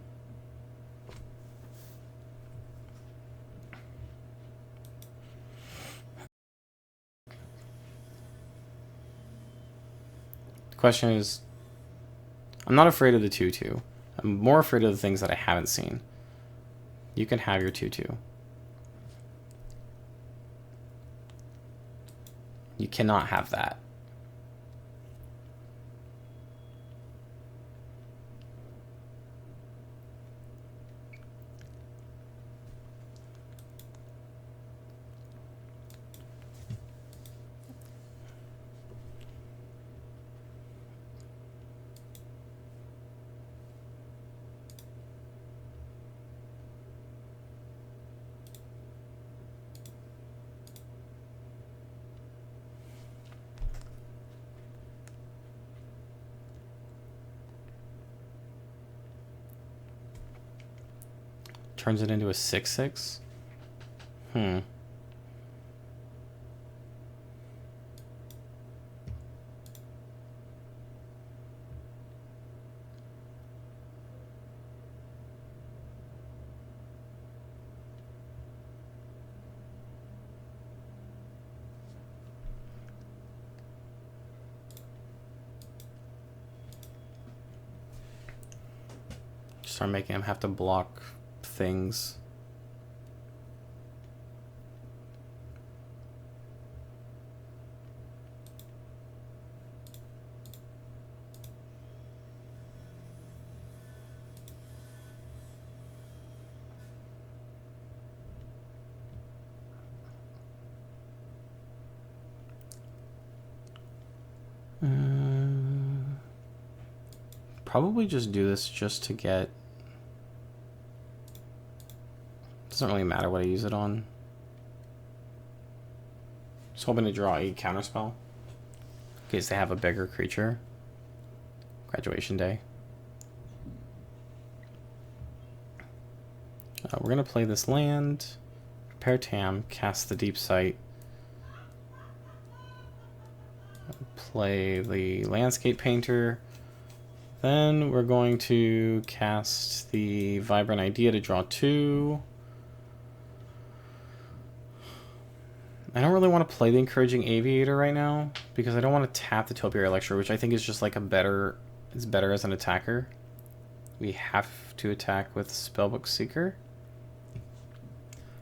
The question is, I'm not afraid of the 2/2. I'm more afraid of the things that I haven't seen. You can have your 2/2. You cannot have that. Turns it into a 6/6. Start making him have to block things. probably just do this just to get... Doesn't really matter what I use it on. Just hoping to draw a counterspell in case they have a bigger creature. Graduation day. We're going to play this land, prepare Tam, cast the Deep Sight, play the Landscape Painter, then we're going to cast the Vibrant Idea to draw 2. I don't really want to play the Encouraging Aviator right now because I don't want to tap the Topiary Lecture, which I think is just like a better, it's better as an attacker. We have to attack with Spellbook Seeker.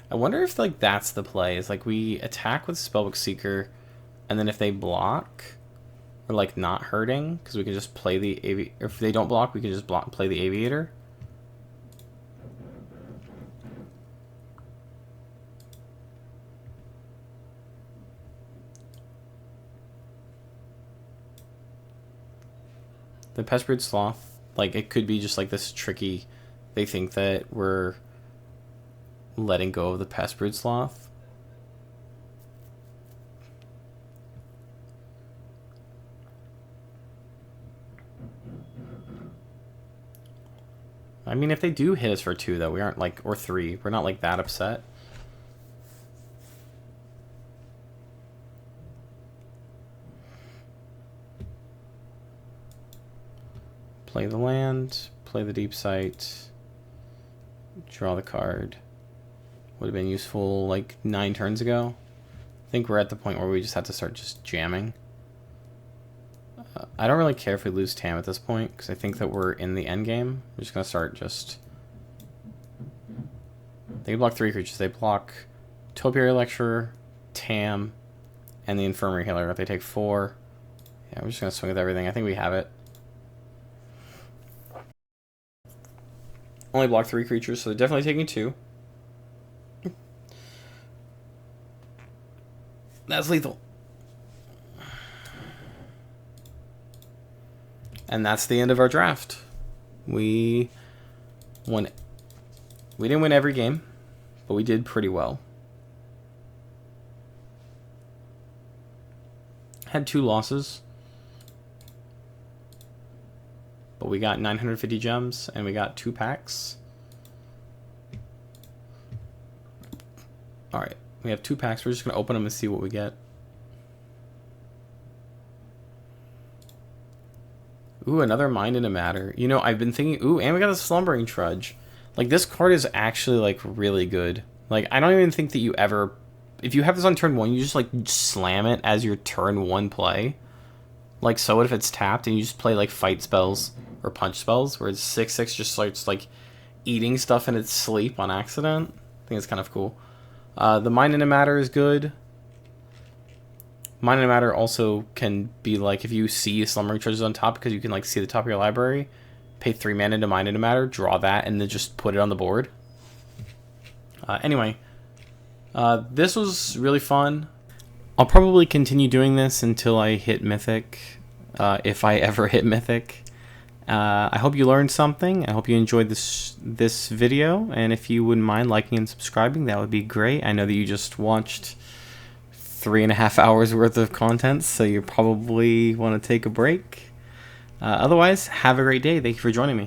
I wonder if like that's the play. Is like we attack with Spellbook Seeker, and then if they block, we're like not hurting because we can just play the if they don't block, we can just play the Aviator. The Pestbrood Sloth, like it could be just like this tricky. They think that we're letting go of the Pestbrood Sloth. I mean, if they do hit us for 2, though, we aren't like, or 3, we're not like that upset. Play the land, play the Deep Sight, draw the card. Would have been useful like 9 turns ago. I think we're at the point where we just have to start just jamming. I don't really care if we lose Tam at this point because I think that we're in the end game. We're just gonna start just. They block 3 creatures. They block Topiary Lecturer, Tam, and the Infirmary Healer. If they take 4, yeah, we're just gonna swing with everything. I think we have it. Only block 3 creatures, so they're definitely taking 2. That's lethal. And that's the end of our draft. We won. We didn't win every game, but we did pretty well. Had 2 losses, but we got 950 gems and we got 2 packs. All right. We have 2 packs. We're just going to open them and see what we get. Ooh, another Mind in a Matter. You know, I've been thinking, ooh, and we got a Slumbering Trudge. Like, this card is actually, like, really good. Like, I don't even think that you ever... If you have this on turn 1, you just, like, slam it as your turn 1 play. Like, so what if it's tapped and you just play, like, fight spells or punch spells where it's 6/6 just starts, like, eating stuff in its sleep on accident? I think it's kind of cool. The Mind in a Matter is good. Mind in a Matter also can be like if you see Slumbering Treasures on top because you can like see the top of your library, pay 3 mana to Mind in a Matter, draw that, and then just put it on the board. Anyway, this was really fun. I'll probably continue doing this until I hit Mythic, if I ever hit Mythic. I hope you learned something. I hope you enjoyed this video, and if you wouldn't mind liking and subscribing, that would be great. I know that you just watched 3.5 hours worth of content, so you probably want to take a break. Otherwise, have a great day. Thank you for joining me.